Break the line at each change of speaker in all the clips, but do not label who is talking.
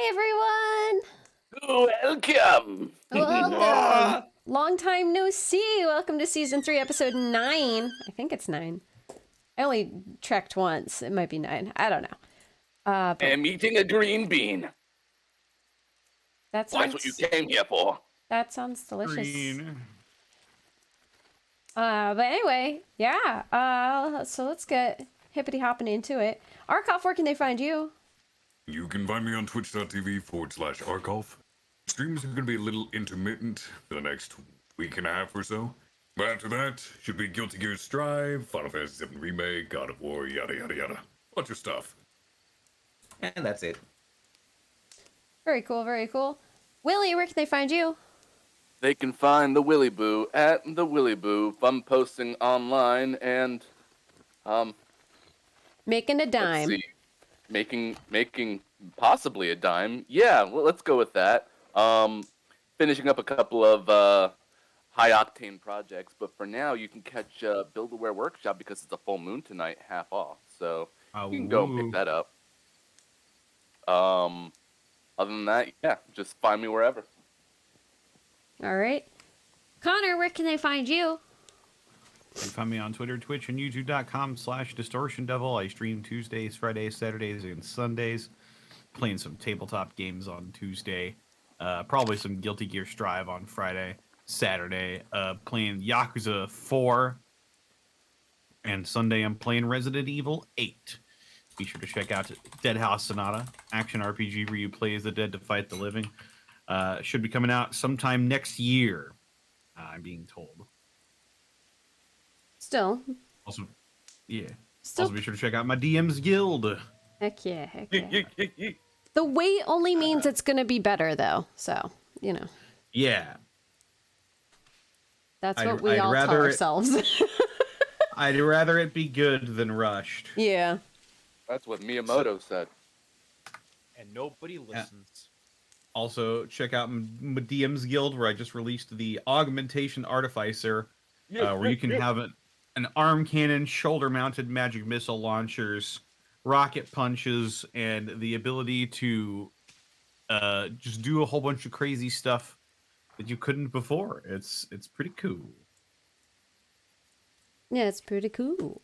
Hi,
Welcome.
everyone. Welcome. Long time no see. Welcome to season 3, episode 9. I think it's 9. I only checked once. It might be 9. I don't know.
I'm eating a green bean.
That
That's
sounds.
what you came here for.
That sounds delicious.
Green.
But anyway, yeah. So let's get hippity hopping into it. Arkoff, where can they find you?
You can find me on twitch.tv/Arkolf. Streams are going to be a little intermittent for the next week and a half or so. But after that, should be Guilty Gear Strive, Final Fantasy VII Remake, God of War, yada yada yada. Bunch of stuff.
And that's it.
Very cool, very cool. Willie, where can they find you?
They can find the Willy Boo at the Willy Boo. I'm posting online and
Making a dime.
let's see, making possibly a dime. Yeah, well, let's go with that. Finishing up a couple of high octane projects, but for now you can catch Build-A-Wear Workshop because it's a full moon tonight, half off. So you can go and pick that up. Other than that, yeah, just find me wherever.
All right. Connor, where can they find you?
You can find me on Twitter, Twitch, and YouTube.com/DistortionDevil. I stream Tuesdays, Fridays, Saturdays, and Sundays. Playing some tabletop games on Tuesday. Probably some Guilty Gear Strive on Friday. Saturday, playing Yakuza 4. And Sunday, I'm playing Resident Evil 8. Be sure to check out Dead House Sonata, action RPG where you play as the dead to fight the living. Should be coming out sometime next year, I'm being told.
Still.
Also, yeah.
Still.
Also, be sure to check out my DM's Guild.
Heck yeah, heck yeah. The wait only means it's going to be better, though. So, you know.
Yeah.
That's what we all tell ourselves.
I'd rather it be good than rushed.
Yeah.
That's what Miyamoto said.
And nobody listens.
Also, check out my DM's Guild, where I just released the Augmentation Artificer, where you can have an arm cannon, shoulder-mounted magic missile launchers, rocket punches, and the ability to just do a whole bunch of crazy stuff that you couldn't before. It's pretty cool.
Yeah, it's pretty cool.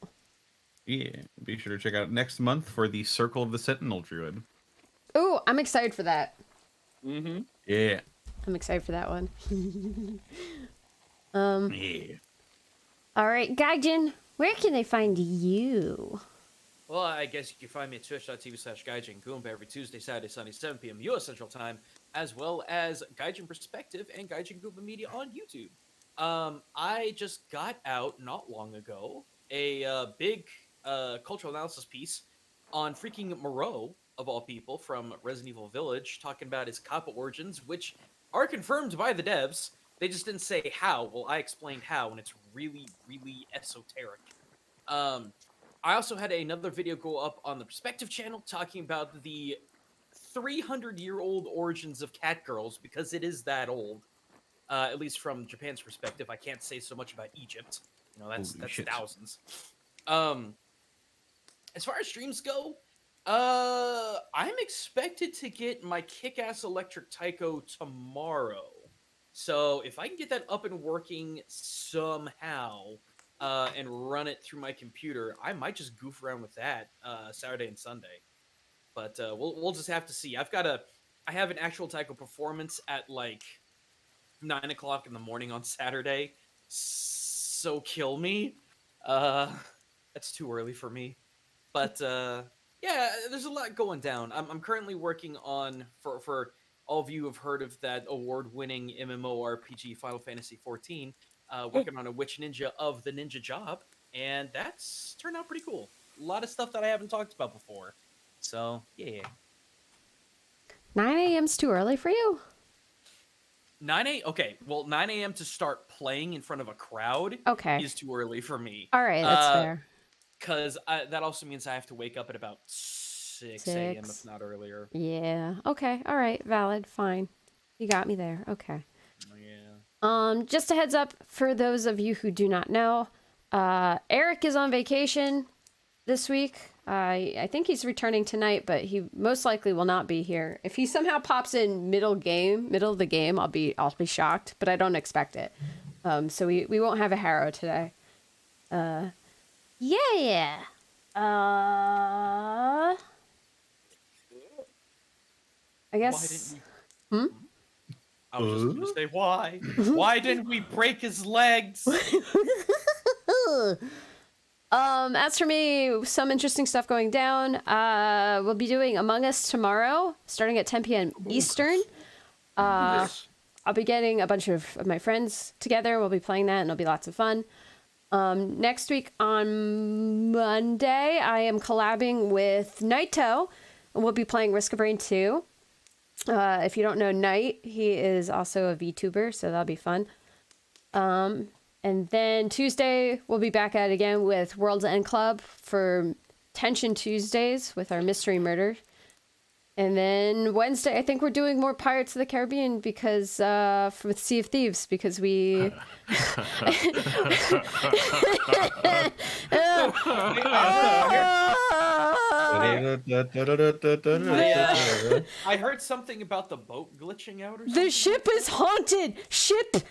Yeah, be sure to check out next month for the Circle of the Sentinel Druid.
Ooh, I'm excited for that.
Mm-hmm.
Yeah.
I'm excited for that one.
Yeah.
All right, Gaijin, where can they find you?
Well, I guess you can find me at twitch.tv/Gaijin Goomba every Tuesday, Saturday, Sunday, 7 p.m. U.S. Central Time, as well as Gaijin Perspective and Gaijin Goomba Media on YouTube. I just got out not long ago a big cultural analysis piece on freaking Moreau, of all people, from Resident Evil Village, talking about his Kappa origins, which are confirmed by the devs. They just didn't say how. Well, I explained how, and it's really, really esoteric. I also had another video go up on the Perspective channel talking about the 300-year-old origins of cat girls, because it is that old. At least from Japan's perspective. I can't say so much about Egypt. You know, that's thousands. As far as streams go, I'm expected to get my kick-ass electric Tycho tomorrow. So if I can get that up and working somehow, and run it through my computer, I might just goof around with that Saturday and Sunday. But we'll just have to see. I have an actual Tycho performance at like 9 o'clock in the morning on Saturday. So kill me. That's too early for me. But yeah, there's a lot going down. I'm currently working on, for all of you who have heard of that award-winning MMORPG Final Fantasy XIV, working on a Witch Ninja of the Ninja Job, and that's turned out pretty cool. A lot of stuff that I haven't talked about before. So, yeah.
9 a.m.'s too early for you?
9 a.m. to start playing in front of a crowd is too early for me.
All right, that's fair.
Because that also means I have to wake up at about 6 a.m., if not earlier.
Yeah, okay, all right, valid, fine. You got me there, okay.
Yeah.
Just a heads up for those of you who do not know, Eric is on vacation this week. I think he's returning tonight, but he most likely will not be here. If he somehow pops in middle of the game, I'll be shocked, but I don't expect it. So we won't have a Harrow today. Yeah. I guess.
I was just gonna say why. Why didn't we break his legs?
As for me, some interesting stuff going down. We'll be doing Among Us tomorrow, starting at 10 p.m. Eastern. I'll be getting a bunch of my friends together. We'll be playing that, and it'll be lots of fun. Next week on Monday, I am collabing with Naito, and we'll be playing Risk of Rain 2. If you don't know Knight, he is also a VTuber, so that'll be fun. And then Tuesday, we'll be back at it again with World's End Club for Tension Tuesdays with our mystery murder. And then Wednesday, I think we're doing more Pirates of the Caribbean because with Sea of Thieves, because we.
I heard something about the boat glitching out or something.
The ship is haunted. Ship's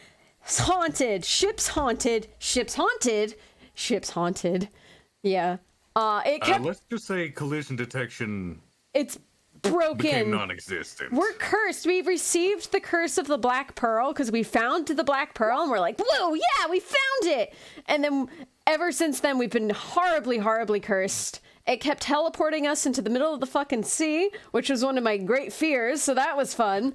haunted. Ship's haunted. Ship's haunted. Ship's haunted. Yeah. It kept.
Let's just say collision detection.
It's broken.
Became non-existent.
We're cursed. We received the curse of the Black Pearl because we found the Black Pearl and we're like, whoa, yeah, we found it. And then ever since then, we've been horribly, horribly cursed. It kept teleporting us into the middle of the fucking sea, which was one of my great fears. So that was fun.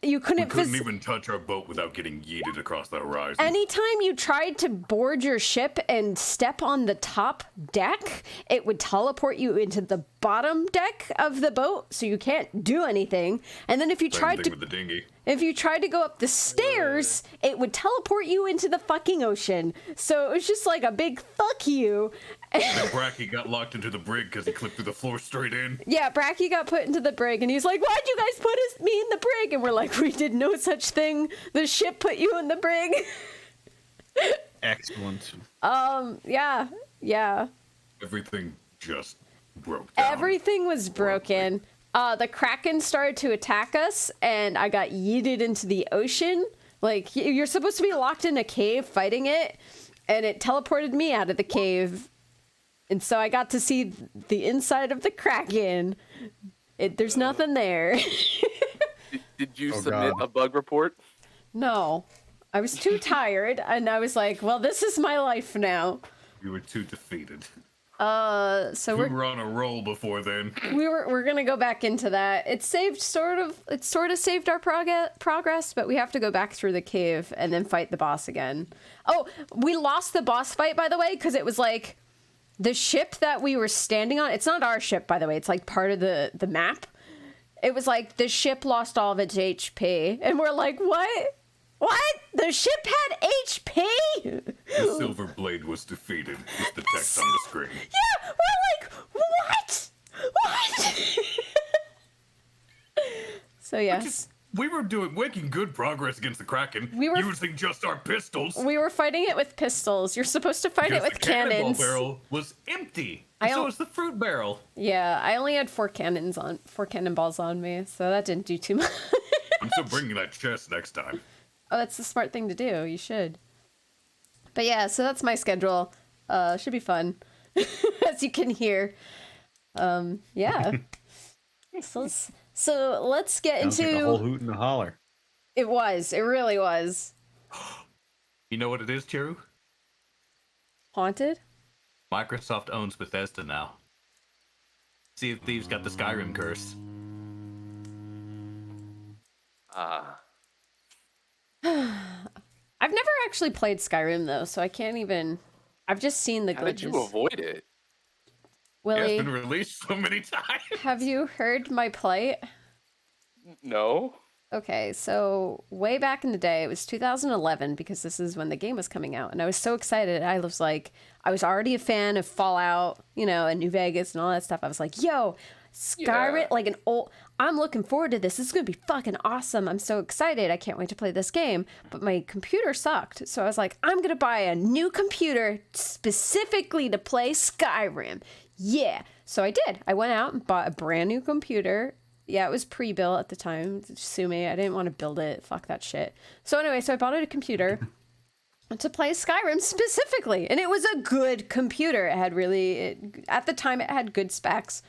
You couldn't
even touch our boat without getting yeeted across the horizon.
Anytime you tried to board your ship and step on the top deck, it would teleport you into the bottom deck of the boat, so you can't do anything. And then if you tried to,
with the dinghy.
If you tried to go up the stairs, it would teleport you into the fucking ocean. So it was just like a big fuck you.
And Bracky got locked into the brig because he clipped through the floor straight in.
Yeah, Bracky got put into the brig, and he's like, why'd you guys put me in the brig? And we're like, we did no such thing. The ship put you in the brig.
Excellent.
Yeah.
Everything just broke down.
Everything was broken. The Kraken started to attack us, and I got yeeted into the ocean. Like, you're supposed to be locked in a cave fighting it, and it teleported me out of the cave. And so I got to see the inside of the Kraken. There's nothing there.
Did you submit a bug report?
No. I was too tired, and I was like, well, this is my life now.
You were too defeated.
So
we were on a roll before then.
We're gonna go back into that. It sort of saved our progress, but we have to go back through the cave and then fight the boss again. Oh, we lost the boss fight, by the way, because it was like the ship that we were standing on. It's not our ship, by the way. It's like part of the map. It was like the ship lost all of its HP, and we're like, what? What? The ship had HP?
The Silver Blade was defeated. It's the text on the screen.
Yeah, we're like, what? What? So yes.
We were making good progress against the Kraken.
We were
using just our pistols.
We were fighting it with pistols. You're supposed to fight it with
the
cannons.
The cannonball barrel was empty. So was the fruit barrel.
Yeah, I only had 4 cannonballs on me, so that didn't do too much.
I'm still bringing that chest next time.
Oh, that's the smart thing to do. You should. But yeah, so that's my schedule. Should be fun, as you can hear. Yeah. So let's get
Sounds
into
like a whole hoot and a holler.
It was. It really was.
You know what it is, Cheru?
Haunted?
Microsoft owns Bethesda now. Sea of Thieves got the Skyrim curse.
I've never actually played Skyrim though, so I can't even. I've just seen the glitches.
How did you avoid it?
Willie,
It's been released so many times.
have you heard my plight?
No.
Okay, so way back in the day, it was 2011 because this is when the game was coming out, and I was so excited. I was already a fan of Fallout, and New Vegas and all that stuff. I was like, yo, Skyrim,
Yeah.
like an old. I'm looking forward to this. This is gonna be fucking awesome. I'm so excited. I can't wait to play this game. But my computer sucked, so I was like, I'm gonna buy a new computer specifically to play Skyrim. Yeah. So I did. I went out and bought a brand new computer. Yeah, it was pre-built at the time. Sue me. I didn't want to build it. Fuck that shit. So anyway, I bought a computer to play Skyrim specifically, and it was a good computer. It had at the time it had good specs.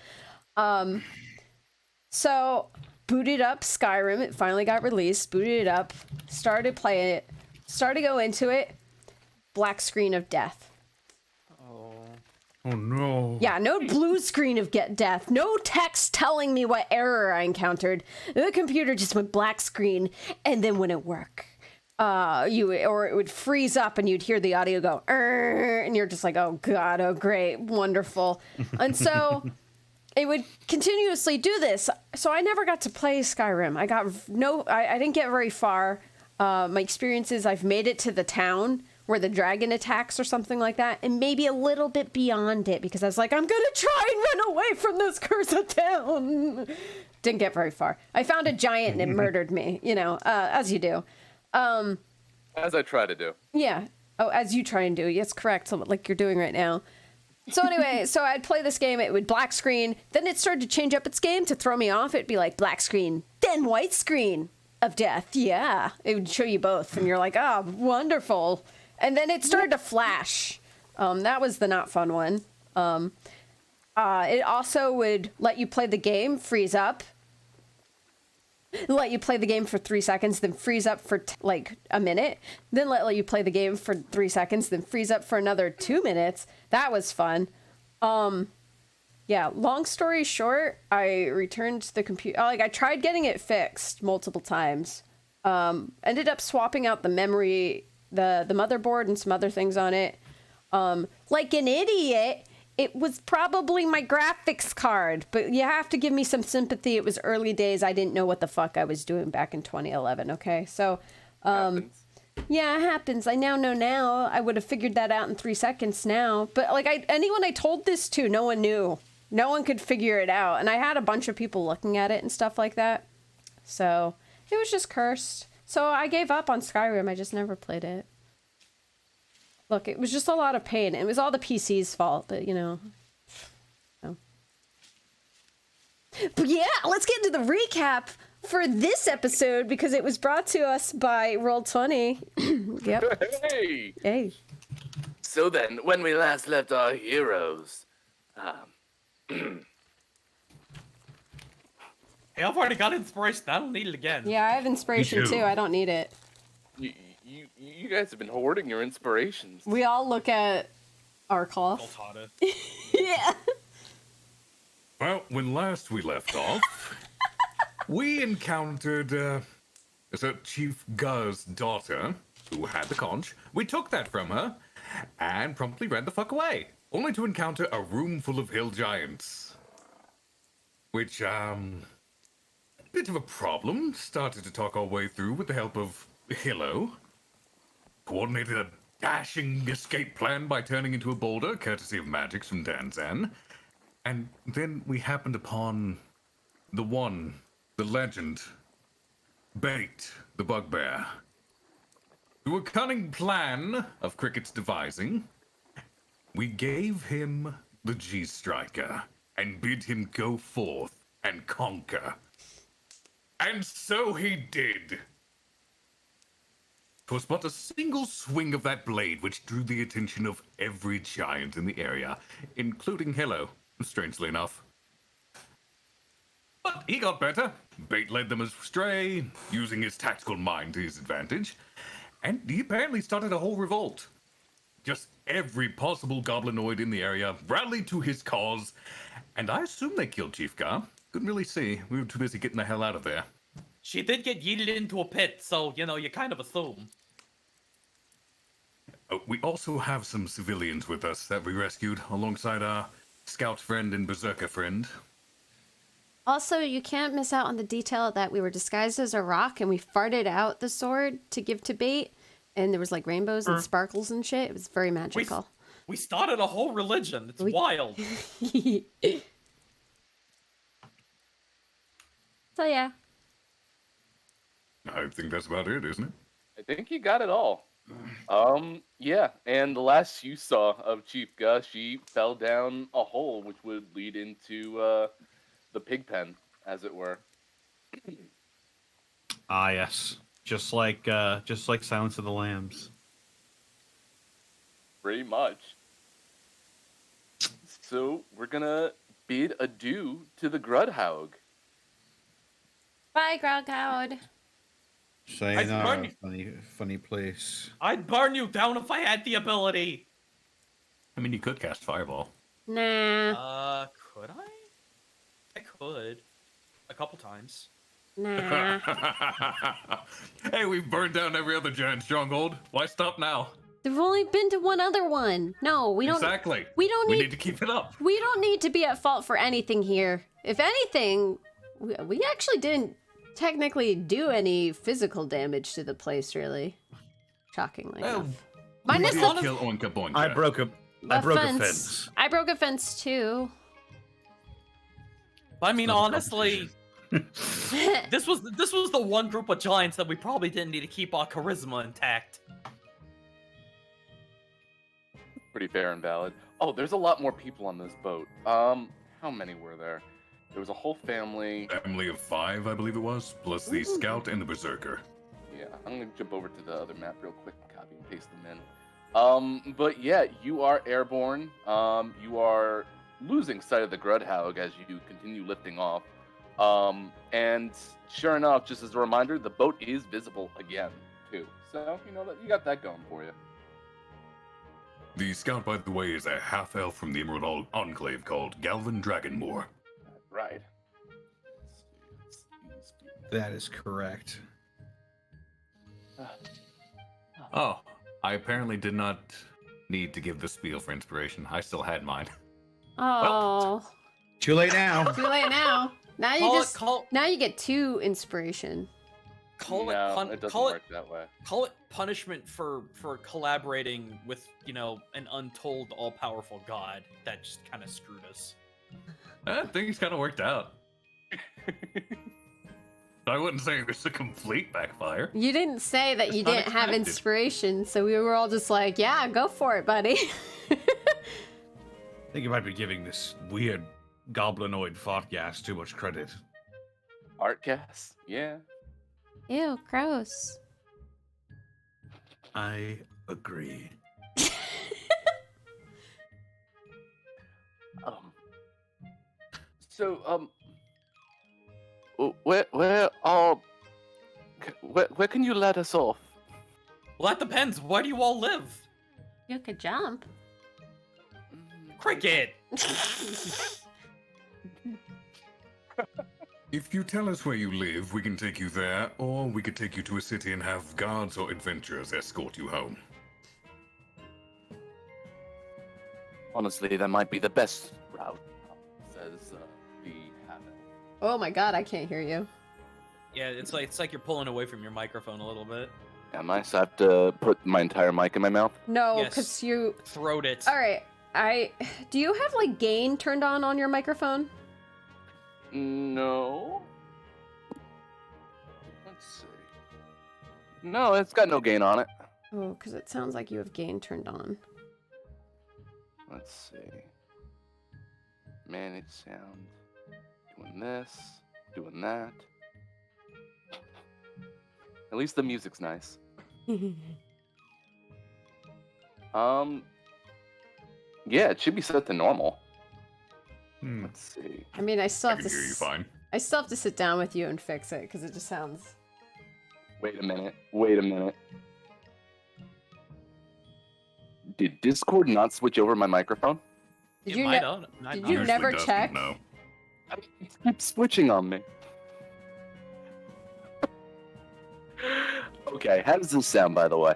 So booted up Skyrim. It finally got released. Booted it up. Started playing it. Started to go into it. Black screen of death.
Oh no.
Yeah, no blue screen of get death. No text telling me what error I encountered. The computer just went black screen and then wouldn't work. Or it would freeze up and you'd hear the audio go, and you're just like, oh God, oh great, wonderful. And so it would continuously do this. So I never got to play Skyrim. I didn't get very far. My experience is I've made it to the town where the dragon attacks or something like that, and maybe a little bit beyond it because I was like, I'm gonna try and run away from this cursed town. Didn't get very far. I found a giant and it murdered me, as you do.
As I try to do.
Yeah. Oh, as you try and do. Yes, correct. So, like you're doing right now. So anyway, so I'd play this game. It would black screen. Then it started to change up its game to throw me off. It'd be like black screen, then white screen of death. Yeah. It would show you both. And you're like, oh, wonderful. And then it started to flash. That was the not fun one. It also would let you play the game, freeze up. Let you play the game for 3 seconds, then freeze up for like a minute. Then let you play the game for 3 seconds, then freeze up for another 2 minutes. That was fun. Yeah, long story short, I returned the computer. Like, I tried getting it fixed multiple times. Ended up swapping out the memory, the motherboard and some other things on it. Like an idiot, it was probably my graphics card, but you have to give me some sympathy. It was early days. I didn't know what the fuck I was doing back in 2011, okay? So,
Happens.
yeah, it happens. I now know now. I would have figured that out in 3 seconds now. But, like, anyone I told this to, no one knew. No one could figure it out. And I had a bunch of people looking at it and stuff like that. So, it was just cursed. So, I gave up on Skyrim. I just never played it. Look, it was just a lot of pain. It was all the PC's fault, but, no. But yeah, let's get into the recap for this episode because it was brought to us by Roll20. Yep.
Hey!
Hey.
So then, when we last left our heroes,
Hey, I've already got inspiration. I don't need it again.
Yeah, I have inspiration
Me too.
too. I don't need it.
you guys have been hoarding your inspirations.
We all look at Arkoff.
Altada.
Yeah.
Well, when last we left off, we encountered Chief Guz's daughter, who had the conch. We took that from her and promptly ran the fuck away, only to encounter a room full of hill giants. Which, bit of a problem. Started to talk our way through with the help of Hillo. Coordinated a dashing escape plan by turning into a boulder, courtesy of magics from Danzan. And then we happened upon the legend, Bait, the bugbear. Through a cunning plan of Cricket's devising, we gave him the G-Striker and bid him go forth and conquer. And so he did. 'Twas but a single swing of that blade which drew the attention of every giant in the area, including Hillo, strangely enough. But he got better. Bait led them astray, using his tactical mind to his advantage, and he apparently started a whole revolt. Just every possible goblinoid in the area rallied to his cause, and I assume they killed Chief Gar. Couldn't really see. We were too busy getting the hell out of there.
She did get yeeted into a pit, so, you kind of assume.
We also have some civilians with us that we rescued alongside our scout friend and berserker friend.
Also, you can't miss out on the detail that we were disguised as a rock and we farted out the sword to give to Bait, and there was like rainbows and sparkles and shit. It was very magical.
We started a whole religion. It's wild.
So yeah.
I think that's about it, isn't it?
I think you got it all. Yeah, and the last you saw of Chief Gus, she fell down a hole, which would lead into the pig pen, as it were.
Ah, yes. Just like Silence of the Lambs.
Pretty much. So we're gonna bid adieu to the Grudhaug.
Bye, Groghound.
Sayonara, funny place.
I'd burn you down if I had the ability.
I mean, you could cast Fireball.
Nah.
Could I? I could. A couple times.
Nah.
Hey, we've burned down every other giant stronghold. Why stop now?
We've only been to one other one. No, we don't.
Exactly.
We don't
We
need.
need to keep it up.
We don't need to be at fault for anything here. If anything, we actually didn't technically do any physical damage to the place, really. Shockingly enough.
We
Minus
did
the
kill Oinka Boinka.
I broke a fence.
I broke a fence too.
I mean,
Another
honestly, this was the one group of giants that we probably didn't need to keep our charisma intact.
Pretty fair and valid. Oh, there's a lot more people on this boat. How many were there? There was a whole family.
Family of 5, I believe it was, plus the scout and the berserker.
Yeah, I'm gonna jump over to the other map real quick, copy and paste them in. But yeah, you are airborne. You are losing sight of the Grudhaug as you continue lifting off. And sure enough, just as a reminder, the boat is visible again too. So you know that you got that going for you.
The scout, by the way, is a half-elf from the Emerald Enclave called Galvin Dragonmoor.
Right.
That is correct.
Oh, I apparently did not need to give the spiel for inspiration. I still had mine.
Oh,
Too late now.
too late now. Now you
Call it-
just
call-
now you get 2 inspiration.
Call
no,
it
it doesn't
call
work that way.
Call it punishment for collaborating with, an untold all-powerful god that just kind of screwed us.
Things kind of worked out. I wouldn't say it was a complete backfire.
You didn't say that you
It's
didn't have
unexpected.
inspiration, so we were all just like, "Yeah, go for it, buddy."
I think you might be giving this weird goblinoid fart gas too much credit.
Art gas? Yeah.
Ew, gross.
I agree.
So, where can you let us off?
Well, that depends. Where do you all live?
You could jump.
Cricket.
If you tell us where you live, we can take you there, or we could take you to a city and have guards or adventurers escort you home.
Honestly, that might be the best route, says the half-elf.
Oh my god, I can't hear you.
Yeah, it's like you're pulling away from your microphone a little bit.
Am I? So I have to put my entire mic in my mouth?
No,
Yes.
because you.
Throat it.
All right, do you have like gain turned on your microphone?
No. Let's see. No, it's got no gain on it.
Oh, because it sounds like you have gain turned on.
Let's see. Manage sound. Doing this. Doing that. At least the music's nice. Yeah, it should be set to normal. Let's see.
I mean, I still
I
have
can
to.
hear you fine.
I still have to sit down with you and fix it because it just sounds.
Wait a minute. Wait a minute. Did Discord not switch over my microphone?
Did
It
you?
might
Ne-
on- might
did
not.
you
Usually
never
doesn't,
check?
No.
It keeps switching on me. Okay, how does this sound, by the way?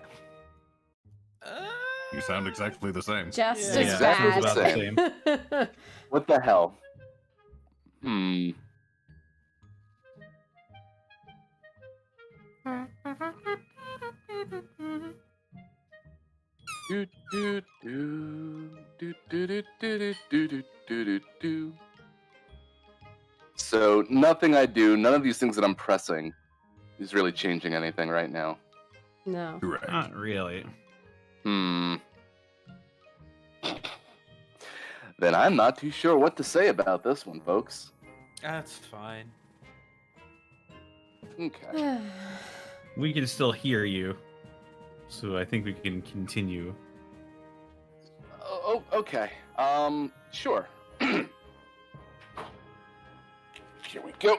You sound exactly the same.
Just
Yeah.
as
Exactly
bad.
the same.
same.
What the hell? Do, do, do, do, do, do, do, do, do, do, do, do. So nothing I do, none of these things that I'm pressing is really changing anything right now.
No.
Correct.
Not really.
Then I'm not too sure what to say about this one, folks.
That's fine.
Okay.
We can still hear you, so I think we can continue.
Oh, okay. Sure. Here we go.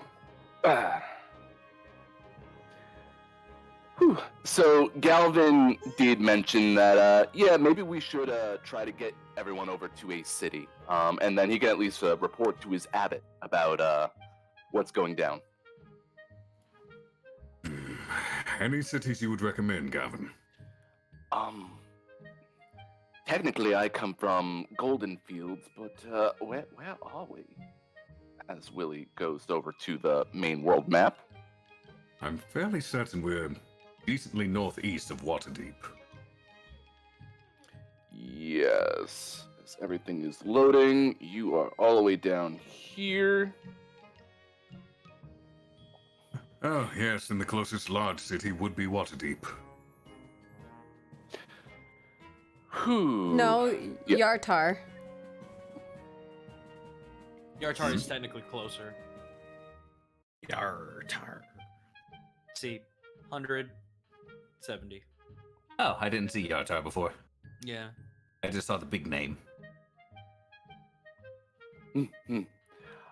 Whew. So Galvin did mention that, yeah, maybe we should try to get everyone over to a city, and then he can at least report to his abbot about what's going down.
Any cities you would recommend, Gavin?
Technically, I come from Golden Fields, but where are we? As Willie goes over to the main world map.
I'm fairly certain we're decently northeast of Waterdeep.
Yes. As everything is loading, you are all the way down here.
Oh, yes, and the closest large city would be Waterdeep.
Whew.
No,
Yeah.
Yartar.
Yartar is technically closer.
Yartar.
See, 170.
Oh, I didn't see Yartar before.
Yeah.
I just saw the big name.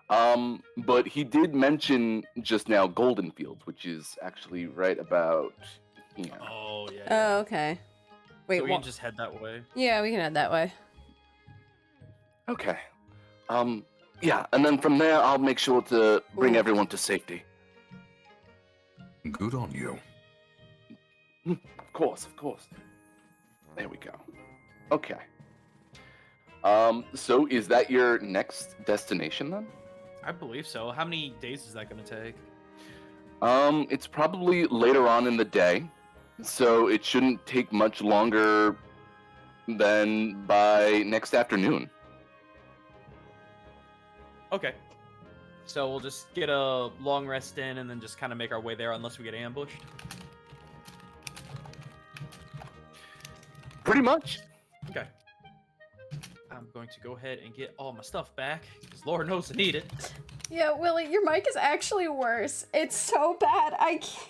But he did mention just now Golden Fields, which is actually right about here.
Oh, yeah.
Oh, okay. Wait,
so we
what?
can just head that way.
Yeah, we can head that way.
Okay. Yeah, and then from there, I'll make sure to bring
Ooh.
everyone to safety.
Good on you.
Of course. There we go. Okay. So is that your next destination then?
I believe so. How many days is that going to take?
It's probably later on in the day, so it shouldn't take much longer than by next afternoon.
Okay. So we'll just get a long rest in and then just kind of make our way there unless we get ambushed.
Pretty much.
Okay. I'm going to go ahead and get all my stuff back, because Lord knows I need it.
Yeah, Willie, your mic is actually worse. It's so bad. I can't.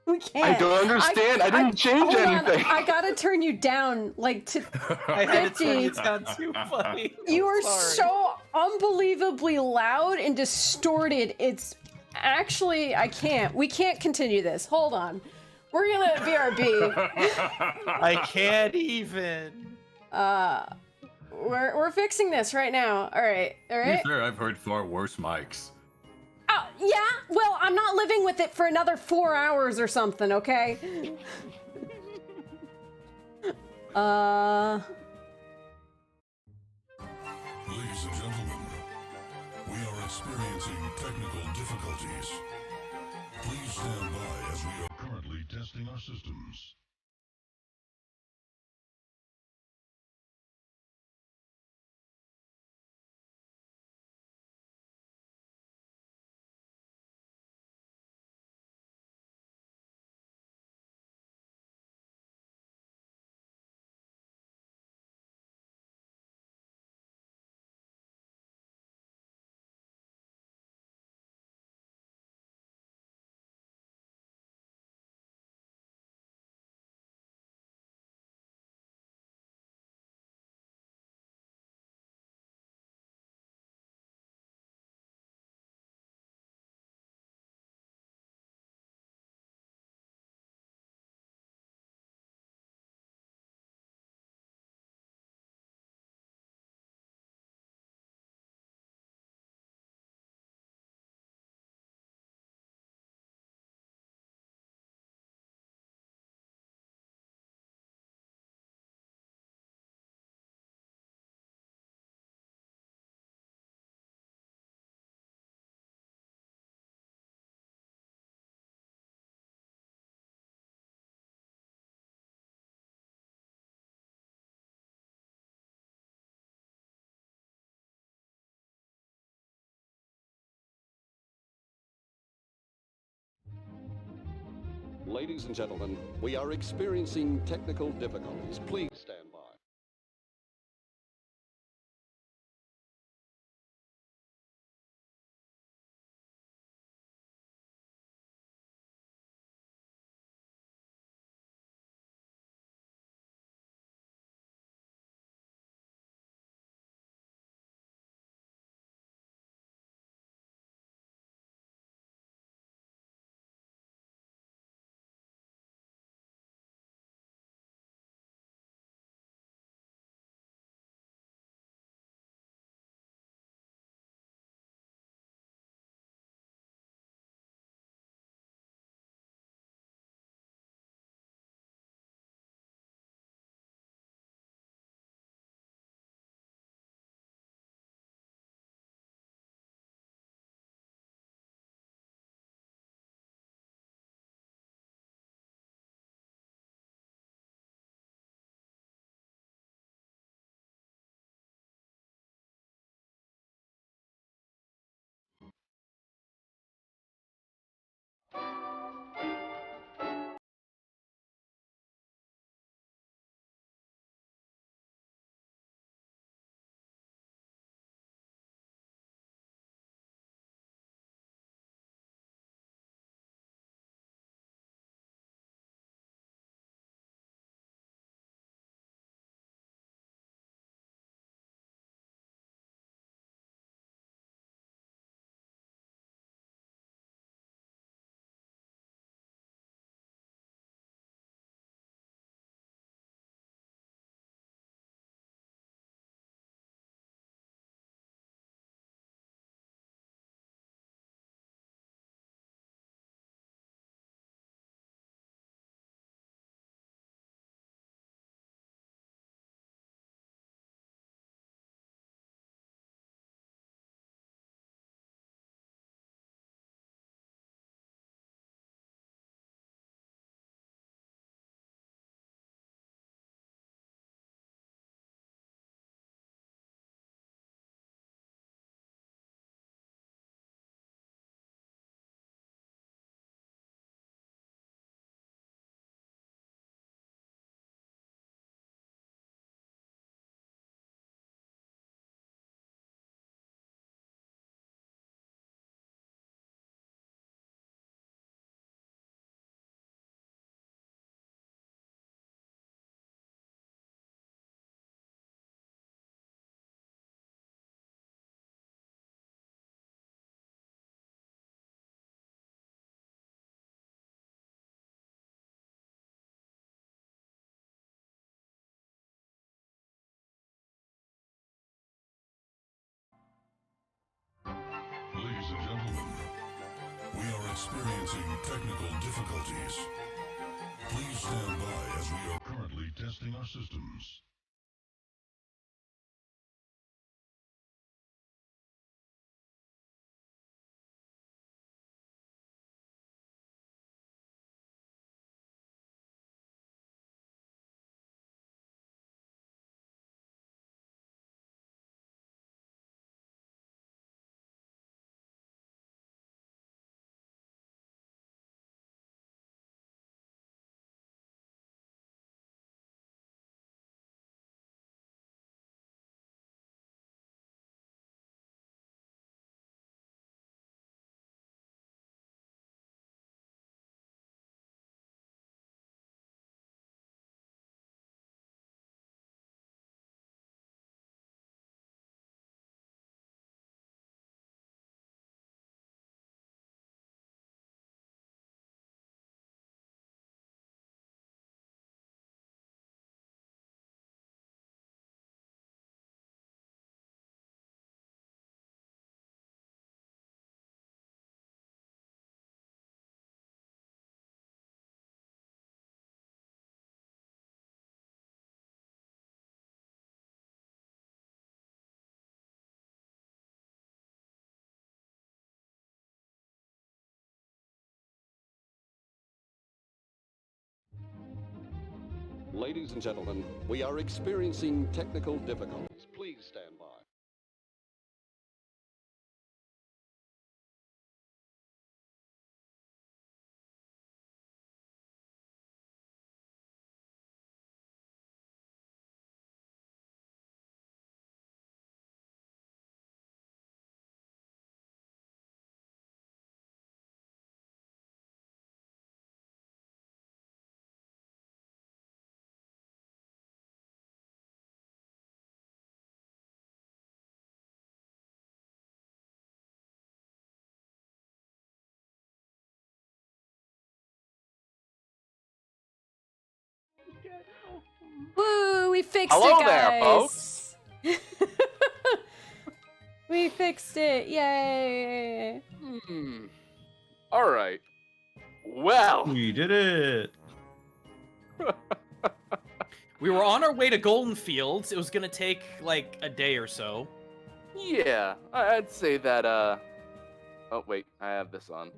We can't.
I don't understand. I didn't change
hold
anything.
On. I gotta turn you down, like, to
I had to turn
50.
it down too funny.
You are
Sorry.
so unbelievably loud and distorted. It's actually, I can't. We can't continue this. Hold on. We're gonna BRB.
I can't even.
We're fixing this right now. All right.
Sure, I've heard far worse mics.
Yeah. Well, I'm not living with it for another 4 hours or something. Okay.
Ladies and gentlemen, we are experiencing technical difficulties. Please stand by as we are currently testing our systems.
Ladies and gentlemen, we are experiencing technical difficulties. Please stand by.
Ladies and gentlemen, we are experiencing technical difficulties. Please stand by as we are currently testing our systems.
Ladies and gentlemen, we are experiencing technical difficulties. Please stand by.
Woo! We fixed
Hello
it,
there,
guys. We fixed it! Yay!
All right. Well,
We did it.
We were on our way to Golden Fields. It was gonna take like a day or so.
yeah, I'd say that. Oh wait, I have this on.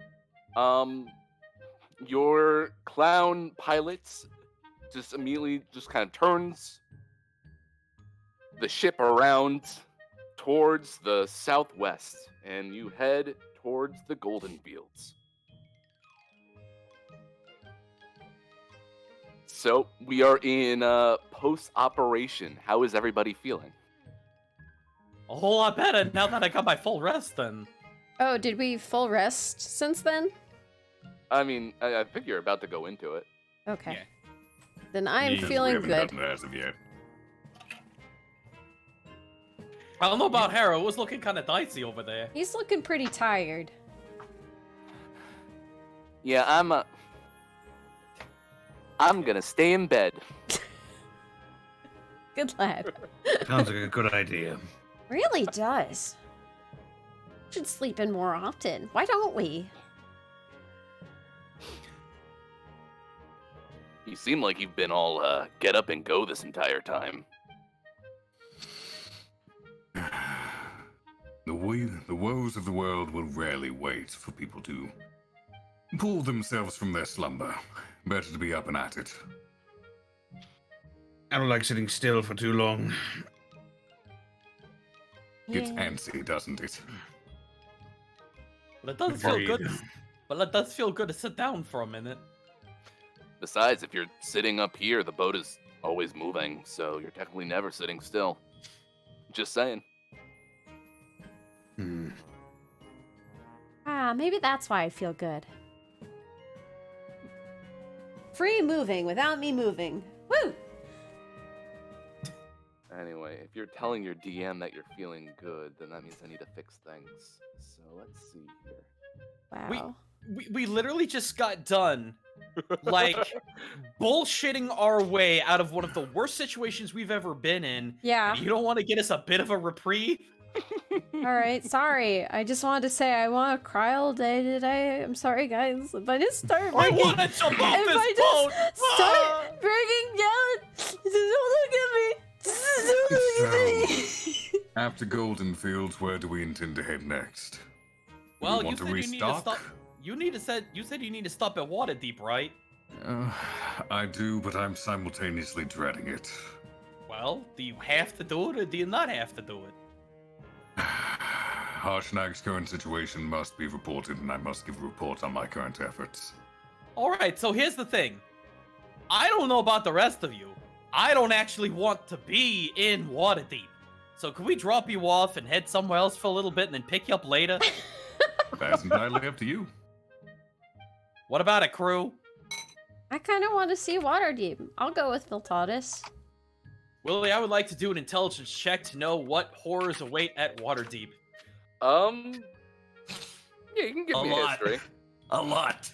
Your clown pilot just immediately just kind of turns the ship around towards the southwest, and you head towards the Golden Fields. So we are in post-operation. How is everybody feeling?
A whole lot better now that I got my full rest. Then
Oh, did we full rest since then?
I mean, I think you're about to go into it.
Okay.
Yeah.
Then I'm
Yeah,
feeling
we
good.
haven't done it as of yet.
I don't know about Harrow. It was looking kind of dicey over there.
He's looking pretty tired.
Yeah, I'm gonna stay in bed.
Good lad.
Sounds like a good idea.
Really does. Should sleep in more often. Why don't we?
You seem like you've been all get up and go this entire time.
The woes of the world will rarely wait for people to pull themselves from their slumber. Better to be up and at it.
I don't like sitting still for too long.
Gets
Yeah.
antsy, doesn't it?
But it does feel
Agreed.
good. But it does feel good to sit down for a minute.
Besides, if you're sitting up here, the boat is always moving, so you're technically never sitting still. Just saying.
Ah, maybe that's why I feel good. Free moving without me moving. Woo!
Anyway, if you're telling your DM that you're feeling good, then that means I need to fix things. So let's see here.
Wow.
We literally just got done, like, bullshitting our way out of one of the worst situations we've ever been in.
Yeah.
And you don't want to get us a bit of a reprieve?
All right. Sorry. I just wanted to say I want to cry all day today. I'm sorry, guys. If I just start
I
breaking,
want to jump off
if
this
I
boat!
just start breaking down, don't look at me. Don't look at me.
After Golden Fields, where do we intend to head next? Do
Well,
we
you
want
said
to
you need to
restock?
stop. You said you need to stop at Waterdeep, right?
I do, but I'm simultaneously dreading it.
Well, do you have to do it or do you not have to do it?
Harshnag's current situation must be reported, and I must give a report on my current efforts.
Alright, so here's the thing. I don't know about the rest of you. I don't actually want to be in Waterdeep. So can we drop you off and head somewhere else for a little bit and then pick you up later?
That's entirely up to you.
What about it, crew?
I kind of want to see Waterdeep. I'll go with Miltaudus.
Willie, I would like to do an intelligence check to know what horrors await at Waterdeep.
Yeah, you can give
A
me a
lot.
history.
A lot.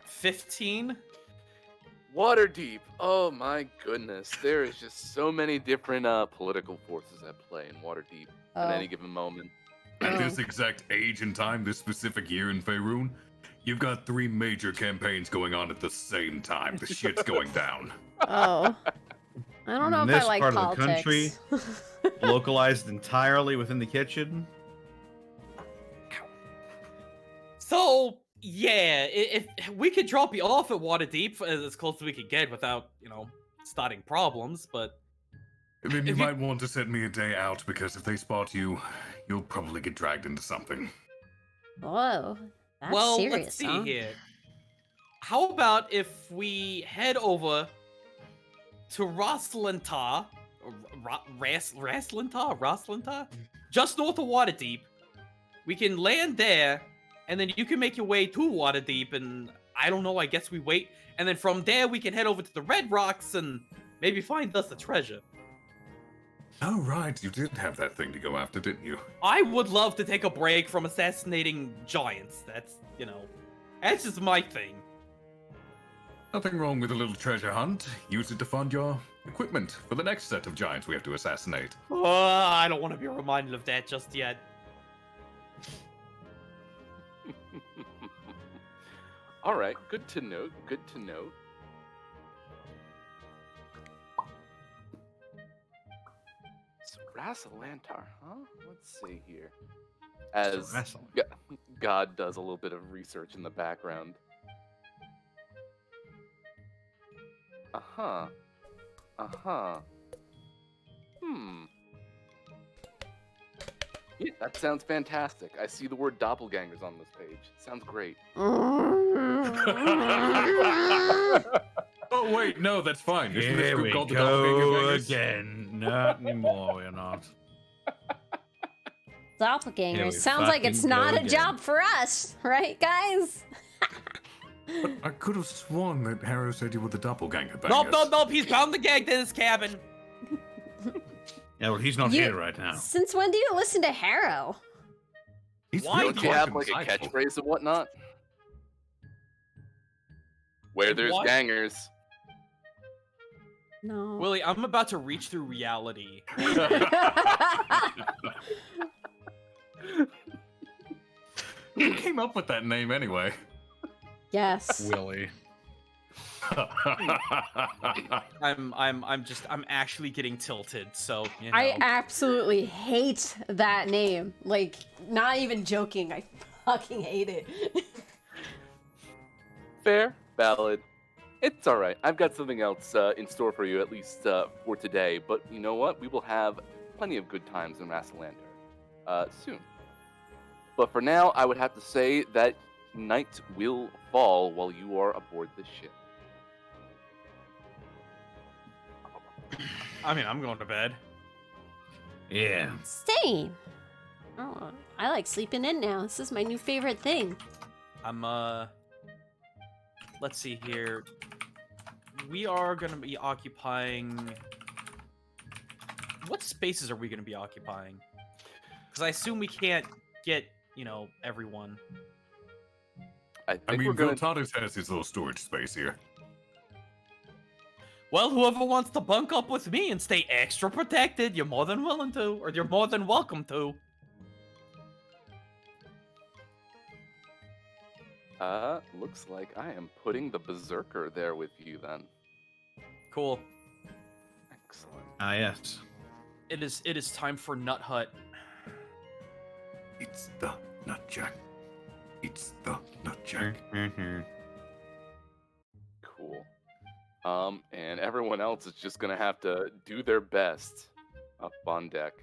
15?
Waterdeep. Oh my goodness. There is just so many different political forces at play in Waterdeep at any given moment.
At this exact age and time, this specific year in Faerun, you've got 3 major campaigns going on at the same time. The shit's going down.
Oh. I don't know
In
if I
this
like
part
politics.
of the country, localized entirely within the kitchen.
So, yeah, if we could drop you off at Waterdeep as close as we could get without, starting problems, but
Then you
If you-
might want to set me a day out, because if they spot you, you'll probably get dragged into something.
Whoa. That's
well,
serious,
let's see
huh?
here. How about if we head over to Roslinta, Roslinta, just north of Waterdeep. We can land there, and then you can make your way to Waterdeep, and I don't know, I guess we wait, and then from there we can head over to the Red Rocks and maybe find us a treasure.
Oh, right, you did have that thing to go after, didn't you?
I would love to take a break from assassinating giants. That's just my thing.
Nothing wrong with a little treasure hunt. Use it to fund your equipment for the next set of giants we have to assassinate.
Oh, I don't want to be reminded of that just yet.
All right, good to note. Good to note. Rasalantar, huh? Let's see here. As God does a little bit of research in the background. Uh-huh. Uh-huh. Yeah, that sounds fantastic. I see the word doppelgangers on this page. Sounds great.
Oh wait, no, that's fine. Isn't this
Here
group
we
called the
go
Doppelganger
again. Not anymore, we're not. Here
Doppelgangers.
we
Sounds like it's
fucking go
not a
again.
job for us, right, guys?
I could have sworn that Harrow said you were the doppelganger.
Nope. He's bound and gagged in his cabin.
Yeah, well, he's not
You-
here right now.
Since when do you listen to Harrow?
He's
Why
really
Don't you
quite
have like a
insightful.
catchphrase and whatnot? Where there's
What?
gangers.
No.
Willie, I'm about to reach through reality.
Who came up with that name anyway?
Yes.
Willie.
I'm actually getting tilted, so you know.
I absolutely hate that name. Like, not even joking. I fucking hate it.
Fair, valid. It's all right. I've got something else in store for you, at least for today. But you know what? We will have plenty of good times in Rassalander soon. But for now, I would have to say that night will fall while you are aboard this ship.
I mean, I'm going to bed.
Yeah.
Same. Oh, I like sleeping in now. This is my new favorite thing.
Let's see here. We are going to be occupying... What spaces are we going to be occupying? Because I assume we can't get, everyone.
I think
I mean,
we're gonna.
Viltatus has his little storage space here.
Well, whoever wants to bunk up with me and stay extra protected, you're more than willing to, or you're more than welcome to.
Looks like I am putting the Berserker there with you then.
Cool.
Excellent.
Ah, yes.
It is time for Nut Hut.
It's the Nutjack. It's the Nutjack.
Cool. And everyone else is just gonna have to do their best up on deck.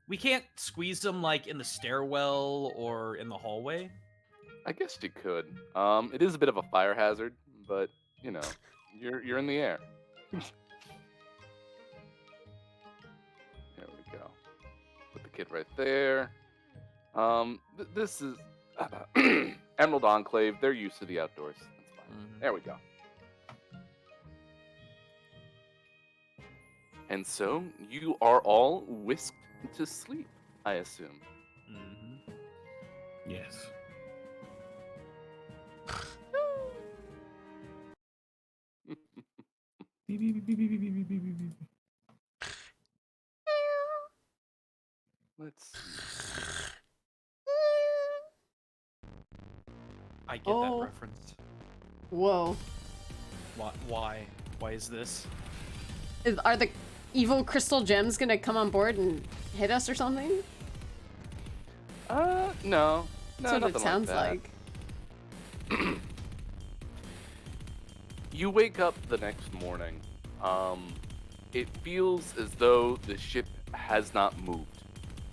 We can't squeeze them like in the stairwell or in the hallway.
I guess you could. It is a bit of a fire hazard, but you're in the air. There we go. Put the kid right there. This is Emerald Enclave. They're used to the outdoors. That's fine. There we go. And so you are all whisked to sleep, I assume.
Mm-hmm.
Yes.
Let's see.
I get
Oh.
that reference.
Whoa.
Why? Why is this?
Are the evil crystal gems gonna come on board and hit us or something?
No.
That's what
nothing
it sounds
that.
like.
You wake up the next morning. It feels as though the ship has not moved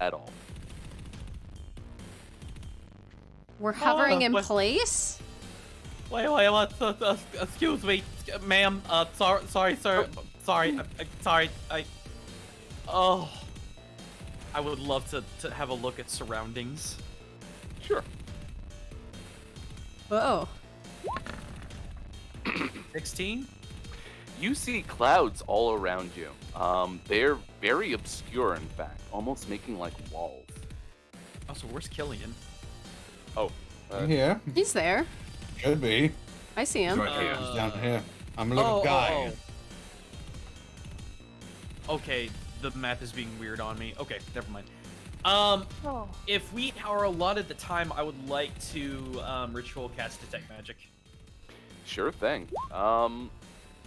at all.
We're hovering in
what-
place?
Wait, excuse me, ma'am. Sorry, sir. Sorry, sorry. I would love to have a look at surroundings.
Sure.
Whoa.
16?
You see clouds all around you. They're very obscure, in fact, almost making like walls.
Oh, so where's Killian?
Oh,
Yeah,
He's there.
should be.
I see
He's
him.
right here.
He's down here. I'm a little guy.
Okay, the map is being weird on me. Okay, never mind. If we are allotted the time, I would like to ritual cast detect magic.
Sure thing.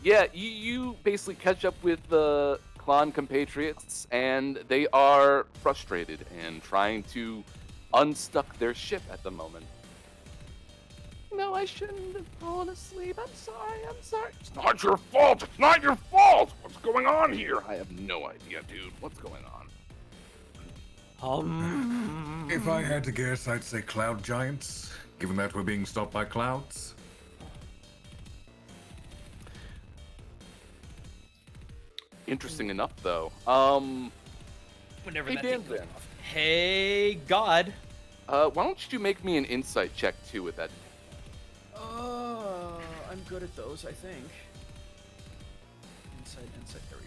Yeah, you basically catch up with the Klon compatriots, and they are frustrated and trying to unstuck their ship at the moment. No, I shouldn't have fallen asleep. I'm sorry. It's not your fault. It's not your fault. What's going on here? I have no idea, dude. What's going on?
If I had to guess, I'd say cloud giants, given that we're being stopped by clouds.
Interesting enough, though.
Whenever
Hey,
that thing goes
Dan.
off. Hey, God.
Why don't you make me an insight check too with that?
I'm good at those, I think. Insight, there we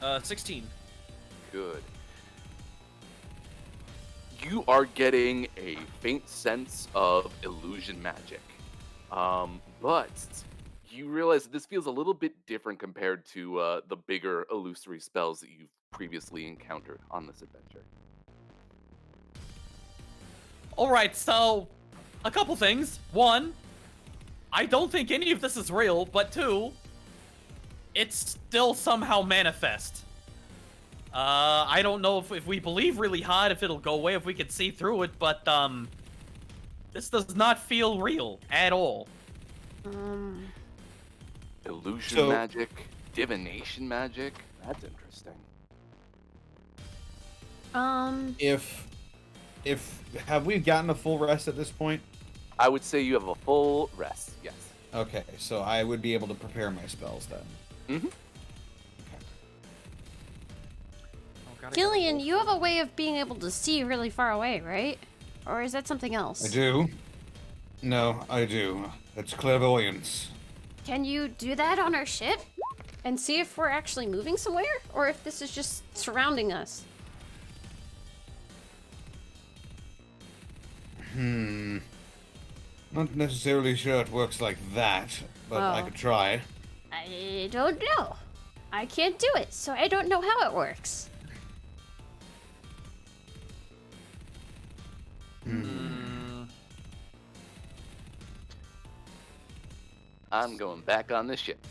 go. 16.
Good. You are getting a faint sense of illusion magic. But you realize that this feels a little bit different compared to the bigger illusory spells that you've previously encountered on this adventure.
Alright, so, a couple things. One, I don't think any of this is real, but two, it's still somehow manifest. I don't know if we believe really hard, if it'll go away, if we can see through it, but, this does not feel real at all.
Illusion magic, divination magic. That's interesting.
If have we gotten a full rest at this point?
I would say you have a full rest. Yes.
Okay, so I would be able to prepare my spells then.
Mm-hmm.
Gillian, you have a way of being able to see really far away, right? Or is that something else?
I do. No, I do. That's clairvoyance.
Can you do that on our ship? And see if we're actually moving somewhere? Or if this is just surrounding us?
Not necessarily sure it works like that, but I
Oh.
could try.
I don't know. I can't do it, so I don't know how it works.
I'm going back on the ship.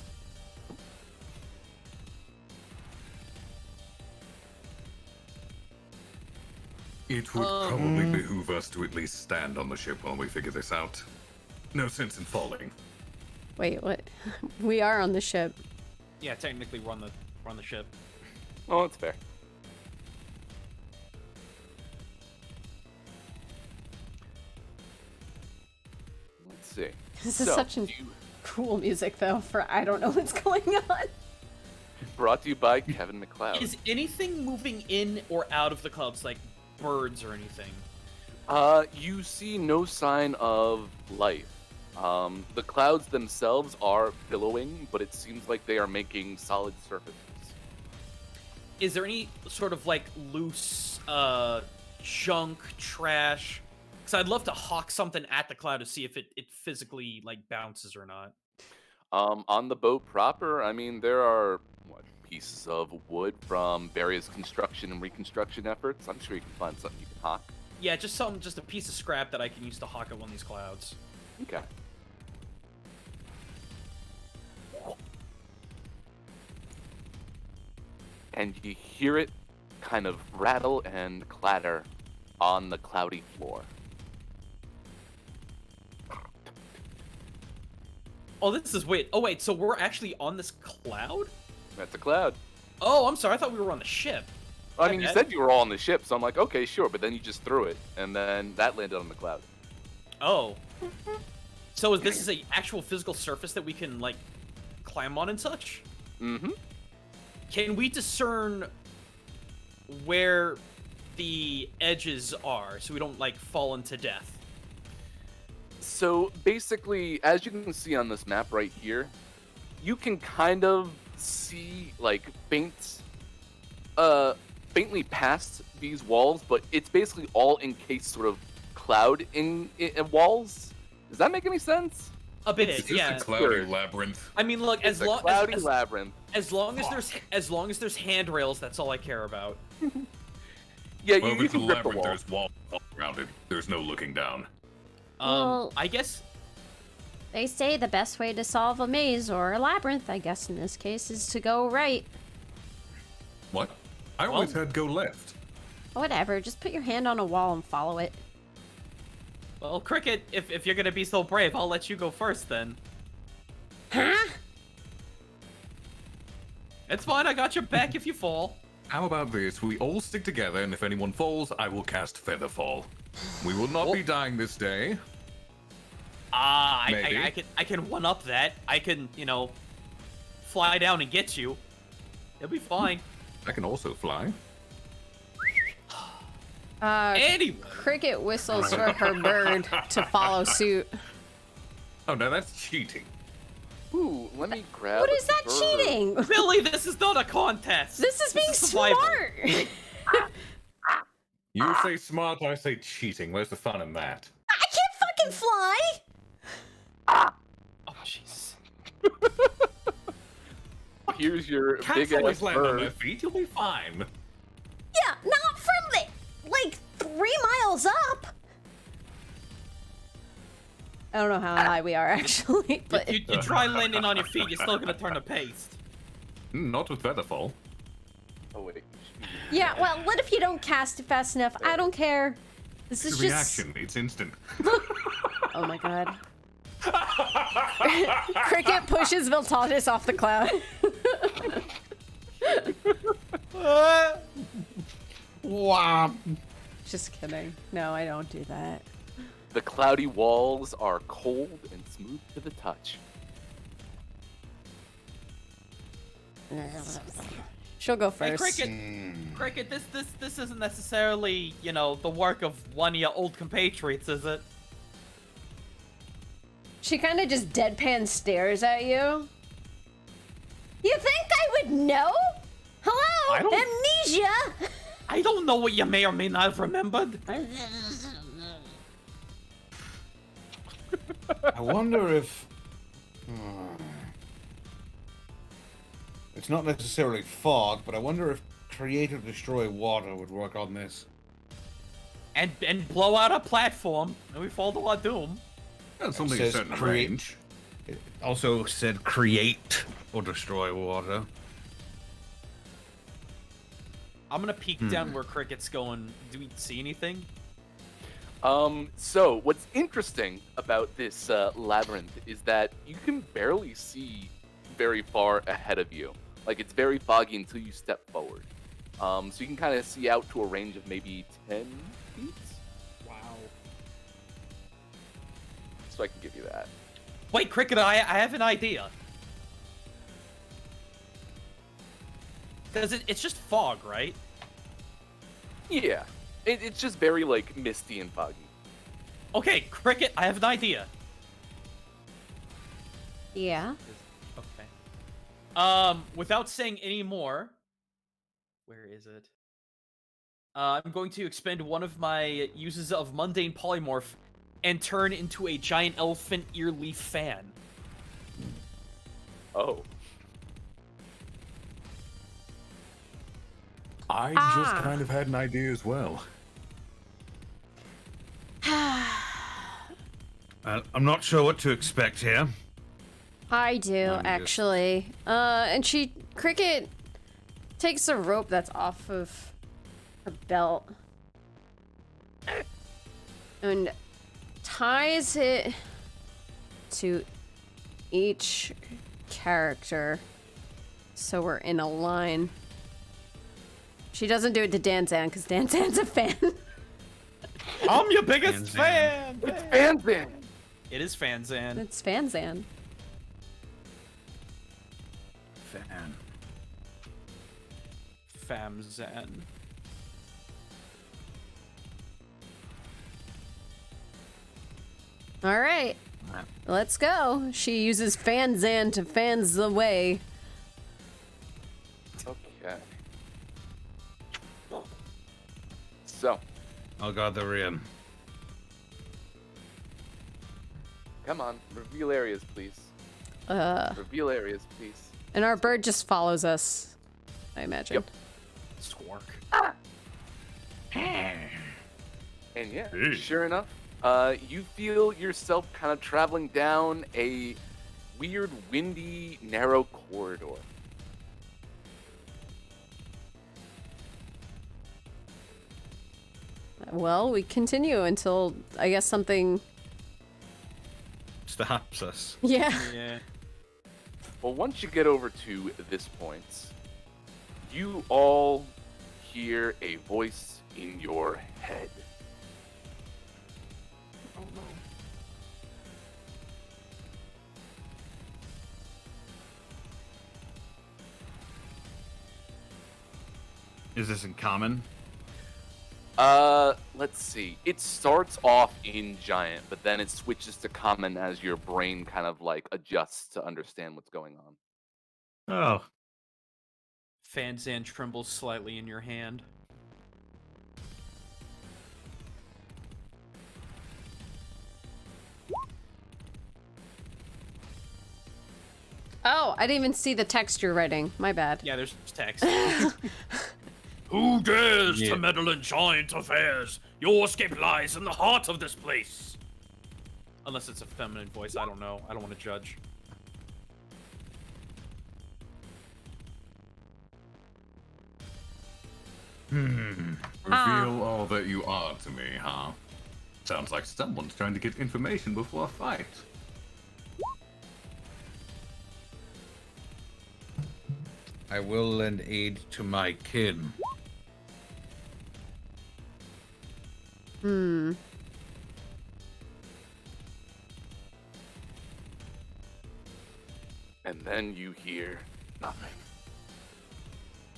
It would probably behoove us to at least stand on the ship while we figure this out. No sense in falling.
Wait, what? We are on the ship.
Yeah, technically we're on the ship.
Oh, that's fair. Let's see.
This is
So,
such
you-
cool music, though, for I don't know what's going on.
Brought to you by Kevin McLeod.
Is anything moving in or out of the clouds, like birds or anything?
You see no sign of life. The clouds themselves are billowing, but it seems like they are making solid surfaces.
Is there any sort of like loose junk, trash? Because I'd love to hawk something at the cloud to see if it physically like bounces or not.
On the boat proper, I mean, there are pieces of wood from various construction and reconstruction efforts. I'm sure you can find something you can hawk.
Yeah, just a piece of scrap that I can use to hawk at one of these clouds.
Okay. And you hear it kind of rattle and clatter on the cloudy floor.
Oh, this is wait. Oh wait, so we're actually on this cloud?
That's a cloud.
Oh, I'm sorry. I thought we were on the ship.
I mean, you
bet.
said you were all on the ship, so I'm like, okay, sure, but then you just threw it, and then that landed on the cloud.
Oh. So this is a actual physical surface that we can like climb on and such?
Mm-hmm.
Can we discern where the edges are so we don't like fall into death?
So basically, as you can see on this map right here, you can kind of see like faintly past these walls, but it's basically all encased sort of cloud in walls. Does that make any sense?
A bit,
It's just
yeah.
a cloudy labyrinth.
I mean, look,
It's a cloudy labyrinth.
as long as there's handrails, that's all I care about.
Yeah,
Well,
you
if it's a
can grip the
labyrinth,
wall.
there's walls all around it. There's no looking down.
Well-
I guess.
They say the best way to solve a maze or a labyrinth, I guess in this case, is to go right.
What? I always had go left.
Whatever, just put your hand on a wall and follow it.
Well, Cricket, if you're gonna be so brave, I'll let you go first then.
Huh?
It's fine, I got your back if you fall.
How about this? We all stick together, and if anyone falls, I will cast Featherfall. We will not be dying this day. Maybe.
I can one up that. I can, fly down and get you. It'll be fine.
I can also fly.
Anyway.
Cricket whistles for her bird to follow suit.
Oh, no, that's cheating.
Ooh, let me grab.
What
a
is that
bird.
cheating?
Billy, this is not a contest.
This is being
survival.
smart.
You say smart, I say cheating. Where's the fun in that?
I can't fucking fly.
Oh, jeez.
Here's your
Cats
big
always
ass
land on their
bird.
feet. You'll be fine.
Yeah, not from like 3 miles up. I don't know how high we are actually, but
You try landing on your feet, you're still gonna turn to paste.
Not with Featherfall.
Oh wait.
yeah. Well, what if you don't cast it fast enough? I don't care. This
It's
is
a
just.
reaction. It's instant.
Oh my god. Cricket pushes Viltatis off the cloud.
Wow.
Just kidding. No, I don't do that.
The cloudy walls are cold and smooth to the touch.
She'll go
Hey,
first.
Cricket, this isn't necessarily, the work of one of your old compatriots, is it?
She kind of just deadpan stares at you. You think I would know? Hello?
I don't-
Amnesia?
I don't know what you may or may not have remembered.
I wonder if... It's not necessarily fog, but I wonder if create or destroy water would work on this.
And blow out a platform, and we fall to our doom.
That's something a
says
certain
create-
range.
It also said create or destroy water.
I'm gonna peek down where Cricket's going. Do we see anything?
So what's interesting about this labyrinth is that you can barely see very far ahead of you. Like, it's very foggy until you step forward. So you can kind of see out to a range of maybe 10 feet.
Wow.
So I can give you that.
Wait, Cricket, I have an idea. Because it's just fog, right?
Yeah. It's just very, like, misty and foggy.
Okay, Cricket, I have an idea.
Yeah.
Okay. Without saying any more, where is it? I'm going to expend one of my uses of mundane polymorph and turn into a giant elephant ear leaf fan.
Oh.
I just kind of had an idea as well.
I'm not sure what to expect here.
I do, actually. And Cricket takes a rope that's off of her belt and ties it to each character so we're in a line. She doesn't do it to Danzan because Danzan's a fan.
I'm your biggest fan!
It's Fanzan!
It is Fanzan.
It's Fanzan.
Fan.
Famzan.
All right, let's go. She uses Fanzan to fans the way.
Okay. So.
Oh god, they're in.
Come on, reveal areas, please. Reveal areas, please.
And our bird just follows us, I imagine.
Yep.
Squark.
And yeah,
Hey.
sure enough, you feel yourself kind of traveling down a weird, windy, narrow corridor.
Well, we continue until I guess something.
Stops us.
Yeah.
Yeah.
Well, once you get over to this point, you all hear a voice in your head.
Is this in common?
Let's see. It starts off in giant, but then it switches to common as your brain kind of like adjusts to understand what's going on.
Oh.
Fanzan trembles slightly in your hand.
Oh, I didn't even see the text you're writing. My bad.
Yeah, there's text.
Who dares
Yeah.
to meddle in giant affairs? Your escape lies in the heart of this place.
Unless it's a feminine voice, I don't know. I don't want to judge.
Reveal all that you are to me, huh? Sounds like someone's trying to get information before a fight.
I will lend aid to my kin.
And then you hear nothing.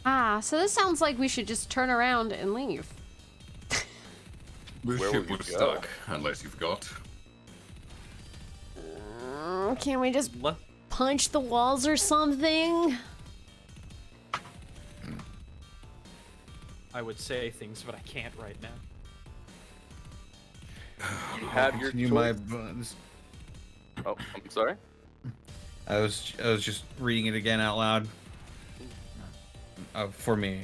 Ah, so this sounds like we should just turn around and leave.
The
Where
ship
will
was
you go?
stuck, unless you forgot.
Can we just
Le-
punch the walls or something?
I would say things, but I can't right now.
You have your
Continue
choice. Oh, I'm sorry.
I was just reading it again out loud. For me.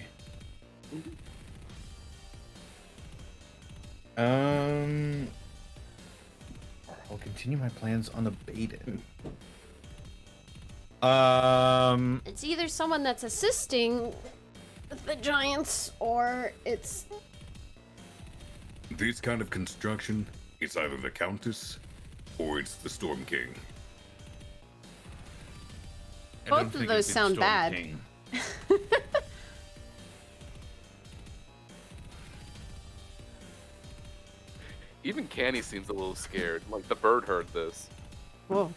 I'll continue my plans unabated.
It's either someone that's assisting the giants or it's.
This kind of construction, it's either the Countess or it's the Storm King.
I don't
Both of
think
those
it's the
sound
Storm
bad.
King.
Even Canny seems a little scared. Like the bird heard this.
Whoa.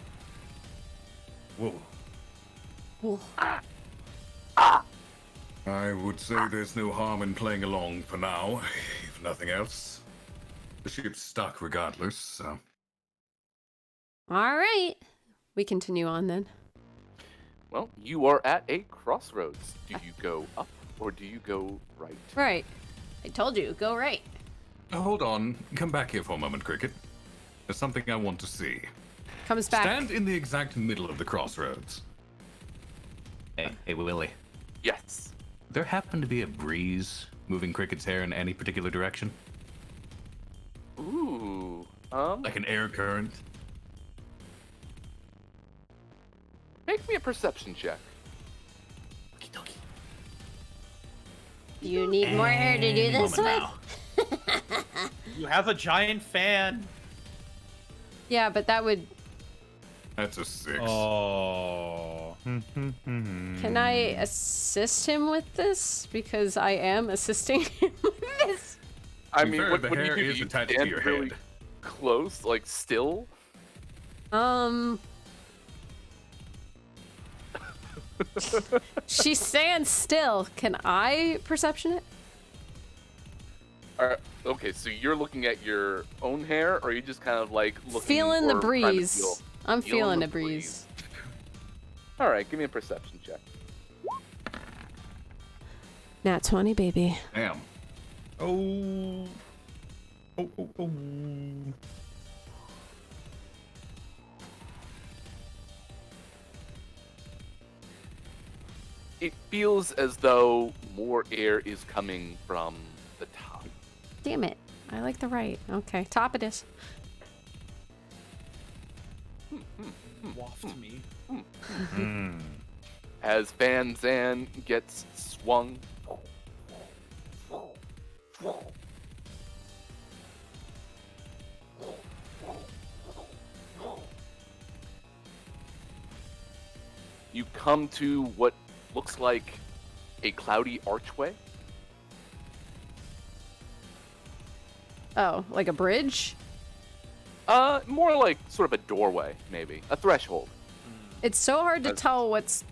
Whoa.
Whoa.
I would say there's no harm in playing along for now, if nothing else. The ship's stuck regardless, so.
All right. We continue on then.
Well, you are at a crossroads. Do you go up or do you go right?
Right. I told you, go right.
Hold on, come back here for a moment, Cricket. There's something I want to see.
Comes back.
Stand in the exact middle of the crossroads.
Hey, Willie.
Yes.
There happened to be a breeze moving Cricket's hair in any particular direction?
Ooh.
Like an air current?
Make me a perception check.
Do you need more hair to do this with?
You have a giant fan.
Yeah, but that would.
That's a 6.
Oh.
Can I assist him with this? Because I am assisting him with this.
I
To be
mean,
fair,
what
the
do you
hair
do?
is
Do you
attached to
stand
your
really
head.
close, like still?
She stands still. Can I perception it?
Okay, so you're looking at your own hair, or are you just kind of like looking
Feeling the
or trying to
breeze.
feel-
I'm
feeling
feeling
the
a breeze.
All right, give me a perception check.
Nat 20, baby.
Damn.
Oh. Oh.
it feels as though more air is coming from the top.
Damn it. I like the right. Okay, top it is.
Waft me.
As Van Zan gets swung. You come to what looks like a cloudy archway.
Oh, like a bridge?
More like sort of a doorway, maybe. A threshold.
It's so hard to tell what's,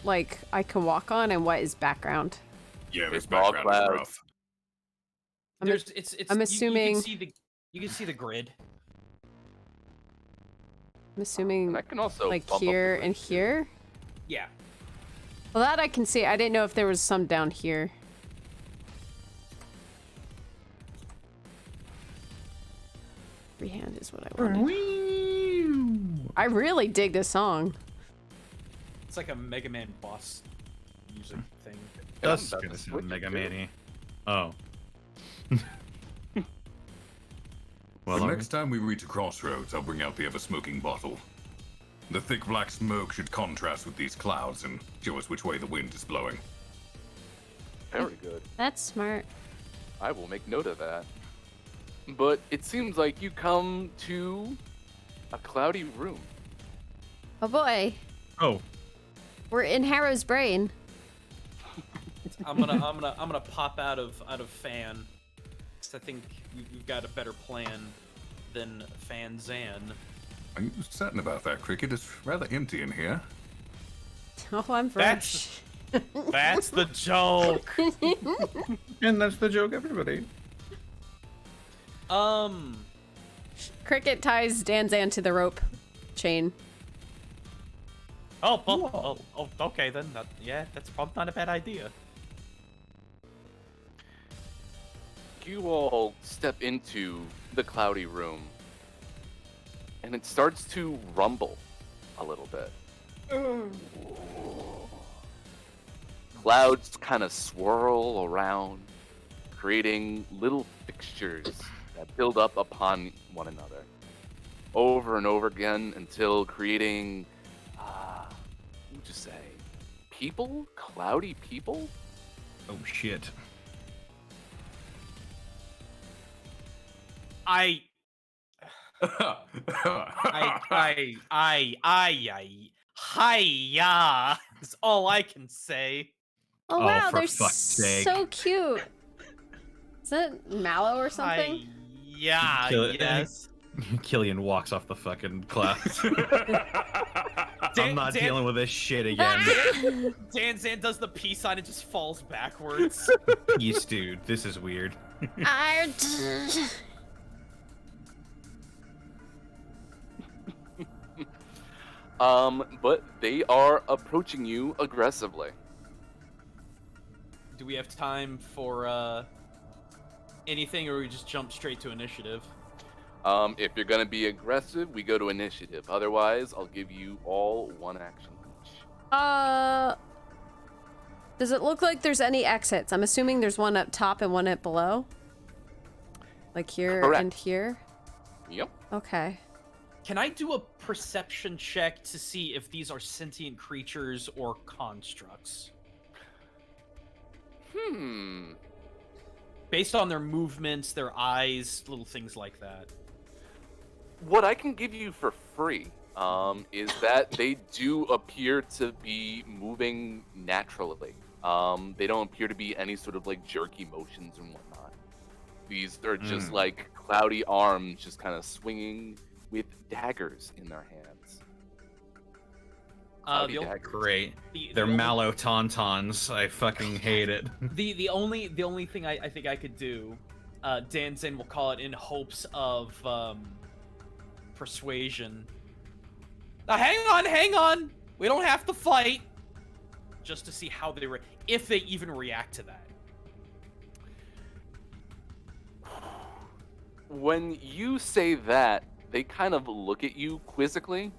like, I can walk on and what is background.
Yeah, this
It's all
background is
clouds.
rough.
I'm assuming...
You can see the grid.
I'm assuming,
And I can also
like,
bump up
here
the
and
grid, too.
here?
Yeah.
Well, that I can see. I didn't know if there was some down here. Freehand is what I wanted. I really dig this song.
It's like a Mega Man boss music thing.
That's
about
gonna
to
sound
switch
Mega
it,
Man-y. Oh. Well,
The next time we reach a crossroads, I'll bring out the ever-smoking bottle. The thick black smoke should contrast with these clouds and show us which way the wind is blowing.
Very good.
That's smart.
I will make note of that. But it seems like you come to a cloudy room.
Oh boy.
Oh.
We're in Harrow's brain.
I'm gonna pop out of Fan. 'Cause I think we've got a better plan than Fan Zan.
Are you certain about that, Cricket? It's rather empty in here.
Oh, I'm fresh.
That's the joke.
And that's the joke, everybody.
Cricket ties Danzan to the rope chain.
Oh, okay then. That's probably not a bad idea.
You all step into the cloudy room, and it starts to rumble a little bit. Clouds kind of swirl around, creating little fixtures that build up upon one another over and over again until creating, what would you say, people? Cloudy people?
Oh shit.
Hiya is all I can say.
Oh,
Oh,
wow,
for
they're
fuck's sake.
so cute. Is that mallow or something?
Yeah,
Kill it.
yes.
Killian walks off the fucking clouds. I'm not
Dan-
dealing with this shit again.
Danzan does the peace sign and just falls backwards.
Peace, dude. This is weird.
But they are approaching you aggressively.
Do we have time for anything, or we just jump straight to initiative?
If you're gonna be aggressive, we go to initiative. Otherwise, I'll give you all one action each.
Does it look like there's any exits? I'm assuming there's one up top and one up below. Like here
Correct.
and here.
Yep.
Okay.
Can I do a perception check to see if these are sentient creatures or constructs? Based on their movements, their eyes, little things like that.
What I can give you for free is that they do appear to be moving naturally. They don't appear to be any sort of like jerky motions and whatnot. These are just like cloudy arms just kind of swinging with daggers in their hands. Cloudy daggers.
Great.
The
They're
only-
mallow tauntauns. I fucking hate it.
The only thing I think I could do, Danzan will call it in hopes of persuasion. Now hang on. We don't have to fight. Just to see how they if they even react to that.
When you say that, they kind of look at you quizzically,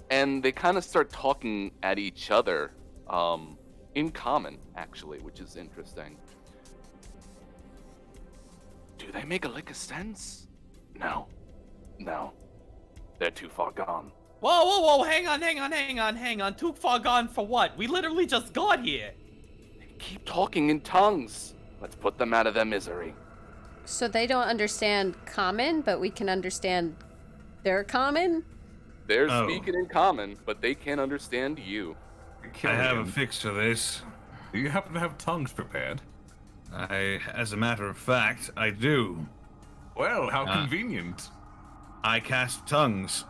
and they kind of start talking at each other in common, actually, which is interesting. Do they make a lick of sense? No. They're too far gone.
Whoa, hang on. Too far gone for what? We literally just got here.
They keep talking in tongues. Let's put them out of their misery.
So they don't understand common, but we can understand their common?
They're speaking in common, but they can't understand you.
I have a fix to this.
Do you happen to have tongues prepared?
As a matter of fact, I do.
Well, how convenient.
I cast tongues.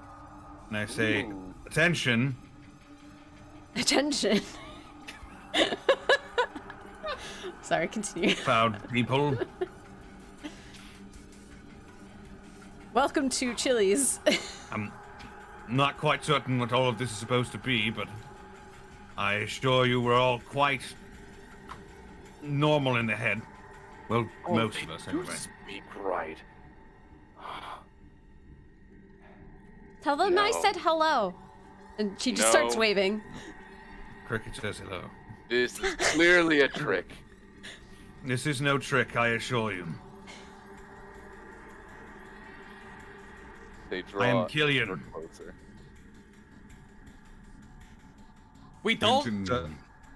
And I say, attention.
Attention. Sorry, continue.
Proud people.
Welcome to Chili's.
I'm not quite certain what all of this is supposed to be, but I assure you we're all quite normal in the head. Well, most of us,
Do
anyway.
speak right.
Tell them I
No.
said hello. And she just
No.
starts waving.
Cricket says hello.
This is clearly a trick.
This is no trick, I assure you.
They draw
I am Killian.
closer.
We don't.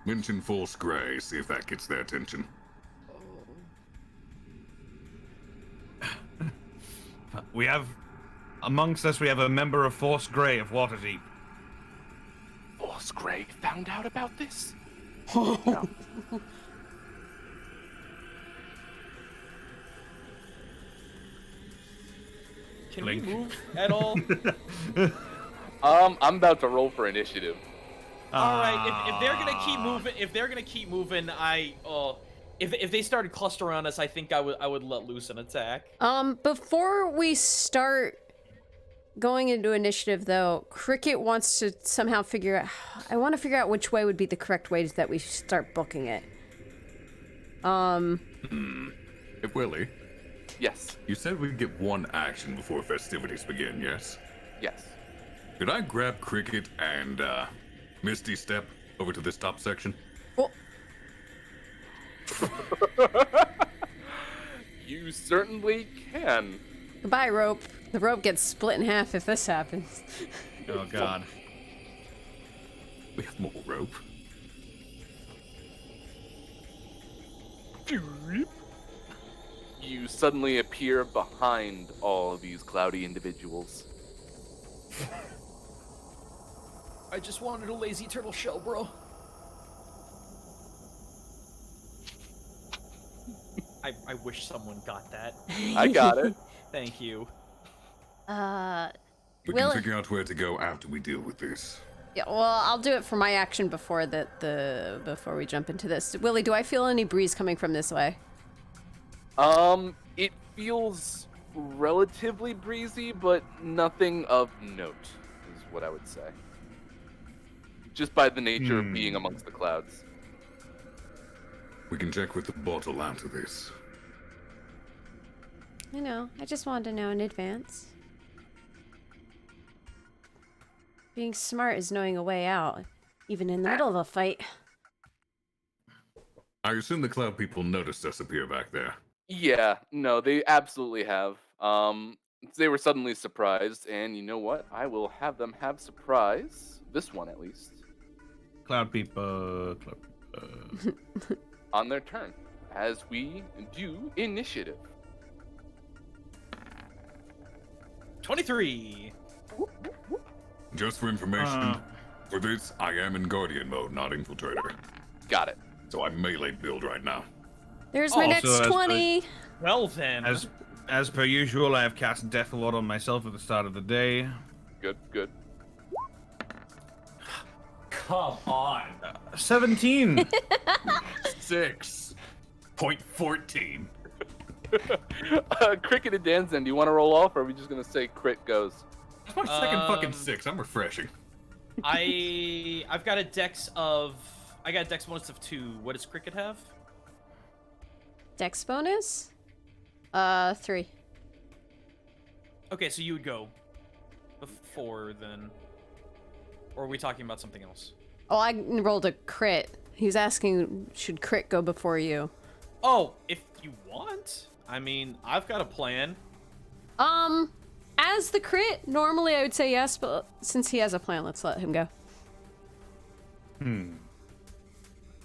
Mention Force Grey, see if that gets their attention.
We have, amongst us, we have a member of Force Grey of Waterdeep.
Force Grey found out about this?
Can
Blink.
we move at all?
I'm about to roll for initiative.
All right. If they're gonna keep moving, if they started clustering around us, I think I would let loose an attack.
Before we start going into initiative, though, Cricket wants to somehow figure out. I want to figure out which way would be the correct way that we start booking it.
Hey, Willie,
Yes.
you said we'd get one action before festivities begin, yes?
Yes.
Could I grab Cricket and, Misty Step over to this top section?
Well,
You certainly can.
goodbye, rope. The rope gets split in half if this happens.
Oh, God.
We have more rope.
You suddenly appear behind all of these cloudy individuals.
I just wanted a lazy turtle shell, bro. I wish someone got that.
I got it.
Thank you.
We
Will-
can figure out where to go after we deal with this.
Yeah, well, I'll do it for my action before before we jump into this. Willie, do I feel any breeze coming from this way?
It feels relatively breezy, but nothing of note, is what I would say. Just by the nature of being amongst the clouds.
We can check with the bottle after this.
I know. I just wanted to know in advance. Being smart is knowing a way out, even in the middle of a fight.
I assume the cloud people noticed us appear back there.
Yeah, no, they absolutely have. They were suddenly surprised, and you know what? I will have them have surprise. This one, at least.
Cloud people.
On their turn, as we do initiative.
23.
Just for information, for this, I am in Guardian mode, not Infiltrator.
Got it.
So I'm melee build right now.
There's my next
Also, as
20.
Well then.
As per usual, I have cast Death Ward on myself at the start of the day.
Good, good.
Come on.
17.
6.14.
Cricket and Danzen, do you want to roll off, or are we just gonna say crit goes?
That's my second fucking 6. I'm refreshing.
I've got a dex bonus of 2. What does Cricket have?
Dex bonus? 3.
Okay, so you would go before then. Or are we talking about something else?
Oh, I rolled a crit He's asking, should Crit go before you?
Oh, if you want. I mean, I've got a plan.
As the Crit, normally I would say yes, but since he has a plan, let's let him go.
Let's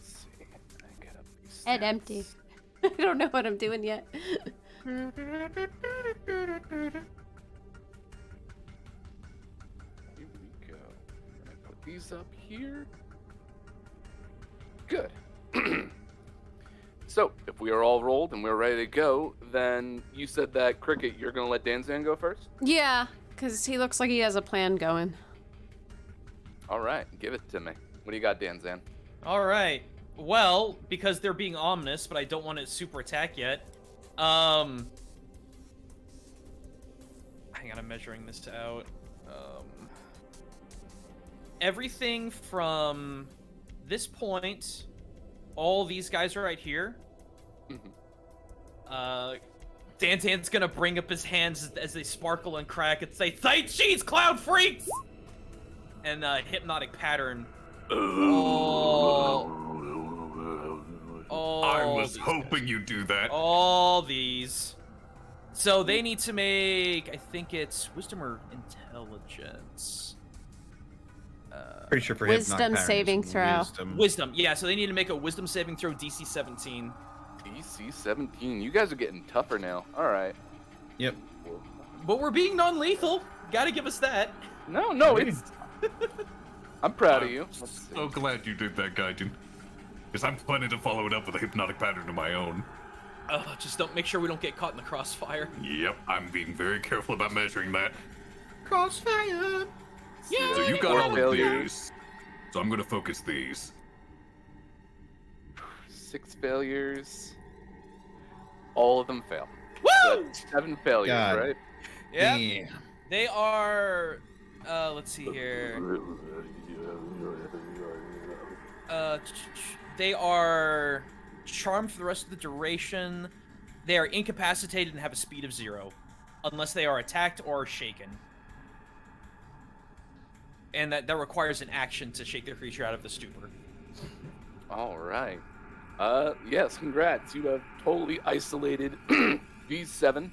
see. I get up these
Head
stats.
empty. I don't know what I'm doing yet.
Here we go. I'm gonna put these up here. Good. So, if we are all rolled and we're ready to go, then you said that Cricket, you're gonna let Danzan go first?
Yeah, because he looks like he has a plan going.
All right, give it to me. What do you got, Danzan?
All right. Well, because they're being ominous, but I don't want to super attack yet. Hang on, I'm measuring this out. Everything from this point, all these guys are right here. Dantan's gonna bring up his hands as they sparkle and crack and say, "Sight cheese, cloud freaks!" And hypnotic pattern.
I was hoping you'd do that.
All these. So they need to make, I think it's wisdom or intelligence.
Pretty sure for
Wisdom
hypnotic
saving
patterns,
throw.
Wisdom, yeah, so they need to make a wisdom saving throw DC 17.
DC 17. You guys are getting tougher now. All right.
Yep.
But we're being non-lethal. Gotta give us that.
No, it's. I'm proud of you. Let's see.
So glad you did that, Gaijin. Because I'm planning to follow it up with a hypnotic pattern of my own.
Just don't make sure we don't get caught in the crossfire.
Yep, I'm being very careful about measuring that.
Crossfire! Yeah!
So you got
Four
all of
failures.
these. So I'm gonna focus these.
6 failures. All of them fail.
Woo!
So that's 7 failures,
God.
right?
Yeah.
Damn.
They are, let's see here. They are charmed for the rest of the duration. They are incapacitated and have a speed of 0, unless they are attacked or shaken. And that requires an action to shake the creature out of the stupor.
All right. Yes, congrats. You have totally isolated these 7.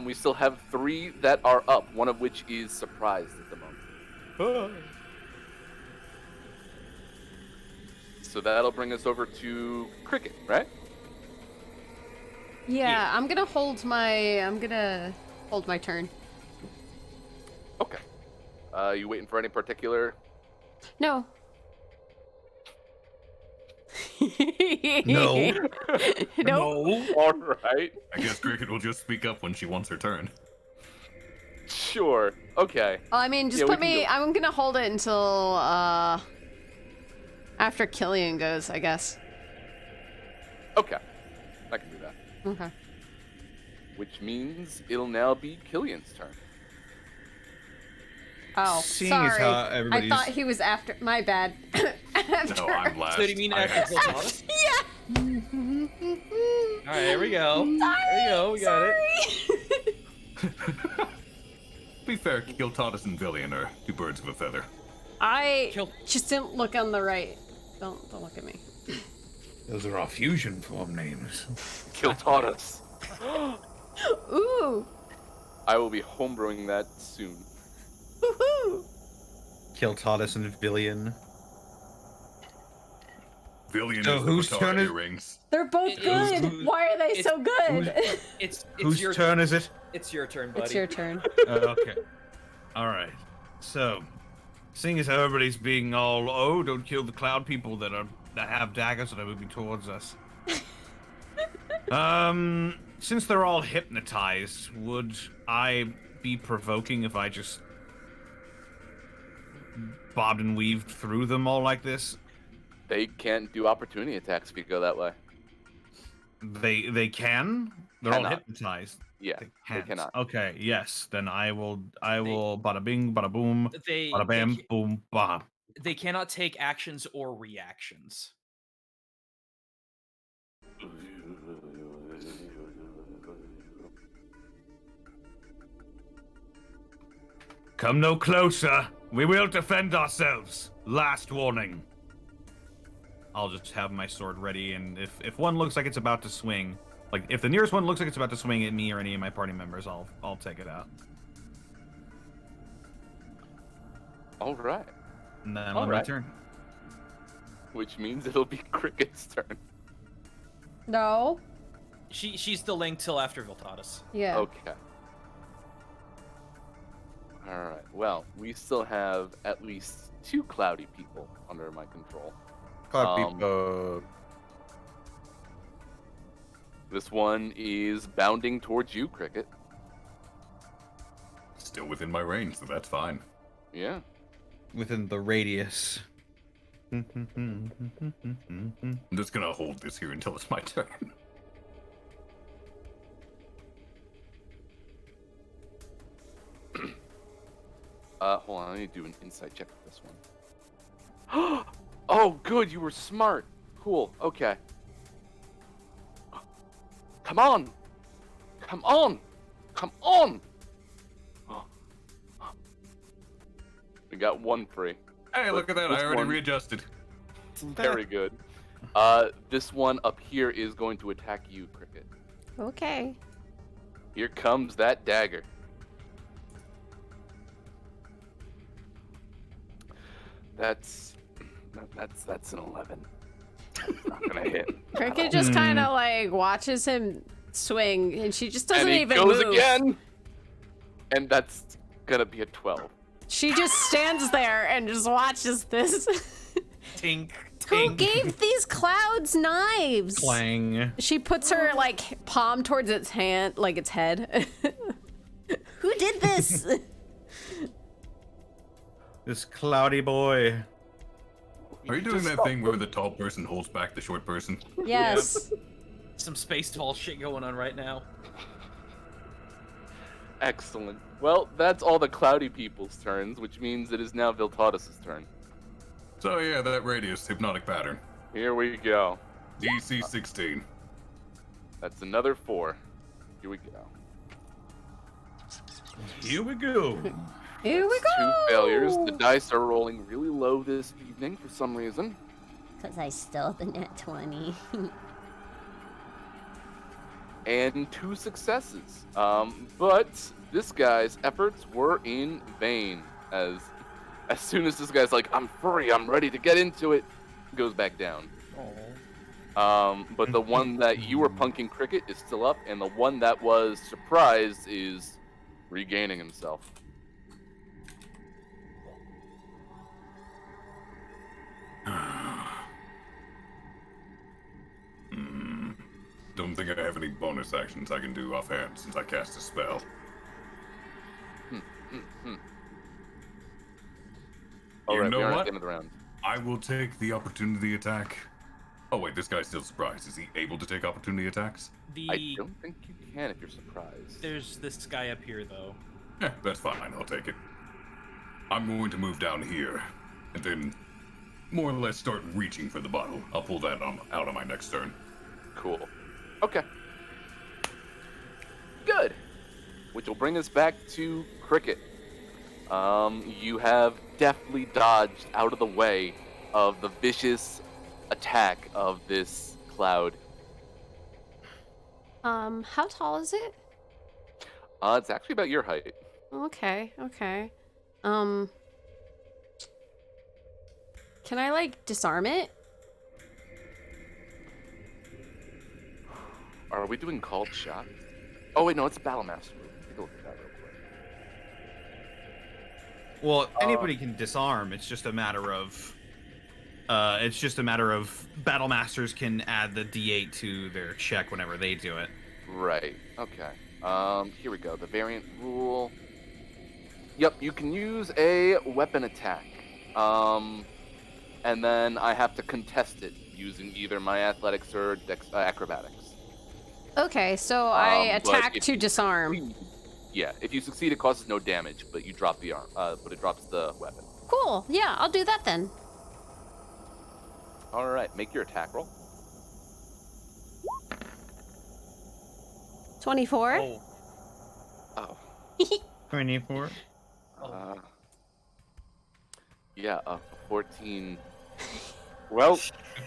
We still have 3 that are up, one of which is surprised at the moment. So that'll bring us over to Cricket, right?
Yeah, I'm gonna hold my turn.
Okay. You waiting for any particular?
No.
No.
Nope.
All right.
I guess Cricket will just speak up when she wants her turn.
Sure. Okay.
Well, I mean, just
Yeah, we
put
can
me.
go.
I'm gonna hold it until after Killian goes, I guess.
Okay. I can do that.
Okay.
Which means it'll now be Killian's turn.
Oh,
Seeing as
sorry.
how
I
everybody's-
thought he was after. My bad.
No, I'm last.
So do you mean
I
after
have-
Kiltanis?
Yeah.
Alright, here we go. There we go, we got it.
To be fair, Kiltanis and Villian are 2 birds of a feather.
I
Kill-
just didn't look on the right. Don't look at me.
Those are our fusion form names.
Kiltanis.
Ooh.
I will be homebrewing that soon.
Woohoo.
Kiltanis and Villian.
Villian
So
is
whose
the
turn
Batara
is-
earrings.
They're both good.
who's-
Why are they
it's-
so good?
It's
Whose
your
turn is it?
It's your turn, buddy.
It's your turn.
Okay. All right. So, seeing as how everybody's being all, oh, don't kill the cloud people that have daggers that are moving towards us. Since they're all hypnotized, would I be provoking if I just bobbed and weaved through them all like this?
They can't do opportunity attacks if you go that way.
They can. They're all
Cannot.
hypnotized.
Yeah, they
Can't.
cannot.
Okay. Yes. Then I will. Bada bing, bada boom,
They,
bada bam,
they,
boom, bam.
they cannot take actions or reactions.
Come no closer. We will defend ourselves. Last warning. I'll just have my sword ready, and if one looks like it's about to swing, like if the nearest one looks like it's about to swing at me or any of my party members, I'll take it out.
All right.
And then
All
on my
right.
turn.
Which means it'll be Cricket's turn.
No.
She's delaying till after Viltatus.
Yeah.
Okay. All right. Well, we still have at least 2 cloudy people under my control. This one is bounding towards you, Cricket.
Still within my range, so that's fine.
Yeah.
Within the radius.
I'm just gonna hold this here until it's my turn.
Hold on. I need to do an insight check for this one. Oh, good. You were smart. Cool. Okay. Come on. Come on. Come on. We got 1 free.
Hey, look at that.
This
I already
one-
readjusted.
Very good. This one up here is going to attack you, Cricket.
Okay.
Here comes that dagger. That's an 11. Not gonna hit.
Cricket just kind of like watches him swing, and she just doesn't
And he
even
goes
move.
again. And that's gonna be a 12.
She just stands there and just watches this.
Tink.
Who gave these clouds knives?
Clang.
She puts her like palm towards its hand, like its head. Who did this?
This cloudy boy.
Are you doing that thing where the tall person holds back the short person?
Yes.
Some space tall shit going on right now.
Excellent. Well, that's all the cloudy people's turns, which means it is now Viltatus' turn.
So yeah, that radius hypnotic pattern.
Here we go.
DC 16.
That's another 4. Here we go.
Here we go.
Here we
2
go.
failures. The dice are rolling really low this evening for some reason.
Because I stole the net 20.
And 2 successes. But this guy's efforts were in vain. As soon as this guy's like, I'm free, I'm ready to get into it, goes back down. But the one that you were punking, Cricket, is still up, and the one that was surprised is regaining himself.
Don't think I have any bonus actions I can do offhand since I cast a spell.
All
You
right,
know
we are at
what?
the end of the round.
I will take the opportunity attack. Oh wait, this guy's still surprised. Is he able to take opportunity attacks?
I don't think you can if you're surprised.
There's this guy up here though.
Yeah, that's fine. I'll take it. I'm going to move down here, and then more or less start reaching for the bottle. I'll pull that out on my next turn.
Cool. Okay. Good. Which will bring us back to Cricket. You have deftly dodged out of the way of the vicious attack of this cloud.
How tall is it?
It's actually about your height.
Okay. Can I like disarm it?
Are we doing called shot? Oh wait, no, it's Battle Master. Take a look at that real quick.
Well, anybody can disarm. It's just a matter of battle masters can add the D8 to their check whenever they do it.
Right. Okay. Here we go. The variant rule. Yep, you can use a weapon attack. And then I have to contest it using either my athletics or acrobatics.
Okay, so I
But
attack
if
to
you
disarm.
succeed- Yeah, if you succeed, it causes no damage, but you drop the arm. But it drops the weapon.
Cool. Yeah, I'll do that then.
All right, make your attack roll.
24.
Oh,
Oh.
24.
Yeah, 14 Well,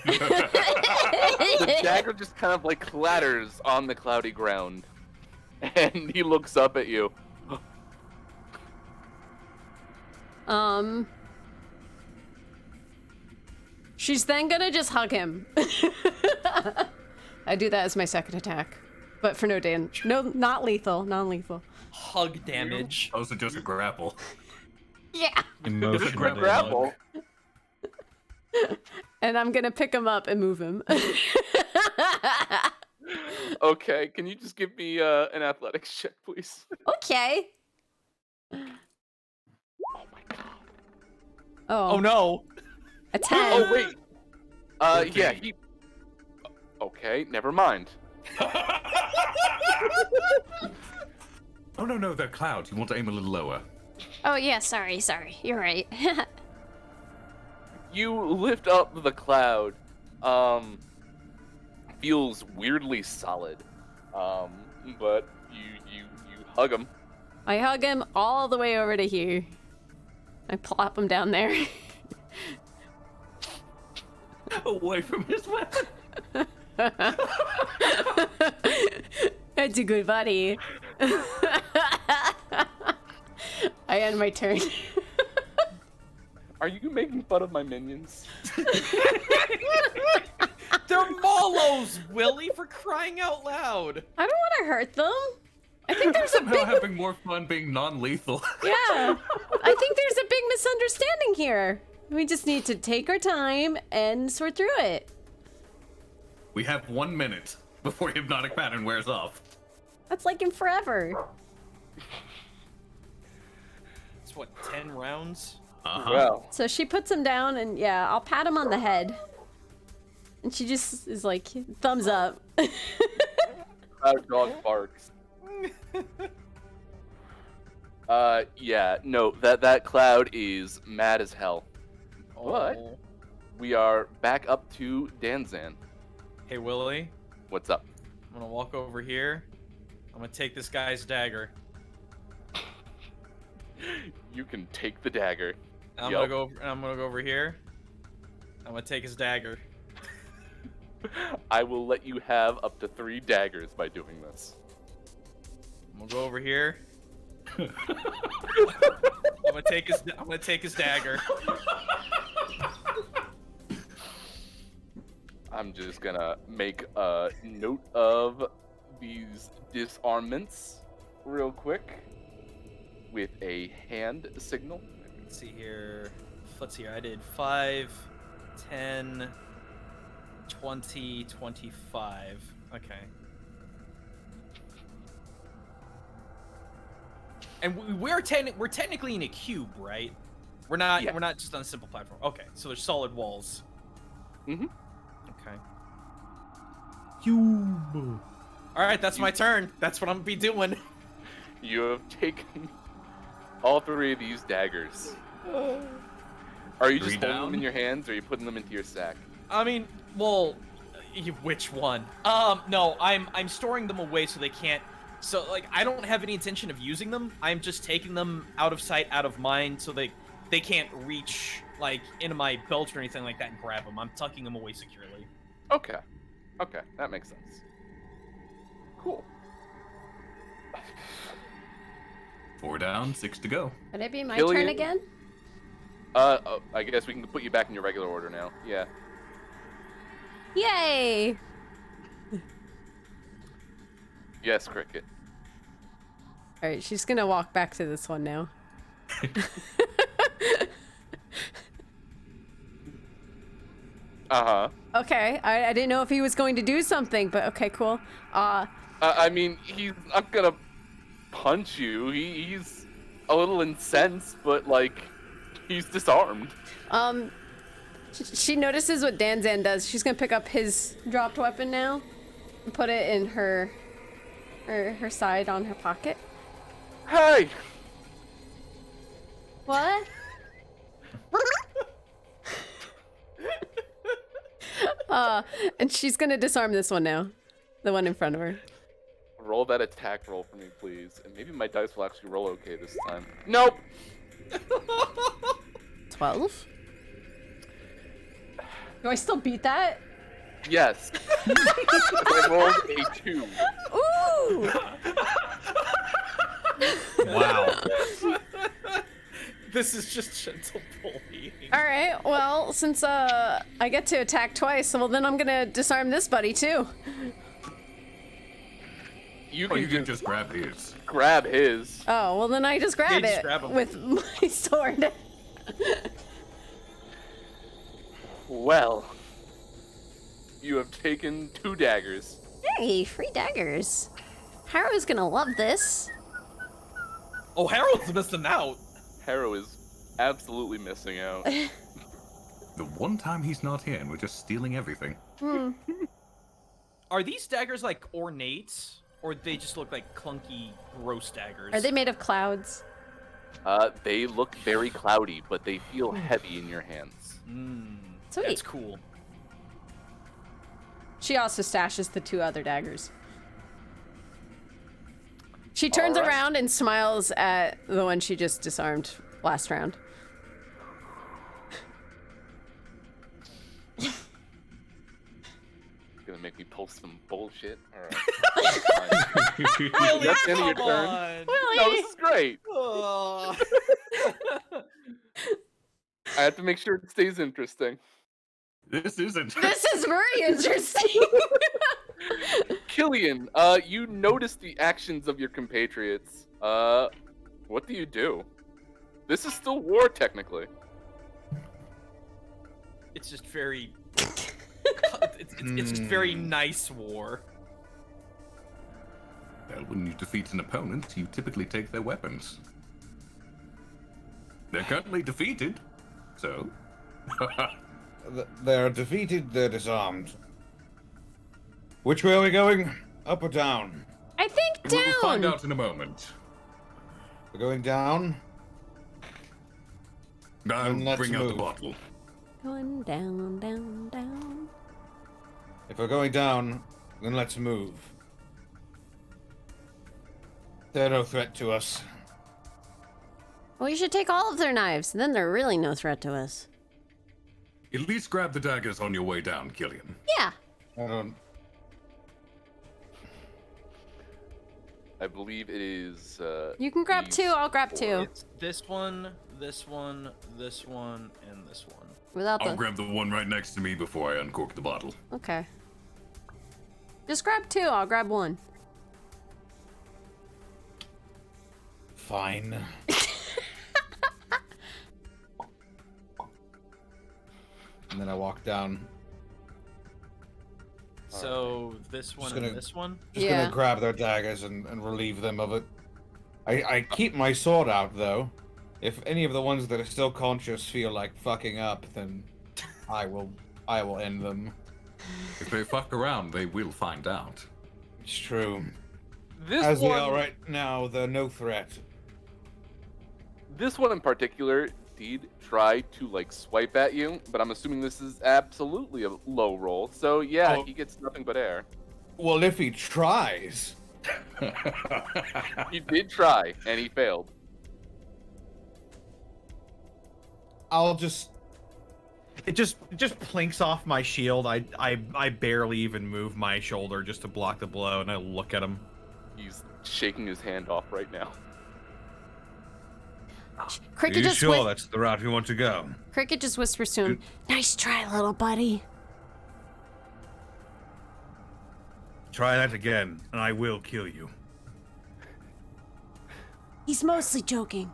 the dagger just kind of like clatters on the cloudy ground, and he looks up at you.
She's then gonna just hug him. I do that as my second attack, but for no damage. No, not lethal, non-lethal.
Hug damage.
Also just a grapple.
Yeah.
Just a quick grapple.
And I'm gonna pick him up and move him.
Okay, can you just give me an athletics check, please?
Okay.
Oh my god.
Oh
no.
A 10.
Oh wait. Yeah, he. Okay, never mind.
Oh no, they're clouds. You want to aim a little lower.
Oh yeah, sorry. You're right.
You lift up the cloud. Feels weirdly solid. But you hug him.
I hug him all the way over to here. I plop him down there.
Away from his weapon.
That's a good buddy. I end my turn.
Are you making fun of my minions?
They're Molos, Willie, for crying out loud.
I don't want to hurt them. I think there's a
Somehow
big...
having more fun being non-lethal.
Yeah. I think there's a big misunderstanding here. We just need to take our time and sort through it.
We have 1 minute before hypnotic pattern wears off.
That's like in forever.
It's what, 10 rounds?
Well.
So she puts him down and yeah, I'll pat him on the head. And she just is like, thumbs up.
Cloud dog barks. Yeah, no, that cloud is mad as hell. But we are back up to Danzan.
Hey, Willie.
What's up?
I'm gonna walk over here. I'm gonna take this guy's dagger.
You can take the dagger.
I'm gonna go over here. I'm gonna take his dagger.
I will let you have up to 3 daggers by doing this.
I'm gonna go over here. I'm gonna take his dagger.
I'm just gonna make a note of these disarmaments real quick with a hand signal.
Let's see here. Let's see here. I did 5, 10, 20, 25. Okay. And we're technically in a cube, right? We're not just on a simple platform. Okay, so there's solid walls.
Mm-hmm.
Okay. Cube. All right, that's my turn. That's what I'm gonna be doing.
You have taken all 3 of these daggers. Are you just holding them in your hands, or are you putting them into your sack?
I mean, well, which one? No, I'm storing them away so they can't. So like, I don't have any intention of using them. I'm just taking them out of sight, out of mind, so they can't reach like into my belt or anything like that and grab them. I'm tucking them away securely.
Okay, that makes sense. Cool.
4 down, 6 to go.
Would it be my
Killian?
turn again?
I guess we can put you back in your regular order now. Yeah.
Yay!
Yes, Cricket.
All right, she's gonna walk back to this one now.
Uh-huh.
Okay, I didn't know if he was going to do something, but okay, cool.
I mean, he's not gonna punch you. He's a little incensed, but like, he's disarmed.
She notices what Danzan does. She's gonna pick up his dropped weapon now and put it in her side on her pocket.
Hey!
What? And she's gonna disarm this one now. The one in front of her.
Roll that attack roll for me, please. And maybe my dice will actually roll okay this time. Nope!
12? Do I still beat that?
Yes. I rolled a 2.
Ooh!
Wow.
This is just gentle bullying.
All right. Well, since I get to attack twice, well then I'm gonna disarm this buddy too.
You
Or
can
you can just grab his.
grab his.
Oh well, then I just grab
Yeah, just
it
grab him.
with my sword.
Well, you have taken 2 daggers.
Hey, free daggers. Haru's gonna love this.
Oh, Harold's missing out.
Harrow is absolutely missing out.
The one time he's not here and we're just stealing everything.
Are these daggers like ornate, or they just look like clunky, gross daggers?
Are they made of clouds?
They look very cloudy, but they feel heavy in your hands.
Sweet.
That's cool.
She also stashes the 2 other daggers. She turns
Alright.
around and smiles at the one she just disarmed last round.
Gonna make me pull some bullshit. Alright.
Willie,
That's the end of your
come
turn.
on.
No, this is great.
Oh.
I have to make sure it stays interesting.
This isn't.
This is very interesting.
Killian, you notice the actions of your compatriots. What do you do? This is still war, technically.
It's just very. It's just very nice war.
Well, when you defeat an opponent, you typically take their weapons. They're currently defeated, so.
They're defeated, they're disarmed. Which way are we going? Up or down?
I think
We'll find
down.
out in a moment.
We're going down.
I'll
Then let's
bring out the
move.
bottle.
Going down, down, down.
If we're going down, then let's move. They're no threat to us.
Well, you should take all of their knives. Then they're really no threat to us.
At least grab the daggers on your way down, Killian.
Yeah.
I don't.
I believe it is.
You can grab
these
2. I'll grab 2.
4.
It's this one, this one, this one, and this one.
Without
I'll
the.
grab the one right next to me before I uncork the bottle.
Okay. Just grab 2. I'll grab 1.
Fine. And then I walk down.
So this one
gonna-
and this one.
Just
Yeah.
gonna grab their daggers and relieve them of it. I keep my sword out though. If any of the ones that are still conscious feel like fucking up, then I will end them.
If they fuck around, they will find out.
It's true.
This
As
one,
they are right now, they're no threat.
this one in particular did try to like swipe at you, but I'm assuming this is absolutely a low roll. So yeah,
Oh.
he gets nothing but air.
Well, if he tries.
He did try, and he failed.
I'll just.
It just plinks off my shield. I barely even move my shoulder just to block the blow, and I look at him.
He's shaking his hand off right now.
Cricket
Are you
just
sure that's the route we want to go?
Cricket just whispers to him, "Nice try, little buddy."
Try that again, and I will kill you.
He's mostly joking.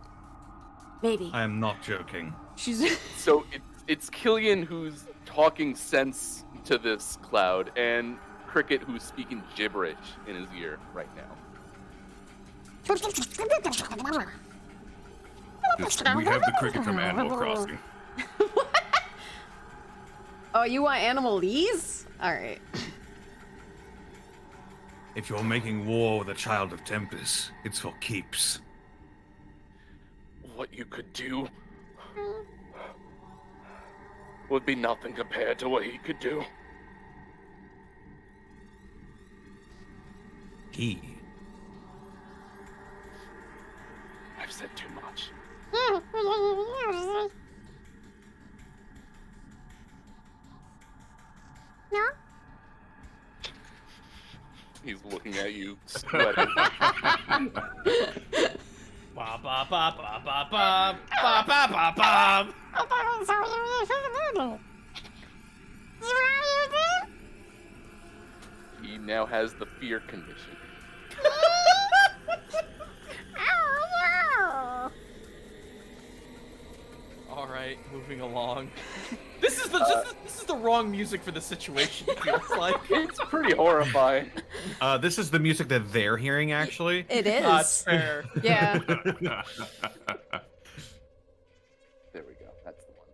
Maybe.
I am not joking.
She's.
So it's Killian who's talking sense to this cloud, and Cricket who's speaking gibberish in his ear right now.
We have the cricket from Animal Crossing.
Oh, you want animalese? All right.
If you're making war with a child of Tempest, it's for keeps.
What you could do would be nothing compared to what he could do.
He.
I've said too much. looking at you, sweating.
Ba ba ba ba ba ba ba ba ba ba.
He now has the fear condition.
All right, moving along. This is the wrong music for the situation. It feels like
It's pretty horrifying.
This is the music that they're hearing, actually.
It is.
That's fair.
Yeah.
There we go. That's the one.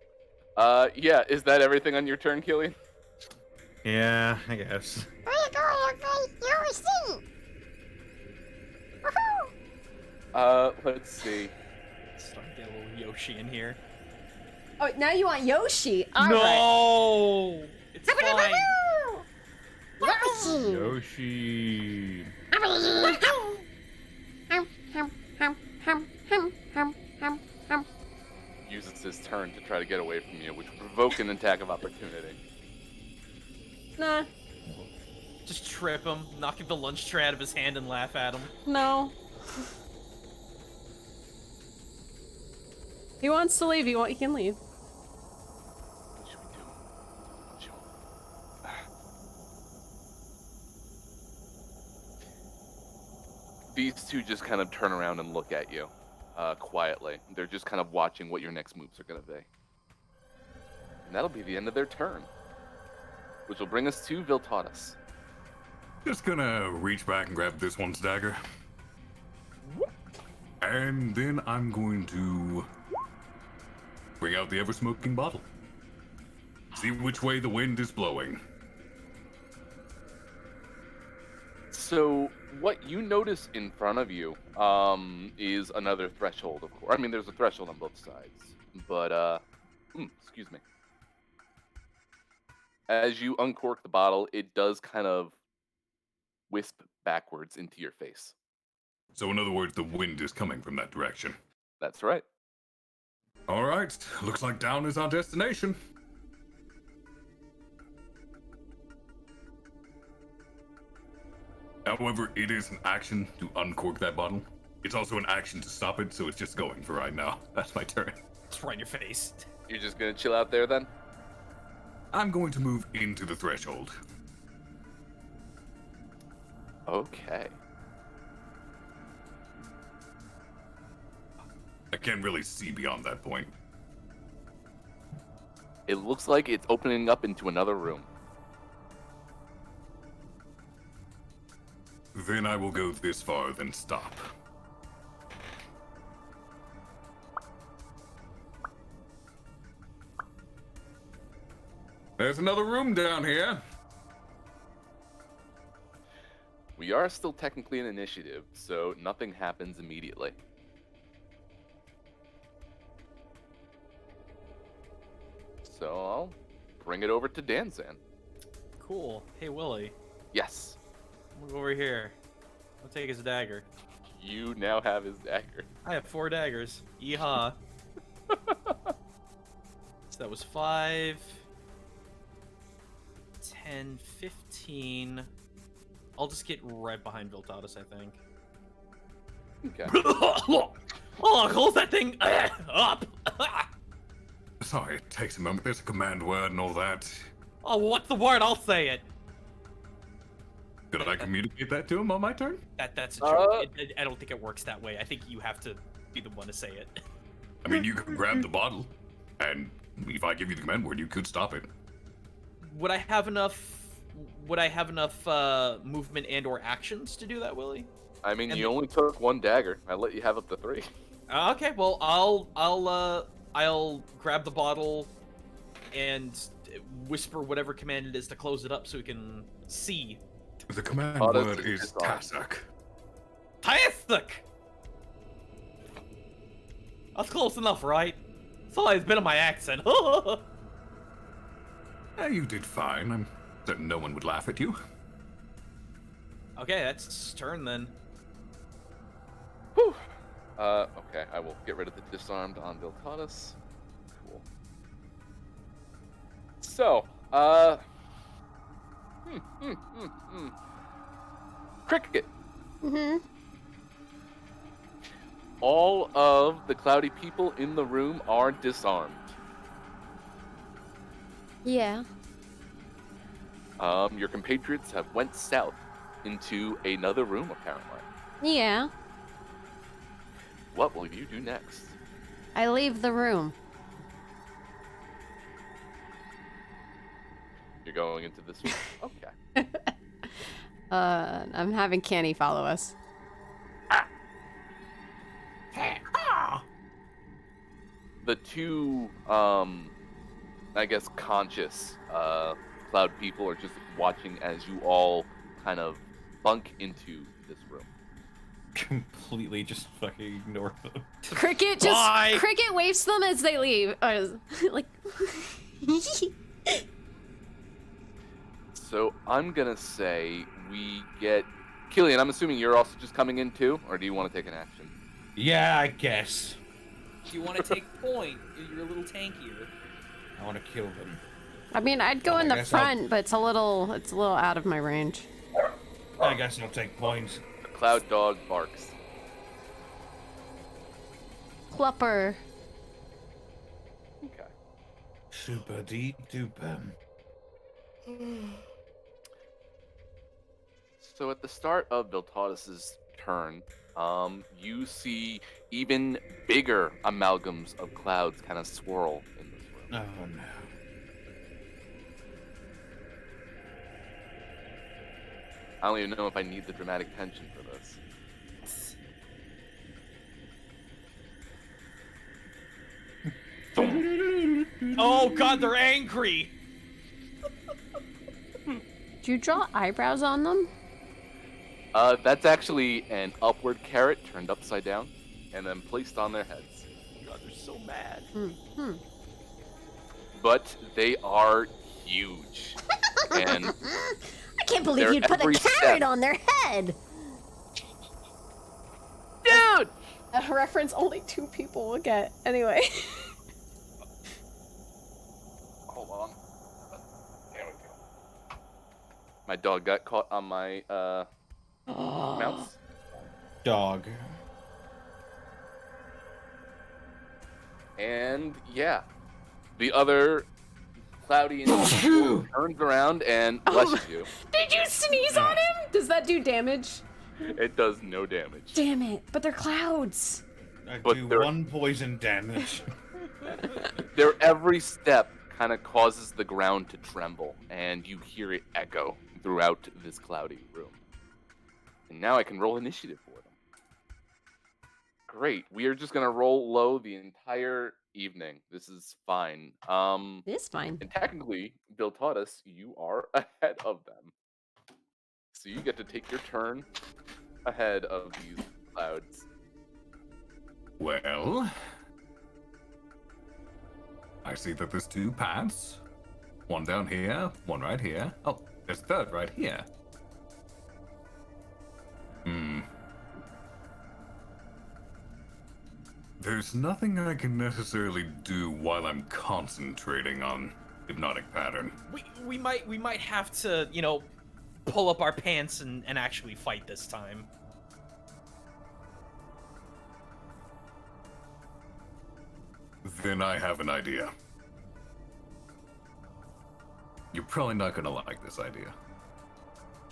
Yeah. Is that everything on your turn, Killian?
Yeah, I guess.
Let's see.
Starting to get a little Yoshi in here.
Oh, now you want Yoshi. All right.
No, it's fine.
Yoshi.
Uses his turn to try to get away from you, which will provoke an attack of opportunity.
Nah.
Just trip him, knock the lunch tray out of his hand, and laugh at him.
No. He wants to leave. He can leave.
What should we do? These two just kind of turn around and look at you quietly. They're just kind of watching what your next moves are going to be. And that'll be the end of their turn. Which will bring us to Viltatus.
Just gonna reach back and grab this one's dagger. And then I'm going to bring out the ever-smoking bottle. See which way the wind is blowing.
So what you notice in front of you is another threshold, of course. I mean, there's a threshold on both sides. But, excuse me. As you uncork the bottle, it does kind of wisp backwards into your face.
So in other words, the wind is coming from that direction.
That's right.
All right, looks like down is our destination. However, it is an action to uncork that bottle. It's also an action to stop it, so it's just going for right now. That's my turn.
It's right in your face.
You're just gonna chill out there then?
I'm going to move into the threshold.
Okay.
I can't really see beyond that point.
It looks like it's opening up into another room.
Then I will go this far, then stop. There's another room down here.
We are still technically in initiative, so nothing happens immediately. So I'll bring it over to Danzan.
Cool. Hey, Willie.
Yes.
Move over here. I'll take his dagger.
You now have his dagger.
I have 4 daggers. Yeehaw. So that was 5, 10, 15. I'll just get right behind Viltatus, I think.
Okay.
Oh, close that thing up!
Sorry, it takes a moment. There's a command word and all that.
Oh, what's the word? I'll say it.
Could I communicate that to him on my turn?
That's a joke. I don't think it works that way. I think you have to be the one to say it.
I mean, you can grab the bottle, and if I give you the command word, you could stop it.
Would I have enough? Would I have enough movement and/or actions to do that, Willie?
I mean,
And
you only took 1 dagger. I let you have up to 3.
Okay, well, I'll grab the bottle and whisper whatever command it is to close it up so we can see.
The command
Oh, that's
word
just
is
disarm.
Tassak.
Tassak! That's close enough, right? It's always been in my accent.
You did fine. I'm certain no one would laugh at you.
Okay, that's his turn then.
Whew. Okay, I will get rid of the disarmed on Viltatus. Cool. So, Cricket.
Mm-hmm.
All of the cloudy people in the room are disarmed.
Yeah.
Your compatriots have went south into another room, apparently.
Yeah.
What will you do next?
I leave the room.
You're going into this room. Okay.
I'm having Canny follow us.
The two, I guess, conscious cloud people are just watching as you all kind of bunk into this room.
Completely just fucking ignore them.
Cricket Cricket waves them as they leave. Like.
So I'm gonna say we get Killian. I'm assuming you're also just coming in too, or do you want to take an action?
Yeah, I guess.
You want to take point? You're a little tankier.
I want to kill them.
I mean, I'd go in the front, but it's a little out of my range.
I guess I'll take points.
The cloud dog barks.
Clupper.
Okay.
Super deep duper.
So at the start of Viltatus's turn, you see even bigger amalgams of clouds kind of swirl in this room.
Oh no.
I don't even know if I need the dramatic tension for this.
Oh god, they're angry!
Did you draw eyebrows on them?
That's actually an upward carrot turned upside down and then placed on their heads.
God, they're so mad.
But they are huge. And
I can't believe you'd put a
every
carrot
step-
on their head.
Dude!
A reference only 2 people will get. Anyway.
Hold on. There we go. My dog got caught on my mouse.
Dog.
And yeah, the other cloudy individual turns around and blesses you.
Did you sneeze on him? Does that do damage?
It does no damage.
Damn it! But they're clouds.
I
But
do
they're-
1 poison damage.
Their every step kind of causes the ground to tremble, and you hear it echo throughout this cloudy room. And now I can roll initiative for them. Great. We are just gonna roll low the entire evening. This is fine.
It's fine.
And technically, Bill taught us you are ahead of them. So you get to take your turn ahead of these clouds.
Well, I see that there's 2 paths. One down here, one right here. Oh, there's a third right here. There's nothing I can necessarily do while I'm concentrating on hypnotic pattern.
We might have to, you know, pull up our pants and actually fight this time.
Then I have an idea. You're probably not gonna like this idea.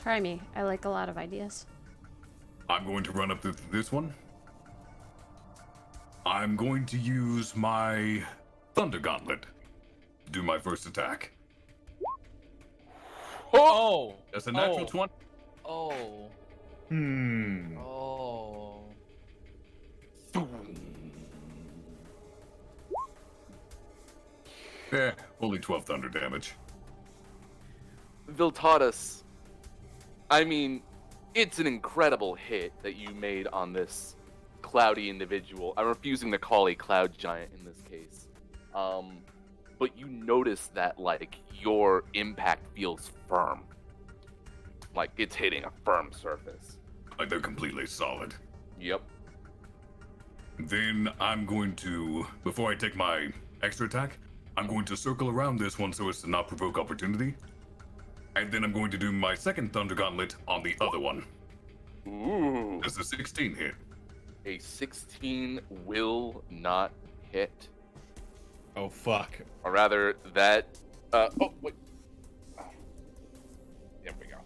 Try me. I like a lot of ideas.
I'm going to run up to this one. I'm going to use my Thunder Gauntlet to do my first attack.
Oh!
That's a natural 20.
Oh.
Hmm.
Oh.
Only 12 thunder damage.
Viltatus, I mean, it's an incredible hit that you made on this cloudy individual. I'm refusing to call a cloud giant in this case. But you notice that, like, your impact feels firm. Like, it's hitting a firm surface.
Like they're completely solid.
Yep.
Then I'm going to, before I take my extra attack, I'm going to circle around this one so as to not provoke opportunity. And then I'm going to do my second Thunder Gauntlet on the other one.
Ooh.
Does a 16 hit?
A 16 will not hit.
Oh fuck.
Or rather, that. Oh, wait. There we go.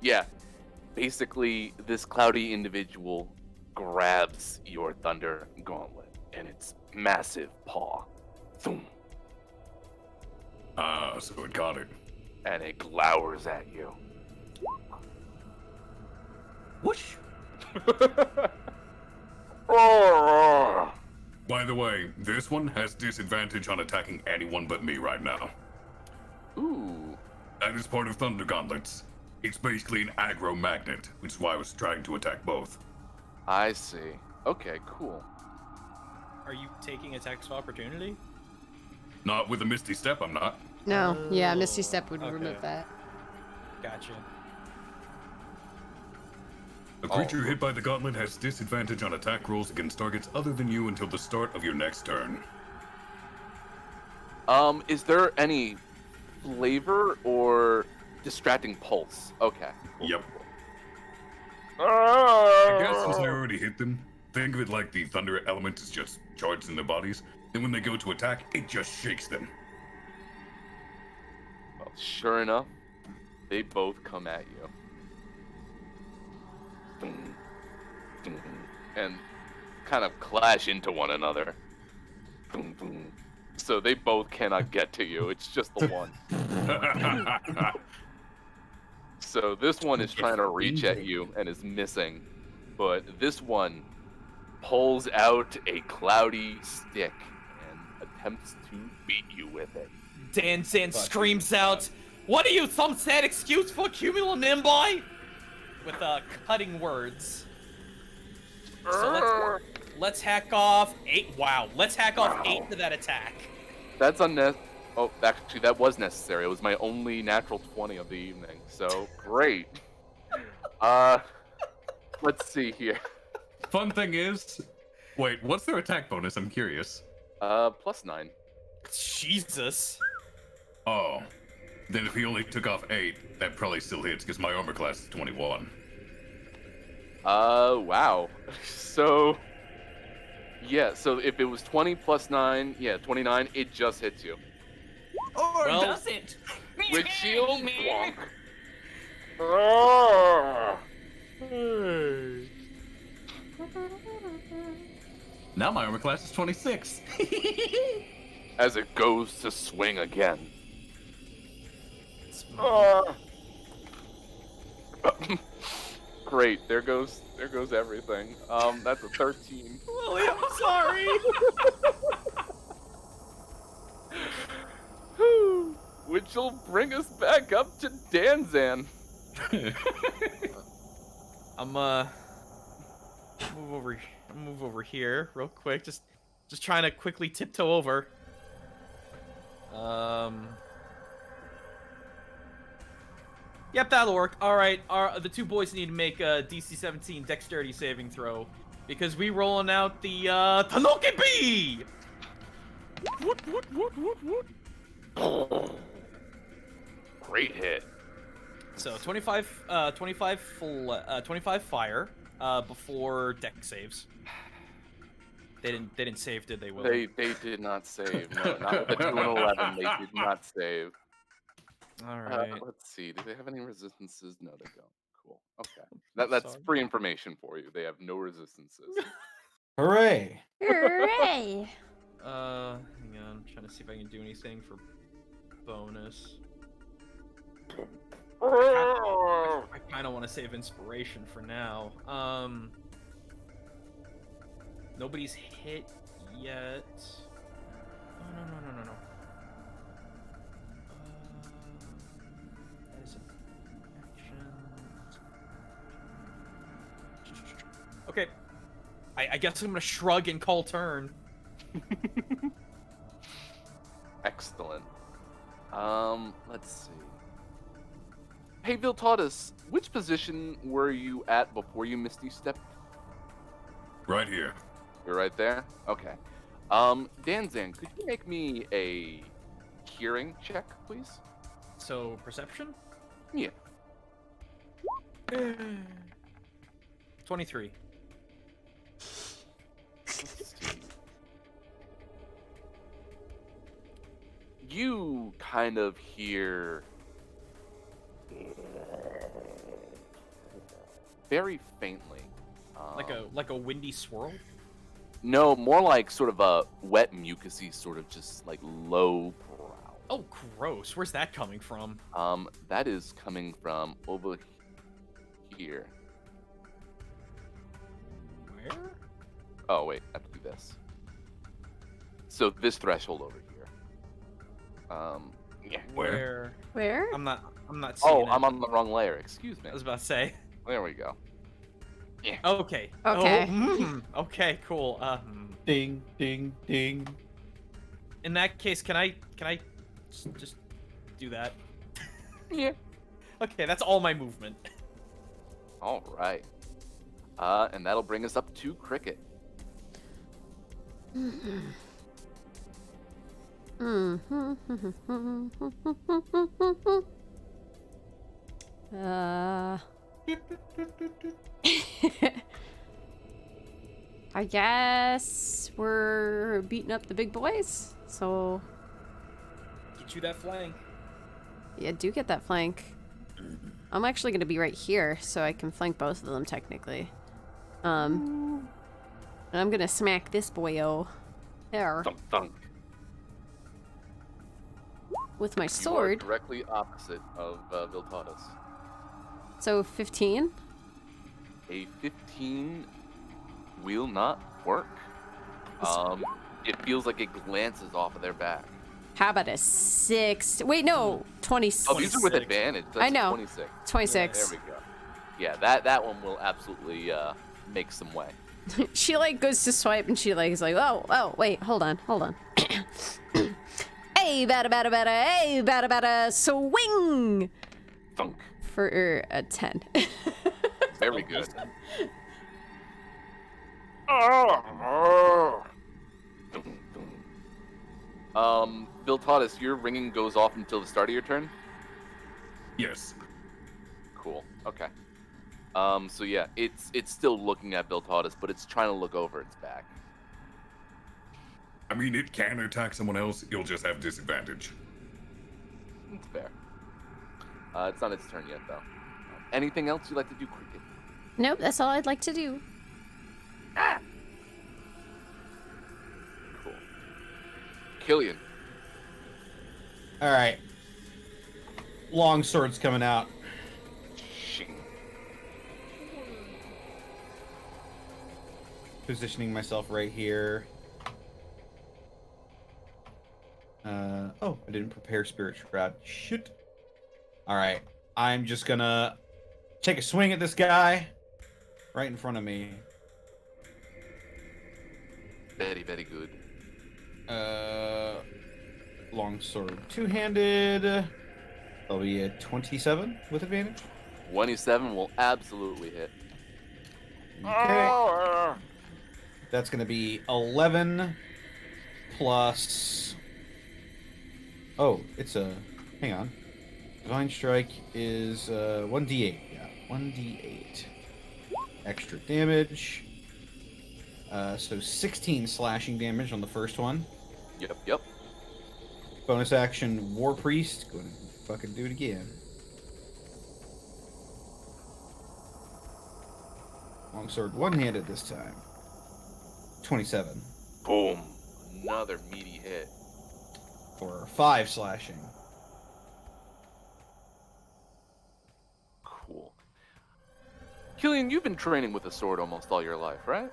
Yeah. Basically, this cloudy individual grabs your thunder gauntlet in its massive paw. Thum,
Ah, so it got it.
and it glowers at you.
Whoosh.
By the way, this one has disadvantage on attacking anyone but me right now.
Ooh.
That is part of Thunder Gauntlets. It's basically an aggro magnet, which is why I was trying to attack both.
I see. Okay, cool.
Are you taking attacks of opportunity?
Not with a Misty Step, I'm not.
No, yeah, Misty Step would
okay.
remove that.
Gotcha.
A creature hit by the gauntlet has disadvantage on attack rolls against targets other than you until the start of your next turn.
Is there any flavor or distracting pulse? Okay. Cool.
Yep. I guess since I already hit them, think of it like the thunder element is just charged in their bodies. Then when they go to attack, it just shakes them.
Well, sure enough, they both come at you. And kind of clash into one another. So they both cannot get to you. It's just the one. So this one is trying to reach at you and is missing. But this one pulls out a cloudy stick and attempts to beat you with it.
Danzan screams out, "What are you, some sad excuse for cumulonimbus?" With cutting words. So let's hack off 8. Wow, let's hack off 8 to that attack.
That's unnecessary. Oh, actually, that was necessary. It was my only natural 20 of the evening. So great. Let's see here.
Fun thing is, wait, what's their attack bonus? I'm curious.
+9.
Jesus.
Oh, then if he only took off 8, that probably still hits because my armor class is 21.
Wow. So, yeah, so if it was 20 plus 9, yeah, 29, it just hits you.
Or
Well-
does it?
With shield, plonk.
Now my armor class is 26.
As it goes to swing again. Great, there goes everything. That's a 13.
Lily, I'm sorry.
Which will bring us back up to Danzan.
I'm move over here real quick. Just trying to quickly tiptoe over. Yep, that'll work. All right, the two boys need to make a DC 17 dexterity saving throw because we rolling out the Tanuki Bee.
Great hit.
So 25 fire before dex saves. They didn't save, did they, Will?
They did not save. No, not with the 2 and 11. They did not save.
All right.
Let's see. Do they have any resistances? No, they don't. Cool. Okay. That's
Sorry.
free information for you. They have no resistances.
Hooray!
Hooray!
Hang on. I'm trying to see if I can do anything for bonus. I kind of want to save inspiration for now. Nobody's hit yet. Oh, no. That is an action. Okay. I guess I'm gonna shrug and call turn.
Excellent. Let's see. Hey, Viltatus, which position were you at before you Misty stepped?
Right here.
You're right there? Okay. Danzan, could you make me a hearing check, please?
So perception.
Yeah.
23.
Let's see. You kind of hear very faintly.
Like a windy swirl?
No, more like sort of a wet mucusy sort of just like low growl.
Oh, gross. Where's that coming from?
That is coming from over here.
Where?
Oh wait, I have to do this. So this threshold over here. Yeah.
Where?
Where?
I'm not seeing
Oh,
it.
I'm on the wrong layer. Excuse me.
I was about to say.
There we go. Yeah.
Okay.
Okay.
Oh, okay, cool.
Ding, ding, ding.
In that case, can I just do that?
Yeah.
Okay, that's all my movement.
All right. And that'll bring us up to Cricket.
I guess we're beating up the big boys. So
Get you that flank.
yeah, do get that flank. I'm actually gonna be right here, so I can flank both of them technically. And I'm gonna smack this boyo there
Thunk, thunk.
with my
You are
sword.
directly opposite of Viltatus.
So 15.
A 15 will not work. It feels like it glances off of their back.
How about a 6? Wait, no, 26.
Oh, these are with
26.
advantage. That's
I know.
26.
26.
There we go. Yeah, that one will absolutely make some way.
She like goes to swipe and she like is like, oh, wait, hold on. Hey, bada, hey, bada, swing!
Thunk.
For a 10.
Very good. Viltatus, your ringing goes off until the start of your turn?
Yes.
Cool. Okay. So yeah, it's still looking at Viltatus, but it's trying to look over its back.
I mean, it can attack someone else. You'll just have disadvantage.
It's fair. It's not its turn yet, though. Anything else you'd like to do, Cricket?
Nope, that's all I'd like to do.
Cool. Killian.
All right. Long sword's coming out.
Shing.
Positioning myself right here. Oh, I didn't prepare Spirit Shroud. Shit. All right. I'm just gonna take a swing at this guy right in front of me.
Very, very good.
Long sword, two-handed. That'll be a 27 with advantage.
27 will absolutely hit.
Okay. That's gonna be 11 plus. Oh, it's a. Hang on. Divine Strike is 1d8. Yeah, 1d8. Extra damage. So 16 slashing damage on the first one.
Yep.
Bonus action, War Priest. Go ahead and fucking do it again. Longsword one-handed this time. 27.
Boom. Another meaty hit.
For 5 slashing.
Cool. Killian, you've been training with a sword almost all your life, right?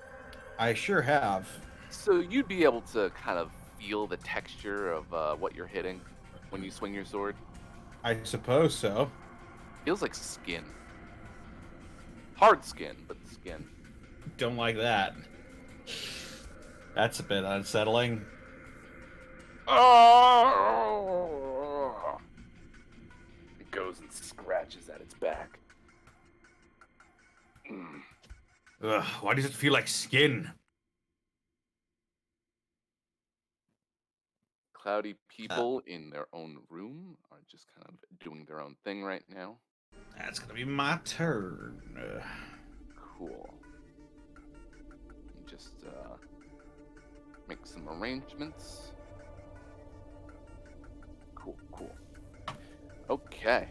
I sure have.
So you'd be able to kind of feel the texture of what you're hitting when you swing your sword?
I suppose so.
Feels like skin. Hard skin, but skin.
Don't like that. That's a bit unsettling.
Oh! It goes and scratches at its back.
Ugh, why does it feel like skin?
Cloudy people in their own room are just kind of doing their own thing right now.
That's gonna be my turn.
Cool. Just make some arrangements. Cool. Okay.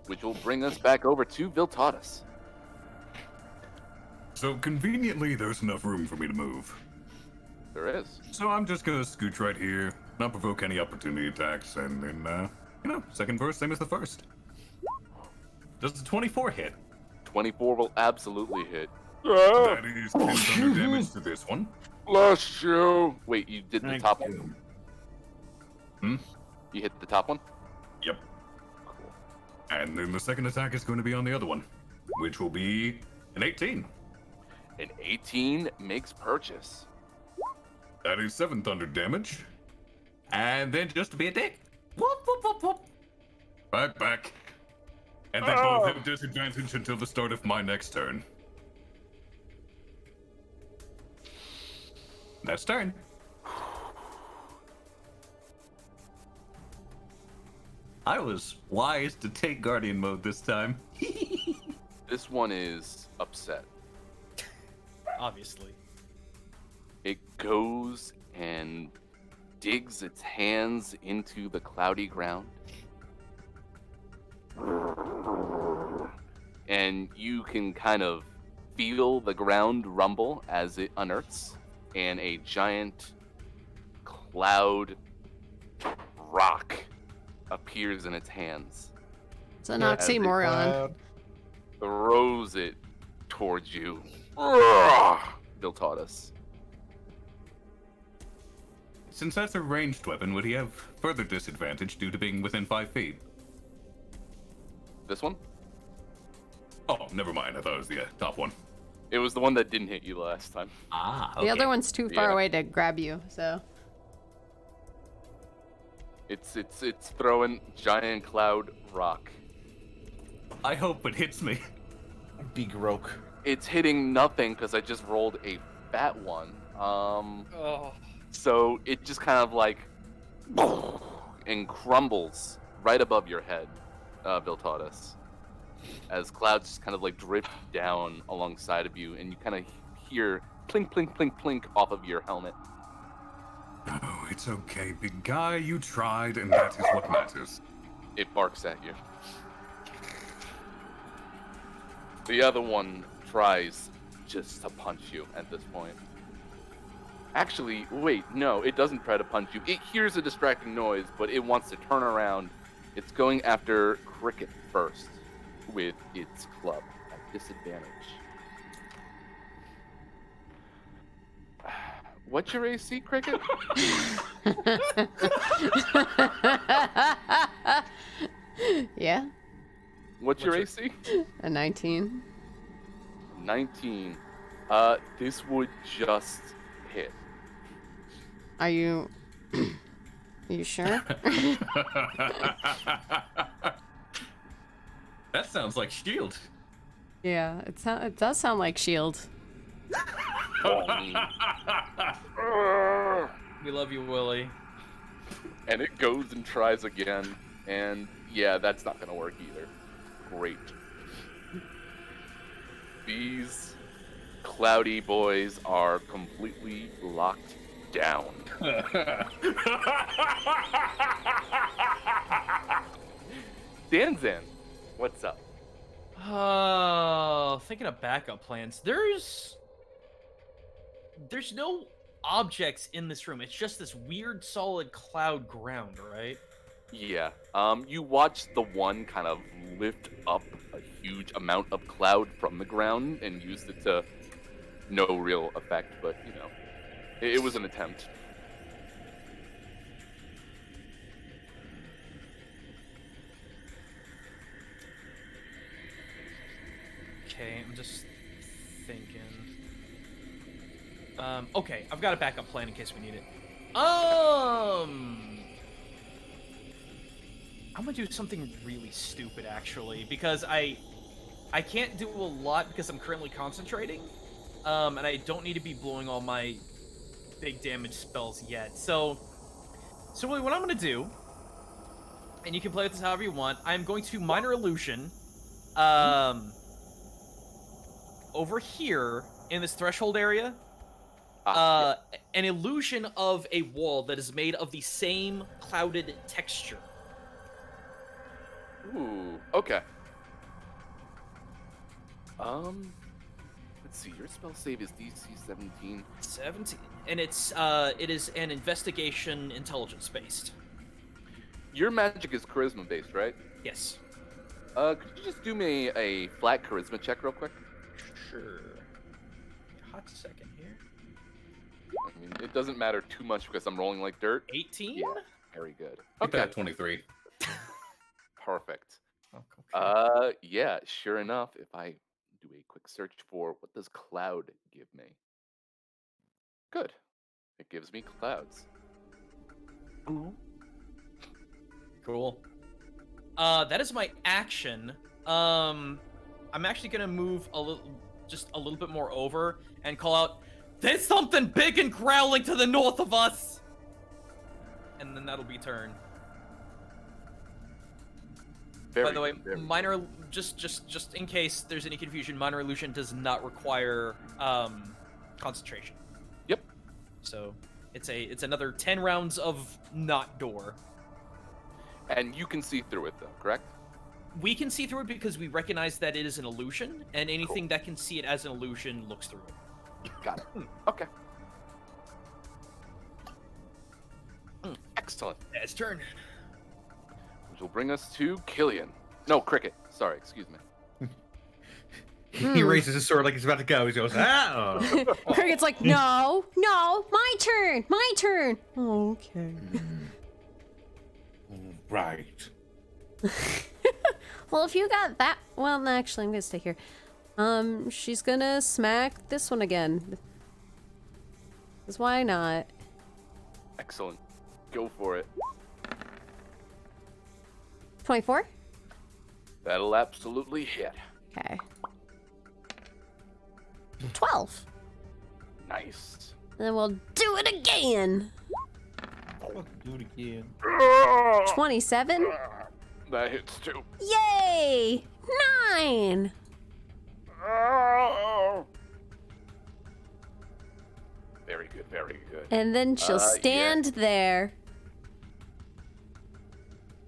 Which will bring us back over to Viltatus.
So conveniently, there's enough room for me to move.
There is.
So I'm just gonna scooch right here, not provoke any opportunity attacks, and then, second verse, same as the first. Does the 24 hit?
24 will absolutely hit.
That is 10 thunder damage to this one.
Bless you. Wait, you did the
Thank
top
you.
one? You hit the top one?
Yep.
Cool.
And then the second attack is going to be on the other one, which will be an 18.
An 18 makes purchase.
That is 7 thunder damage. And then just to be a dick. Whoop, whoop, whoop, whoop. Back. And they both have disadvantage until the start of my next turn. That's turn.
I was wise to take Guardian mode this time.
This one is upset.
Obviously.
It goes and digs its hands into the cloudy ground. And you can kind of feel the ground rumble as it unearths, and a giant cloud rock appears in its hands.
It's an oxymoron.
Throws it towards you. Viltatus.
Since that's a ranged weapon, would he have further disadvantage due to being within 5 feet?
This one?
Oh, never mind. I thought it was the top one.
It was the one that didn't hit you last time.
Ah,
The other one's too far away to grab you, so.
It's throwing giant cloud rock.
I hope it hits me.
Big roke.
It's hitting nothing because I just rolled a fat one.
Oh.
So it just kind of like and crumbles right above your head, Viltatus, as clouds just kind of like drift down alongside of you, and you kind of hear plink, plink, plink, plink off of your helmet.
Oh, it's okay, big guy. You tried, and that is what matters.
It barks at you. The other one tries just to punch you at this point. Actually, wait, no, it doesn't try to punch you. It hears a distracting noise, but it wants to turn around. It's going after Cricket first with its club at disadvantage. What's your AC, Cricket?
Yeah,
What's your AC?
a 19.
19. This would just hit.
Are you... Are you sure?
That sounds like shield.
Yeah, it does sound like shield.
We love you, Willie.
And it goes and tries again, and yeah, that's not gonna work either. Great. These cloudy boys are completely locked down. Danzan, what's up?
Thinking of backup plans. There's no objects in this room. It's just this weird solid cloud ground, right?
Yeah. You watch the one kind of lift up a huge amount of cloud from the ground and used it to no real effect, but you know, it was an attempt.
Okay, I'm just thinking. Okay, I've got a backup plan in case we need it. I'm gonna do something really stupid actually, because I can't do a lot because I'm currently concentrating, and I don't need to be blowing all my big damage spells yet. So really what I'm gonna do, and you can play with this however you want, I'm going to Minor Illusion over here in this threshold area, an illusion of a wall that is made of the same clouded texture.
Ooh, okay. Let's see. Your spell save is DC 17.
17, and it is an investigation intelligence based.
Your magic is charisma based, right?
Yes.
Could you just do me a flat charisma check real quick?
Sure. Hot second here.
I mean, it doesn't matter too much because I'm rolling like dirt.
18?
Yeah, very good.
Okay, 23.
Perfect.
Okay.
Yeah, sure enough, if I do a quick search for what does cloud give me? Good. It gives me clouds.
Cool. That is my action. I'm actually gonna move just a little bit more over and call out, "There's something big and growling to the north of us!" And then that'll be turn. By the way, minor, just in case there's any confusion, minor illusion does not require concentration.
Yep.
So it's another 10 rounds of not door.
And you can see through it though, correct?
We can see through it because we recognize that it is an illusion, and anything that can see it as an illusion looks through it.
Got it. Okay. Excellent.
It's turn.
Which will bring us to Killian. No, Cricket. Sorry, excuse me.
He raises his sword like he's about to go. He goes, ah!
Cricket's like, no, my turn. Okay.
Right.
Well, if you got that, well, no, actually, I'm gonna stay here. She's gonna smack this one again. 'Cause why not?
Excellent. Go for it.
24?
That'll absolutely hit.
Okay. 12.
Nice.
And then we'll do it again.
Do it again.
27?
That hits too.
Yay! 9!
Very good, very good.
And then she'll stand there.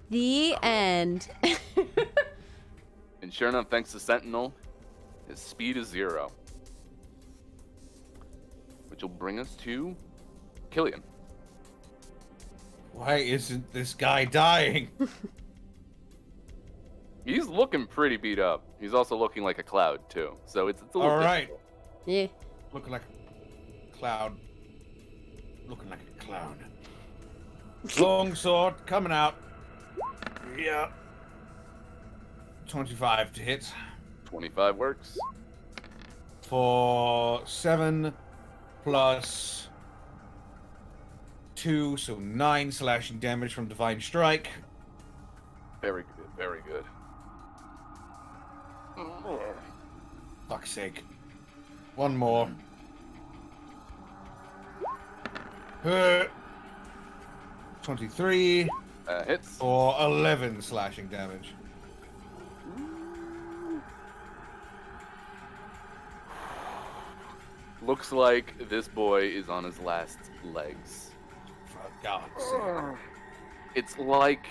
The end.
And sure enough, thanks to Sentinel, his speed is 0. Which will bring us to Killian.
Why isn't this guy dying?
He's looking pretty beat up. He's also looking like a cloud, too. So it's a little
All right.
difficult.
Yeah.
Looking like a cloud. Looking like a clown. Long sword coming out. Yeah. 25 to hit.
25 works.
For 7 plus 2, so 9 slashing damage from Divine Strike.
Very good, very good.
Fuck's sake. One more. 23
Hits.
for 11 slashing damage.
Looks like this boy is on his last legs.
For God's sake.
It's like,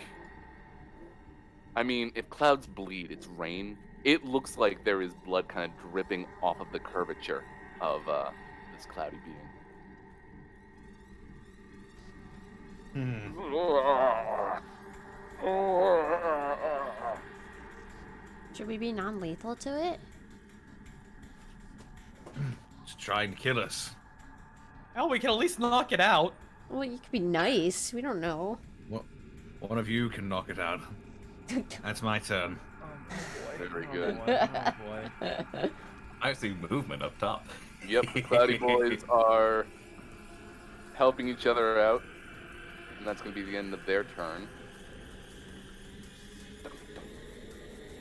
I mean, if clouds bleed, it's rain. It looks like there is blood kind of dripping off of the curvature of this cloudy being.
Should we be non-lethal to it?
It's trying to kill us.
Hell, we can at least knock it out.
Well, you could be nice. We don't know.
Well, one of you can knock it out. That's my turn.
Very good.
I see movement up top.
Yep, the cloudy boys are helping each other out. And that's going to be the end of their turn.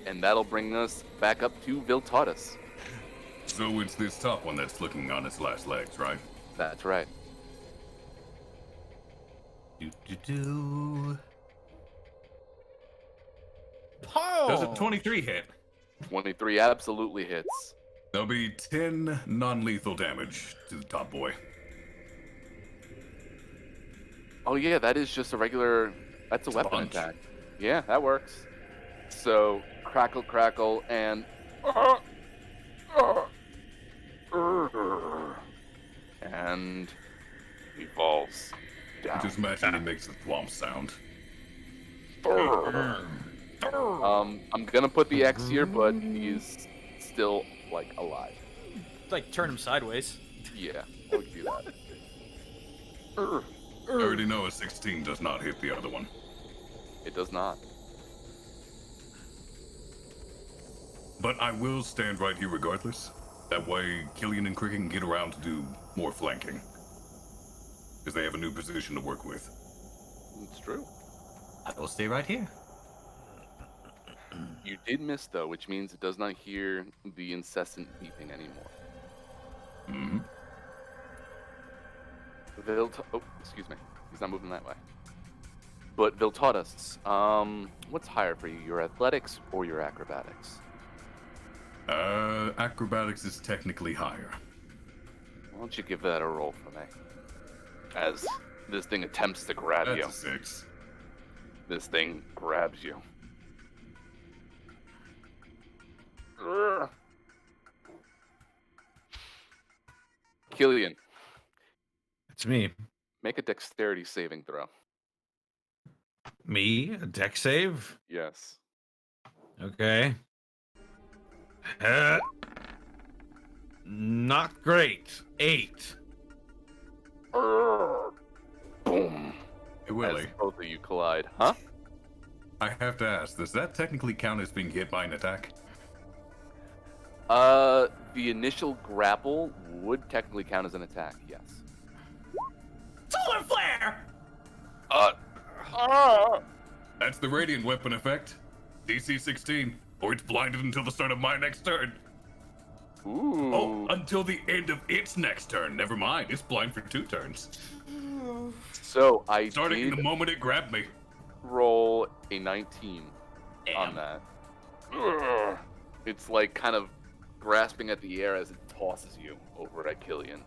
And that'll bring us back up to Viltatus.
So it's this top one that's looking on its last legs, right?
That's right.
Does a 23 hit?
23 absolutely hits.
There'll be 10 non-lethal damage to the top boy.
Oh yeah, that is just a regular. That's a weapon
punch.
attack. Yeah, that works. So crackle, crackle, and and he falls down.
Just imagine he makes the thwomp sound.
I'm gonna put the X here, but he's still like alive.
Like turn him sideways.
Yeah, I would do that.
I already know a 16 does not hit the other one.
It does not.
But I will stand right here regardless. That way, Killian and Cricket can get around to do more flanking. Because they have a new position to work with.
It's true.
I will stay right here.
You did miss though, which means it does not hear the incessant beeping anymore.
Mm-hmm.
Oh, excuse me. He's not moving that way. But Viltautas, what's higher for you, your athletics or your acrobatics?
Acrobatics is technically higher.
Why don't you give that a roll for me? As this thing attempts to grab you.
That's a 6.
This thing grabs you. Killian,
It's me.
make a dexterity saving throw.
Me? A deck save?
Yes.
Okay. Not great. 8.
Boom.
Hey, Willie,
As both of you collide. Huh?
I have to ask, does that technically count as being hit by an attack?
The initial grapple would technically count as an attack, yes.
Solar flare!
That's the radiant weapon effect. DC 16, or it's blinded until the start of my next turn.
Ooh.
Oh, until the end of its next turn. Never mind, it's blind for 2 turns.
So I
Starting
did
the moment it grabbed me.
roll a 19 on that. It's like kind of grasping at the air as it tosses you over at Killian.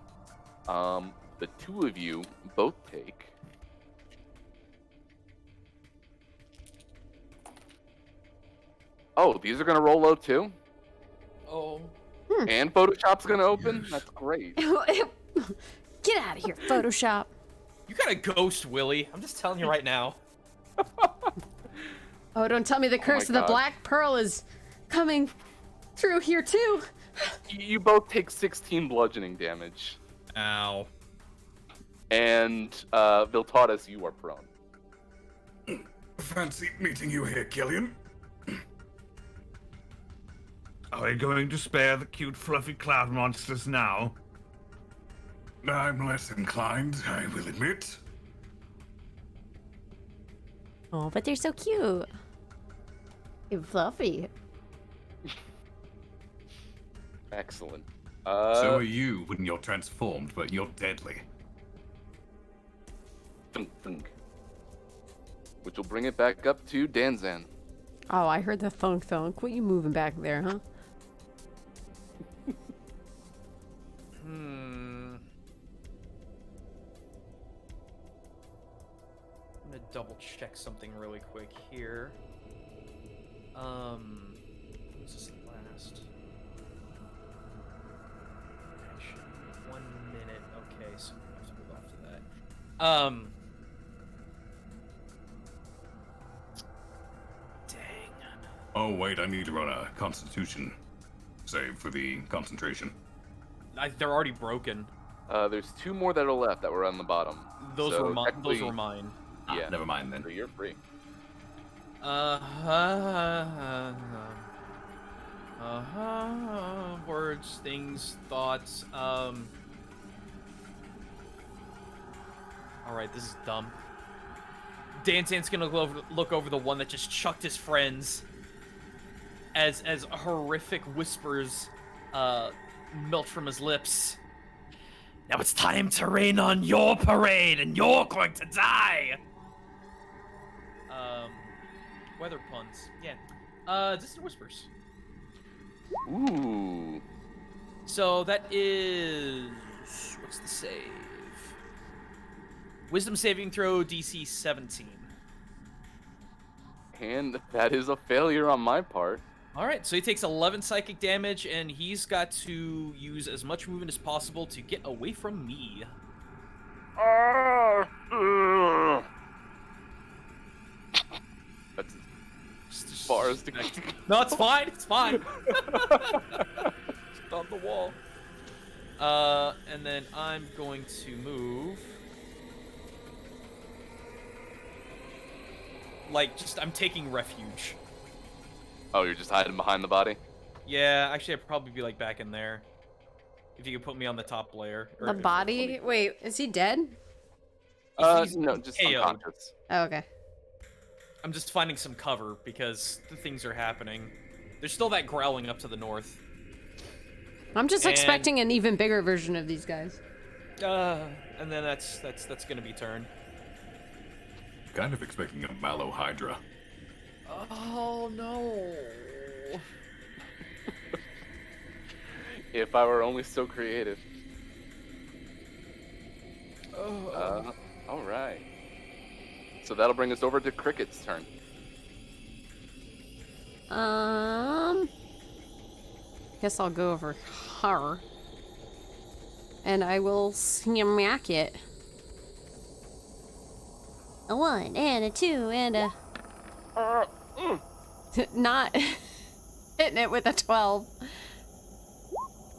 The two of you both take Oh, these are gonna roll low too?
Oh.
And Photoshop's gonna open? That's great.
Get out of here, Photoshop.
You got a ghost, Willie. I'm just telling you right now.
Oh, don't tell me the curse of the
God.
Black Pearl is coming through here too.
You both take 16 bludgeoning damage.
Ow.
And Viltautas, you are prone.
Fancy meeting you here, Killian.
Are we going to spare the cute, fluffy cloud monsters now?
I'm less inclined, I will admit.
Oh, but they're so cute. And fluffy.
Excellent.
So are you when you're transformed, but you're deadly.
Thunk, thunk. Which will bring it back up to Danzan.
Oh, I heard the thunk thunk. What you moving back there, huh?
I'm gonna double check something really quick here. What's this last? Action. 1 minute. Okay, so we have to move off to that. Dang.
Oh wait, I need to run a constitution save for the concentration.
They're already broken.
There's 2 more that are left that were on the bottom.
Those
So
were mine. Those
technically-
were mine.
Yeah.
Never mind then.
So you're free.
Words, things, thoughts. All right, this is dumb. Dantan's gonna look over the one that just chucked his friends. As horrific whispers melt from his lips. Now it's time to rain on your parade, and you're going to die. Weather puns. Yeah. Distant whispers.
Ooh.
So that is... What's the save? Wisdom saving throw DC 17.
And that is a failure on my part.
All right, so he takes 11 psychic damage, and he's got to use as much movement as possible to get away from me.
That's as far as to
No, it's fine. It's fine. It's on the wall. And then I'm going to move. Like, I'm taking refuge.
Oh, you're just hiding behind the body?
Yeah, actually, I'd probably be, like, back in there. If you could put me on the top layer.
The body? Wait, is he dead?
No, just
KO'd.
unconscious.
Oh, okay.
I'm just finding some cover because the things are happening. There's still that growling up to the north.
I'm just expecting an even bigger version of these guys.
And then that's gonna be turn.
Kind of expecting a Mallow Hydra.
Oh no.
If I were only so creative. All right. So that'll bring us over to Cricket's turn.
Guess I'll go over her. And I will smack it.
A 1 and a 2 and a...
Not hitting it with a 12.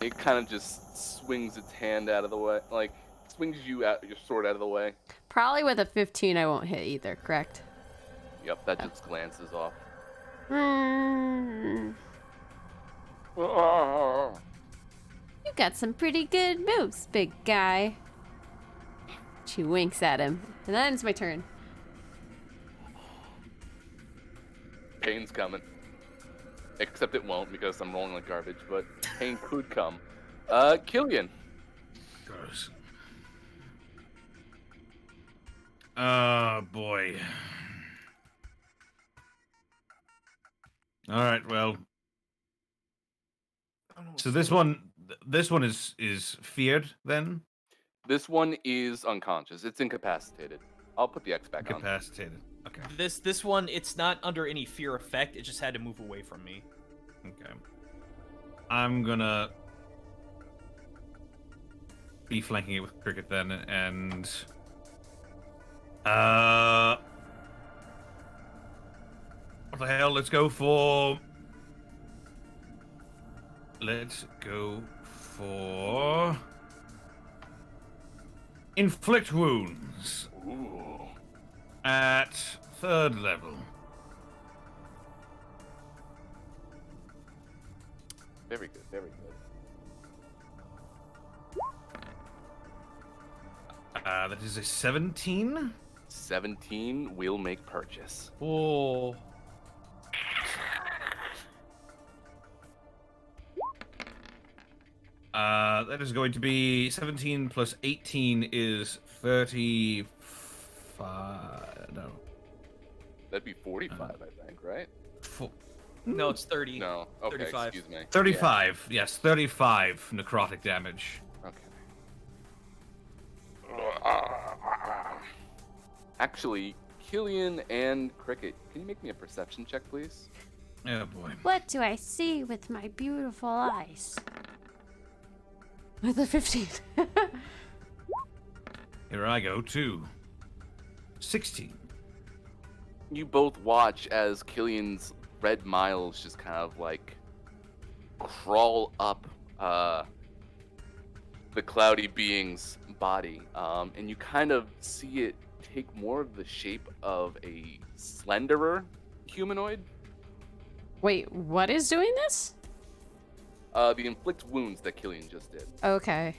It kind of just swings its hand out of the way, like swings your sword out of the way.
Probably with a 15 I won't hit either, correct?
Yep, that just glances off.
You got some pretty good moves, big guy. She winks at him. And then it's my turn.
Pain's coming. Except it won't because I'm rolling like garbage, but pain could come. Killian.
Gross. Oh, boy. All right, well. So this one is feared then?
This one is unconscious. It's incapacitated. I'll put the X back on.
Incapacitated. Okay.
This one, it's not under any fear effect. It just had to move away from me.
Okay. I'm gonna be flanking it with Cricket then, and what the hell? Let's go for inflict wounds.
Ooh.
At 3rd level.
Very good, very good.
That is a 17.
17 will make purchase.
Oh. That is going to be 17 plus 18 is 35. No.
That'd be 45, I think, right?
No, it's 30.
No. Okay,
35.
excuse me.
35. Yeah. Yes, 35 necrotic damage.
Okay. Actually, Killian and Cricket, can you make me a perception check, please?
Oh boy.
What do I see with my beautiful eyes?
With a 15.
Here I go, too. 16.
You both watch as Killian's red miles just kind of like crawl up the cloudy being's body, and you kind of see it take more of the shape of a slenderer humanoid.
Wait, what is doing this?
The inflict wounds that Killian just did.
Okay.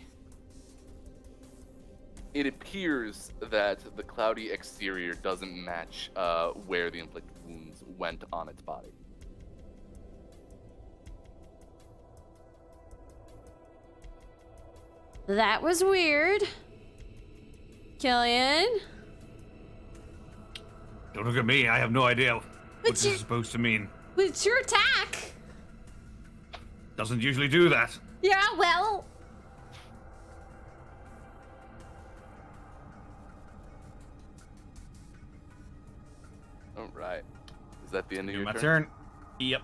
It appears that the cloudy exterior doesn't match where the inflict wounds went on its body.
That was weird. Killian?
Don't look at me. I have no idea what this is supposed to mean.
It's your attack.
Doesn't usually do that.
Yeah, well.
All right. Is that the end of your
My
turn?
turn. Yep.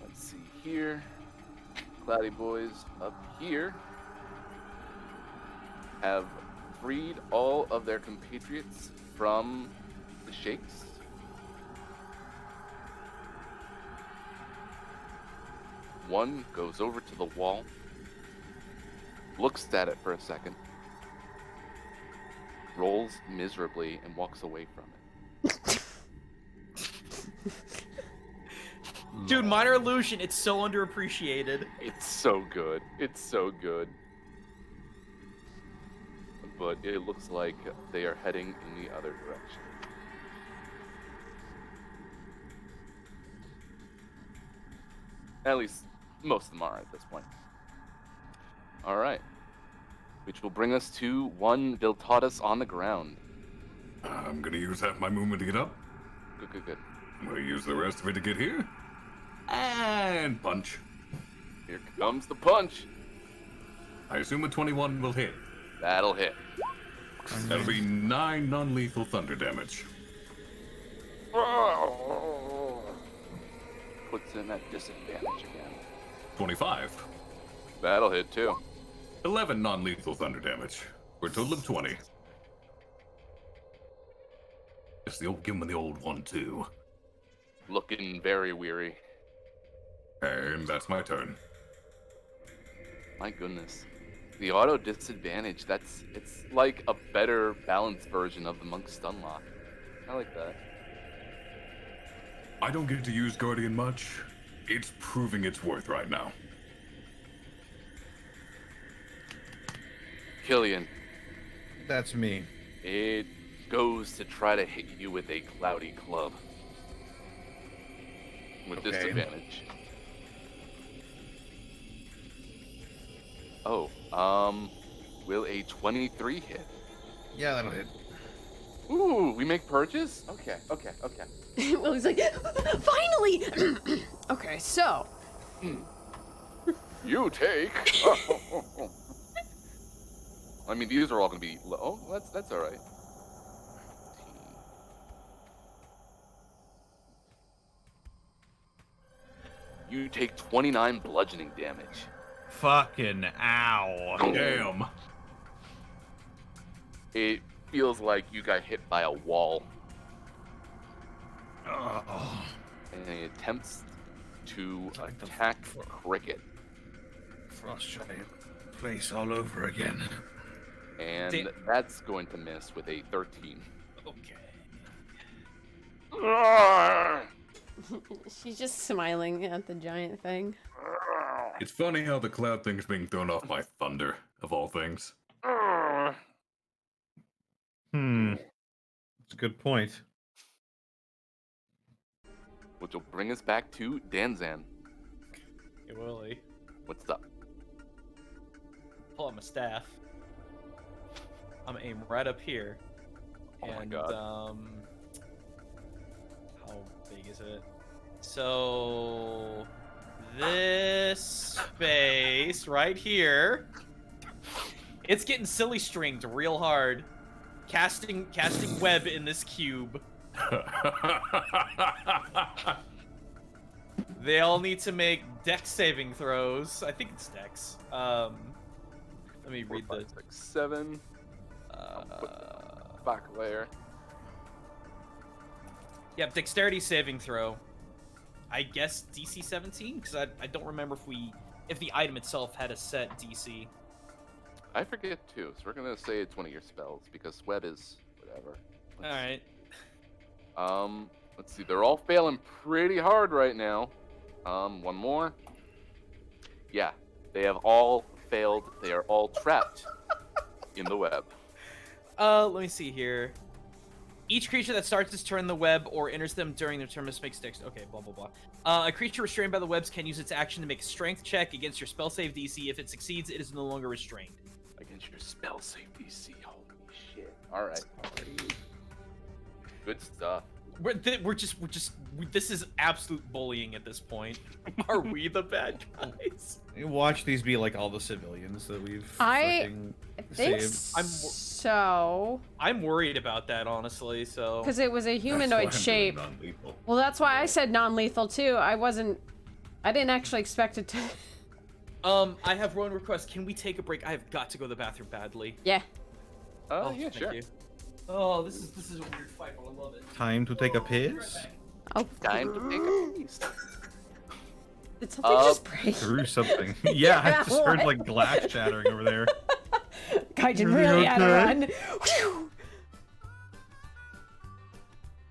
Let's see here. Cloudy Boys up here have freed all of their compatriots from the shakes. One goes over to the wall, looks at it for a second, rolls miserably, and walks away from it.
Dude, Minor Illusion, it's so underappreciated.
It's so good. It's so good. But it looks like they are heading in the other direction. At least most of them are at this point. All right. Which will bring us to one Viltatus on the ground.
I'm gonna use half my movement to get up.
Good.
I'm gonna use the rest of it to get here. And punch.
Here comes the punch.
I assume a 21 will hit.
That'll hit.
That'll be 9 non-lethal thunder damage.
Puts him at disadvantage again.
25.
That'll hit too.
11 non-lethal thunder damage. For a total of 20. It's the old, give him the old 1-2.
Looking very weary.
And that's my turn.
My goodness. The auto disadvantage, it's like a better balanced version of the Monk Stun Lock. I like that.
I don't get to use Guardian much. It's proving its worth right now.
Killian.
That's me.
It goes to try to hit you with a cloudy club. With
Okay.
disadvantage. Oh, will a 23 hit?
Yeah, that'll hit.
Ooh, we make purchase? Okay.
Well, he's like, finally! Okay, so.
You take. I mean, these are all gonna be low. Oh, that's all right. You take 29 bludgeoning damage.
Fucking ow.
Damn.
It feels like you got hit by a wall.
Oh.
And he attempts to attack Cricket.
Frost giant place all over again.
And
Damn.
that's going to miss with a 13.
Okay.
She's just smiling at the giant thing.
It's funny how the cloud thing's being thrown off by thunder, of all things.
That's a good point.
Which will bring us back to Danzan.
Hey, Willie.
What's up?
Pull out my staff. I'm gonna aim right up here.
Oh my
and,
God.
How big is it? So this space right here. It's getting silly stringed real hard. Casting web in this cube. They all need to make dex saving throws. I think it's dex. Let me
4,
read
5,
the
6, 7. Back layer.
Yep, dexterity saving throw. I guess DC 17 because I don't remember if the item itself had a set DC.
I forget too, so we're gonna say it's one of your spells because web is whatever.
All right.
Let's see. They're all failing pretty hard right now. One more. Yeah, they have all failed. They are all trapped in the web.
Let me see here. Each creature that starts its turn in the web or enters them during their turn must make dex. Okay, blah blah blah. A creature restrained by the webs can use its action to make a strength check against your spell save DC. If it succeeds, it is no longer restrained.
Against your spell save DC. Holy shit. Alright. Good stuff.
This is absolute bullying at this point. Are we the bad guys?
Watch these be like all the civilians that we've
I
fucking
think
saved.
so.
I'm worried about that, honestly. So
Because it was a humanoid shape. Well, that's why I said non-lethal too. I didn't actually expect it to.
I have one request. Can we take a break? I have got to go to the bathroom badly.
Yeah.
Oh, yeah,
thank
sure.
you. Oh, this is a weird fight, but I love it.
Time to take a piss.
Oh,
Time to take a piece.
did something just break?
Through something. Yeah, I just heard
what?
like glass shattering over there.
Gaijin
Really
really had to
okay?
run. Whew.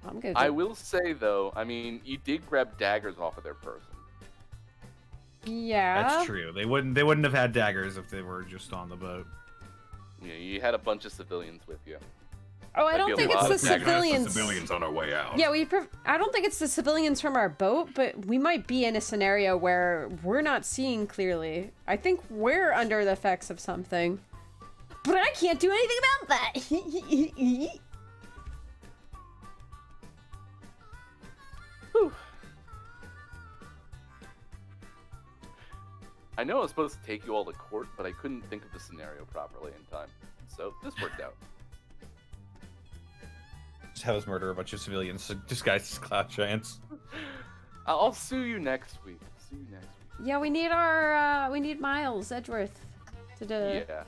I'm good.
I will say though, I mean, you did grab daggers off of their person.
Yeah.
That's true. They wouldn't have had daggers if they were just on the boat.
Yeah, you had a bunch of civilians with you.
Oh, I don't
That'd be a
think it's
lot
the
of daggers.
civilians.
Civilians on our way out.
Yeah, I don't think it's the civilians from our boat, but we might be in a scenario where we're not seeing clearly. I think we're under the effects of something. But I can't do anything about that.
Whew. I know I was supposed to take you all to court, but I couldn't think of the scenario properly in time. So this worked out.
Just have us murder a bunch of civilians disguised as cloud giants.
I'll sue you next week. See you next week.
Yeah, we need Miles Edgeworth to
Yeah.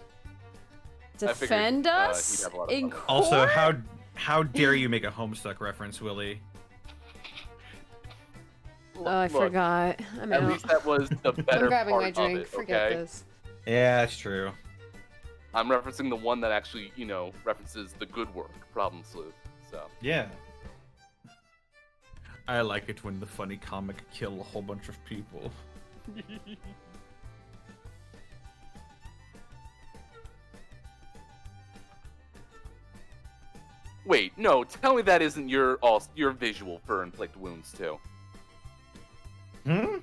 defend
he'd
us
have a lot of
in
fun.
court.
Also, how dare you make a Homestuck reference, Willie?
Oh, I
Look,
forgot. I'm
At
out.
least that was the better
I'm grabbing
part
my drink.
of it,
Forget
okay?
this.
Yeah, that's true.
I'm referencing the one that actually, references the good work, Problem Sleuth. So
Yeah. I like it when the funny comic kill a whole bunch of people.
wait, no, tell me that isn't your visual for inflict wounds too.
Hmm?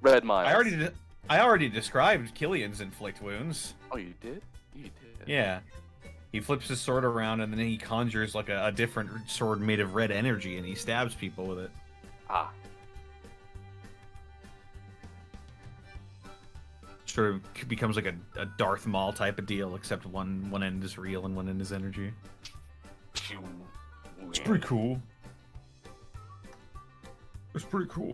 Red Miles.
I already described Killian's inflict wounds.
Oh, you did? You did.
Yeah. He flips his sword around and then he conjures like a different sword made of red energy and he stabs people with it.
Ah.
Sort of becomes like a Darth Maul type of deal, except one end is real and one end is energy. It's pretty cool. It's pretty cool.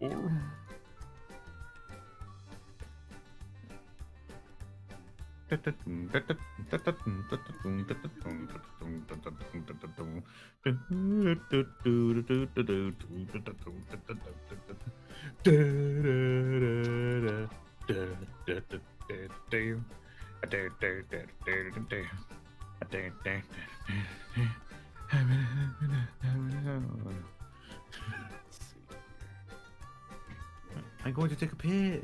I'm going to take a piss.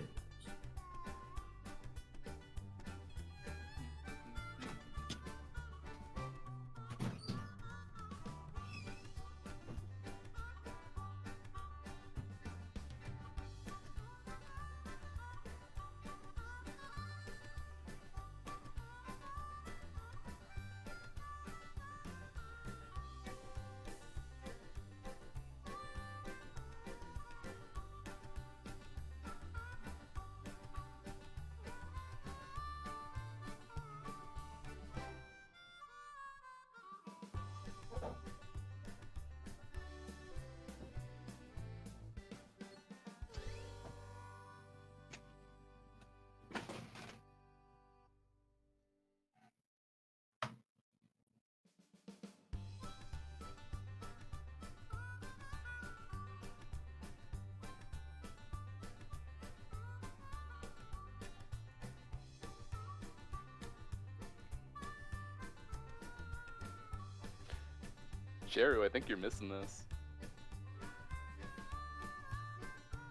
Cheru, I think you're missing this.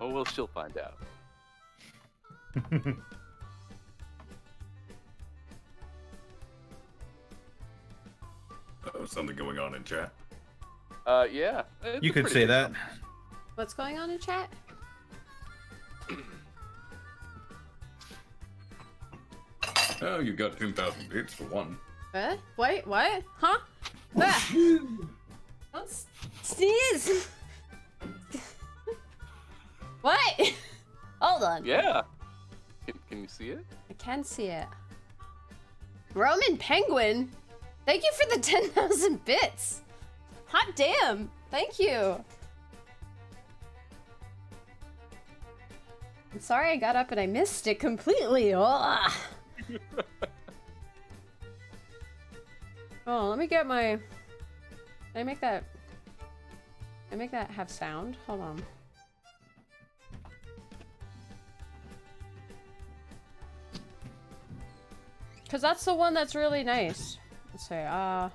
Oh, well, she'll find out.
Something going on in chat.
Yeah.
You could say that.
What's going on in chat?
Oh, you got 10,000 bits for one.
What? Wait, what? Huh? Ah. Don't sneeze? What? Hold on.
Yeah. Can you see it?
I can see it. Roman Penguin? Thank you for the 10,000 bits. Hot damn. Thank you. I'm sorry I got up and I missed it completely. Ugh. Oh, let me get my... Can I make that... Can I make that have sound? Hold on. Because that's the one that's really nice. Let's say, I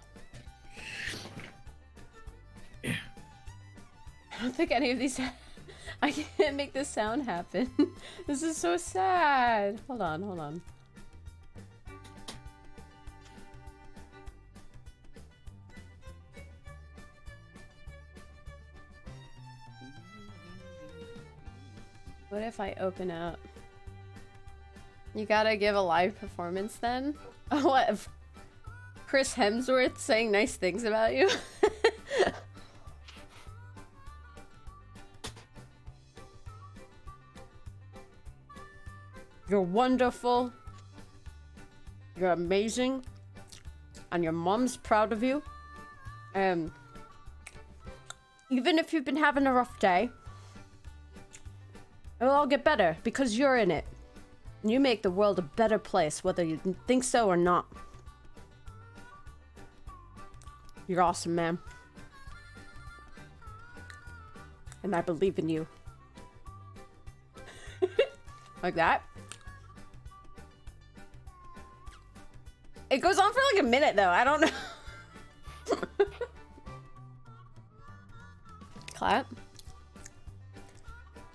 don't think any of these... I can't make this sound happen. This is so sad. Hold on, hold on. What if I open up? You gotta give a live performance then? What? If Chris Hemsworth saying nice things about you? You're wonderful. You're amazing. And your mom's proud of you. Even if you've been having a rough day, it'll all get better because you're in it. And you make the world a better place, whether you think so or not. You're awesome, man. And I believe in you. Like that. It goes on for like a minute though, I don't know. Clap.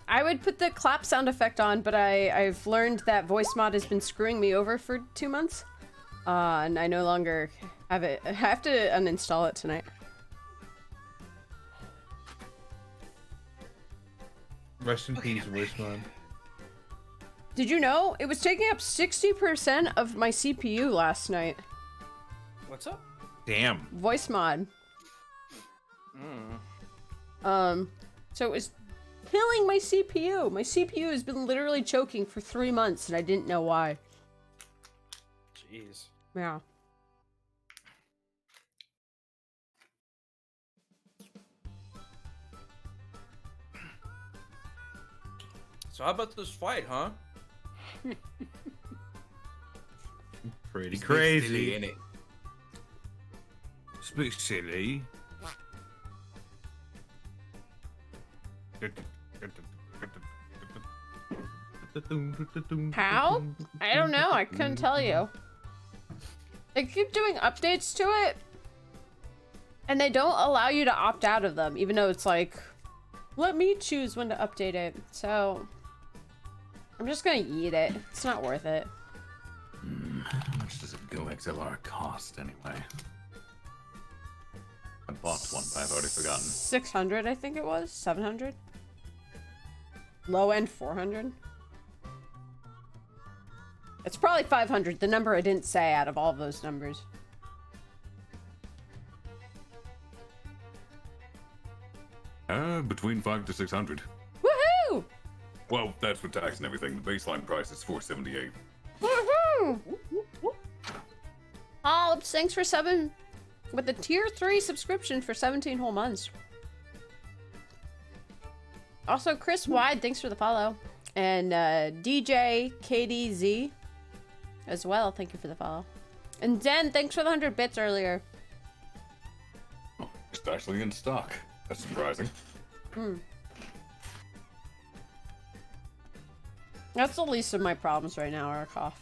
I would put the clap sound effect on, but I've learned that voice mod has been screwing me over for 2 months. And I no longer have it. I have to uninstall it tonight.
Rest in peace, voice mod.
Did you know? It was taking up 60% of my CPU last night.
What's up?
Damn.
Voice mod. So it was killing my CPU. My CPU has been literally choking for 3 months and I didn't know why.
Jeez.
Yeah.
So how about this fight, huh?
Pretty
It's
crazy.
silly, ain't it?
It's a bit silly.
How? I don't know. I couldn't tell you. They keep doing updates to it. And they don't allow you to opt out of them, even though it's like, let me choose when to update it. So, I'm just gonna eat it. It's not worth it.
How much does a Go XLR cost anyway? I bought one, but I've already forgotten.
600, I think it was. 700. Low end 400. It's probably 500, the number I didn't say out of all of those numbers.
Between 500 to 600.
Woohoo!
Well, that's with tax and everything. The baseline price is 478.
Woohoo! Oh, thanks for subbing with the tier 3 subscription for 17 whole months. Also, Chris Wide, thanks for the follow. And DJ KDZ as well, thank you for the follow. And Den, thanks for the 100 bits earlier.
Oh, it's actually in stock. That's surprising.
That's the least of my problems right now, are a cough.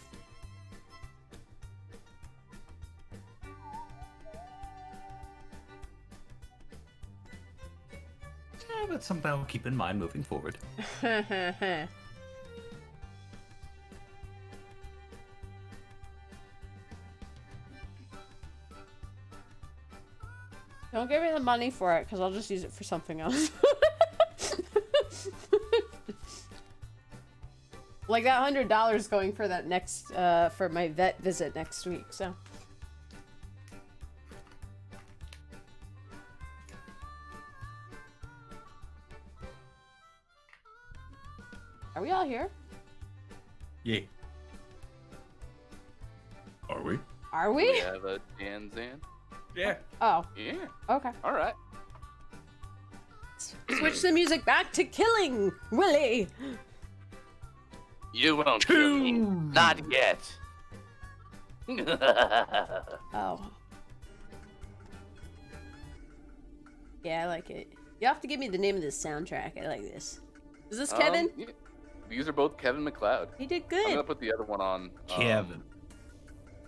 Yeah, but somehow keep in mind moving forward.
Don't give me the money for it, because I'll just use it for something else. Like that $100 going for that next, for my vet visit next week, so. Are we all here?
Yeah.
Are we?
Are
We
we?
have a Danzan.
Yeah.
Oh,
Yeah.
okay.
All right.
Switch the music back to killing Willie.
You won't kill me. Not yet.
Oh. Yeah, I like it. You have to give me the name of this soundtrack. I like this. Is this Kevin?
Yeah. These are both Kevin McLeod.
He did
I'm
good.
gonna put the other one on
Kevin.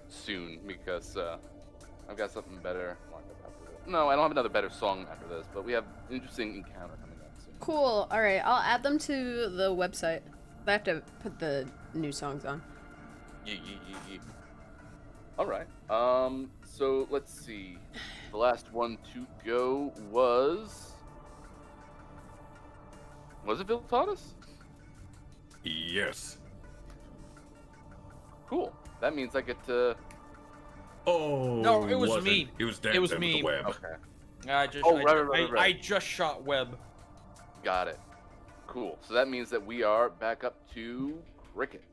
soon because I've got something better lined up after this. No, I don't have another better song after this, but we have an interesting encounter coming up soon.
Cool. All right, I'll add them to the website. I have to put the new songs on.
Yeah. All right. So let's see. The last one to go was it Viltatus?
Yes.
Cool. That means I get to.
Oh.
No, it was
wasn't.
me.
It was
It was
Danzan with
me.
the web.
Okay.
I
Right.
just shot Webb.
Got it. Cool. So that means that we are back up to Cricket.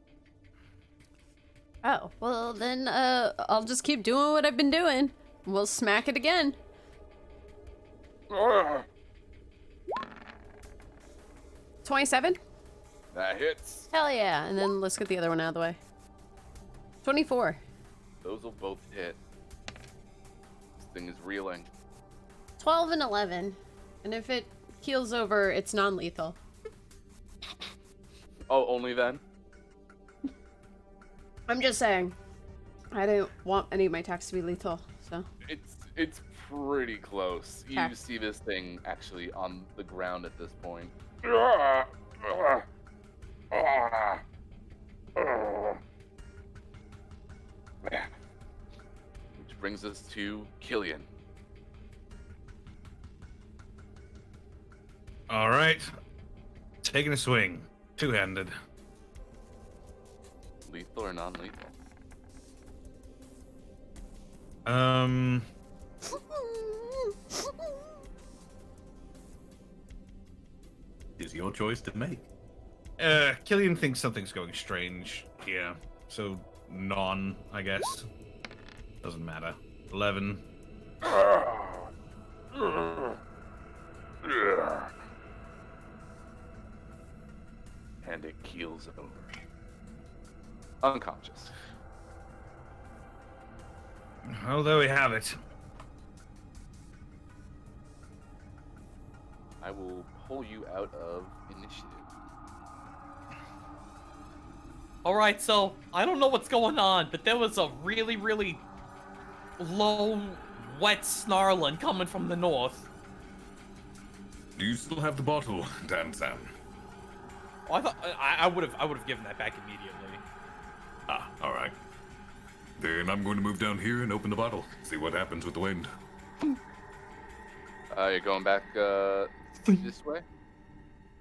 Oh, well then I'll just keep doing what I've been doing. We'll smack it again. 27?
That hits.
Hell yeah. And then let's get the other one out of the way. 24.
Those will both hit. This thing is reeling.
12 and 11. And if it keels over, it's non-lethal.
Oh, only then?
I'm just saying. I didn't want any of my attacks to be lethal, so.
It's pretty close. You
Okay.
see this thing actually on the ground at this point. Which brings us to Killian.
All right. Taking a swing. Two-handed.
Lethal or non-lethal?
Is your choice to make.
Killian thinks something's going strange. Yeah. So, I guess. Doesn't matter. 11.
And it keels over. Unconscious.
Well, there we have it.
I will pull you out of initiative.
Alright, so I don't know what's going on, but there was a really, really low, wet snarling coming from the north.
Do you still have the bottle, Danzan?
Oh, I thought I would have given that back immediately.
Ah, all right. Then I'm going to move down here and open the bottle. See what happens with the wind.
You're going back this way?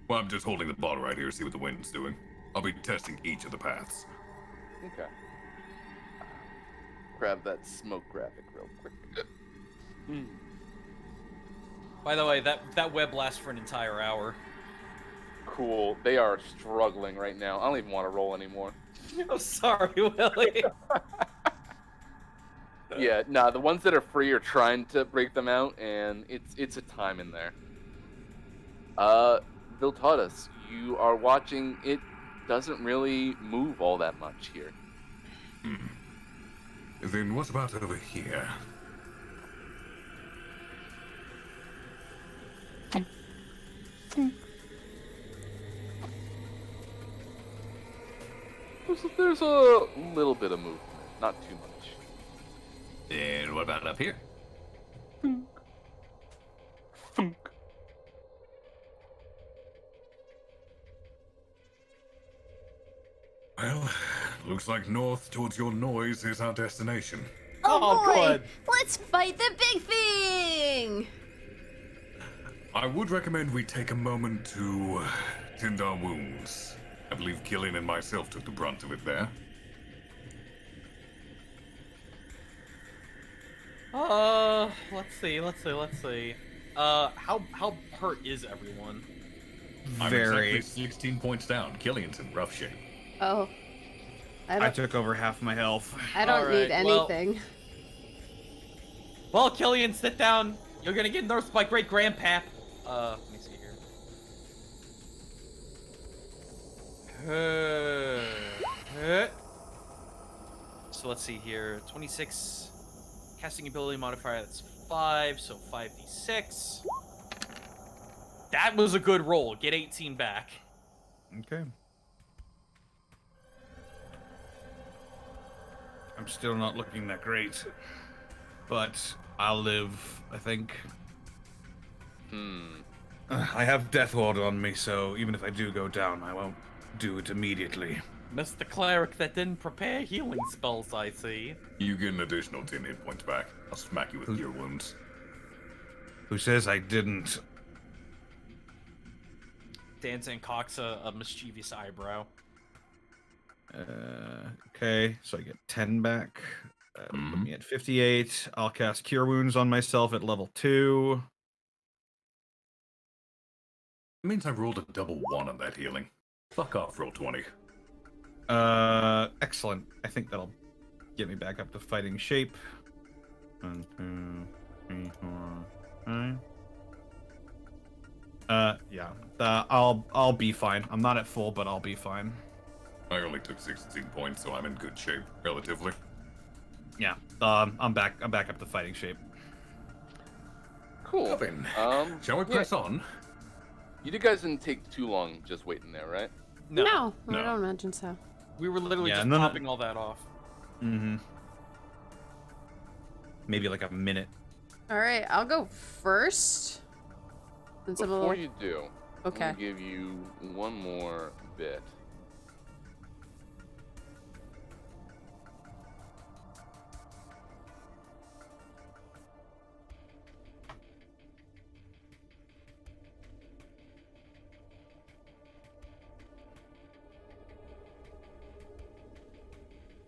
Well, I'm just holding the bottle right here, see what the wind's doing. I'll be testing each of the paths.
Okay. Grab that smoke graphic real quick.
By the way, that web lasts for an entire hour.
Cool. They are struggling right now. I don't even want to roll anymore.
I'm sorry, Willie.
Yeah, nah, the ones that are free are trying to break them out, and it's a time in there. Viltatus, you are watching. It doesn't really move all that much here.
Then what about over here?
There's a little bit of movement, not too much.
And what about up here?
Well, looks like north towards your noise is our destination.
Oh boy!
good.
Let's fight the big thing!
I would recommend we take a moment to tend our wounds. I believe Killian and myself took the brunt of it there.
Let's see. How hurt is everyone?
I'm
very.
exactly 16 points down. Killian's in rough shape.
Oh.
I took over half my health.
I don't
Alright,
need
well-
anything.
Well, Killian, sit down. You're gonna get nursed by great grandpap. Let me see here. So let's see here. 26 casting ability modifier. That's 5, so 5d6. That was a good roll. Get 18 back.
Okay. I'm still not looking that great, but I'll live, I think. I have Death Ward on me, so even if I do go down, I won't do it immediately.
Mr. Cleric that didn't prepare healing spells, I see.
You get an additional 10 hit points back. I'll smack you with your wounds.
Who says I didn't?
Danzan cocks a mischievous eyebrow.
Okay, so I get 10 back. Put me at 58. I'll cast Cure Wounds on myself at level 2.
It means I rolled a double 1 on that healing. Fuck off, roll 20.
Excellent. I think that'll get me back up to fighting shape. 1, 2, 3, 4, 5. Yeah. I'll be fine. I'm not at full, but I'll be fine.
I only took 16 points, so I'm in good shape, relatively.
Yeah. I'm back up to fighting shape.
Cool.
Shall we press on?
You guys didn't take too long just waiting there, right?
No, I don't imagine so.
We were literally just popping all that off.
Mm-hmm. Maybe like a minute.
All right, I'll go first. Since I'm a
Before
little-
you do,
Okay.
I'm gonna give you one more bit.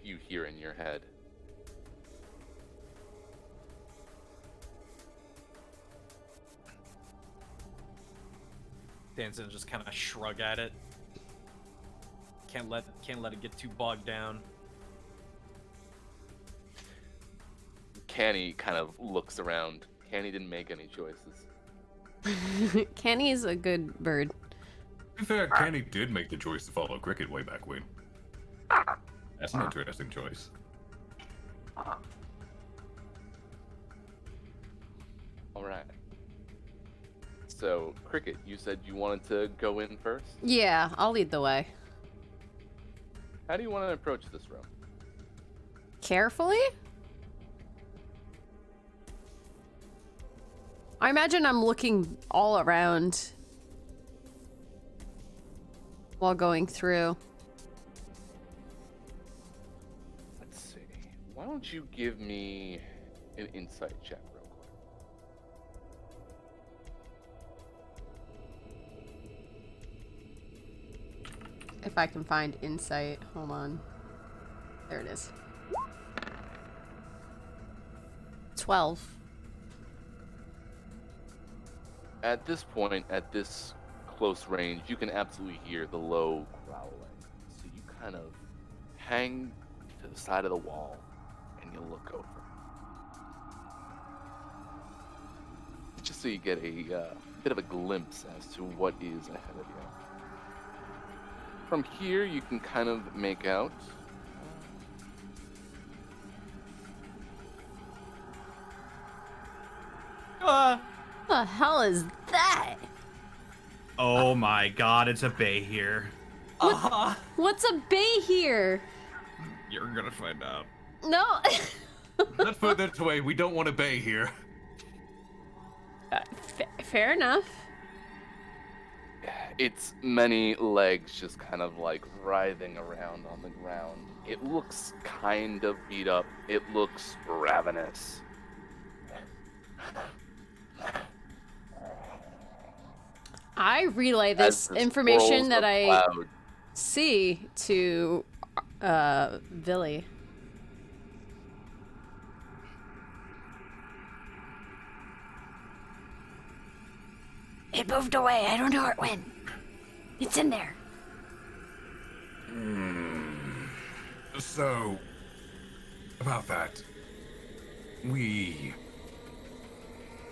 You hear in your head.
Danzan just kind of shrug at it. Can't let it get too bogged down.
Canny kind of looks around. Canny didn't make any choices.
Kenny's a good bird.
To be fair, Canny did make the choice to follow Cricket way back when. That's an interesting choice.
Alright. So, Cricket, you said you wanted to go in first?
Yeah, I'll lead the way.
How do you want to approach this room?
Carefully? I imagine I'm looking all around while going through.
Let's see. Why don't you give me an insight check real quick?
If I can find insight. Hold on. There it is. 12.
At this point, at this close range, you can absolutely hear the low growling. So you kind of hang to the side of the wall and you look over. Just so you get a bit of a glimpse as to what is ahead of you. From here, you can kind of make out
What the hell is that?
Oh my god, it's a bay here.
What's a bay here?
You're gonna find out.
No.
Let's put that away. We don't want a bay here.
Fair enough.
its many legs just kind of like writhing around on the ground. It looks kind of beat up. It looks ravenous.
I relay
As
this information
swirls
that
of
I
cloud
see to Billy.
It moved away. I don't know where it went. It's in there.
So, about that,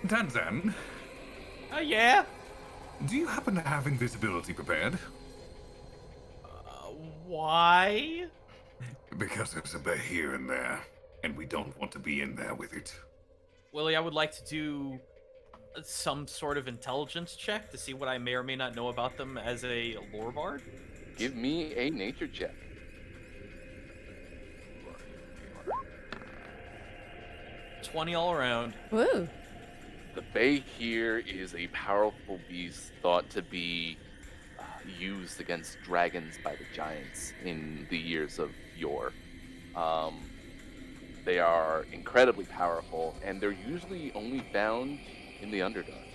Tanzan,
Yeah?
do you happen to have invisibility prepared?
Why?
Because there's a Behir in there, and we don't want to be in there with it.
Willie, I would like to do some sort of intelligence check to see what I may or may not know about them as a lore bard.
Give me a nature check.
20 all around.
Woo.
The Bay here is a powerful beast thought to be used against dragons by the giants in the years of yore. They are incredibly powerful, and they're usually only found in the Underdark.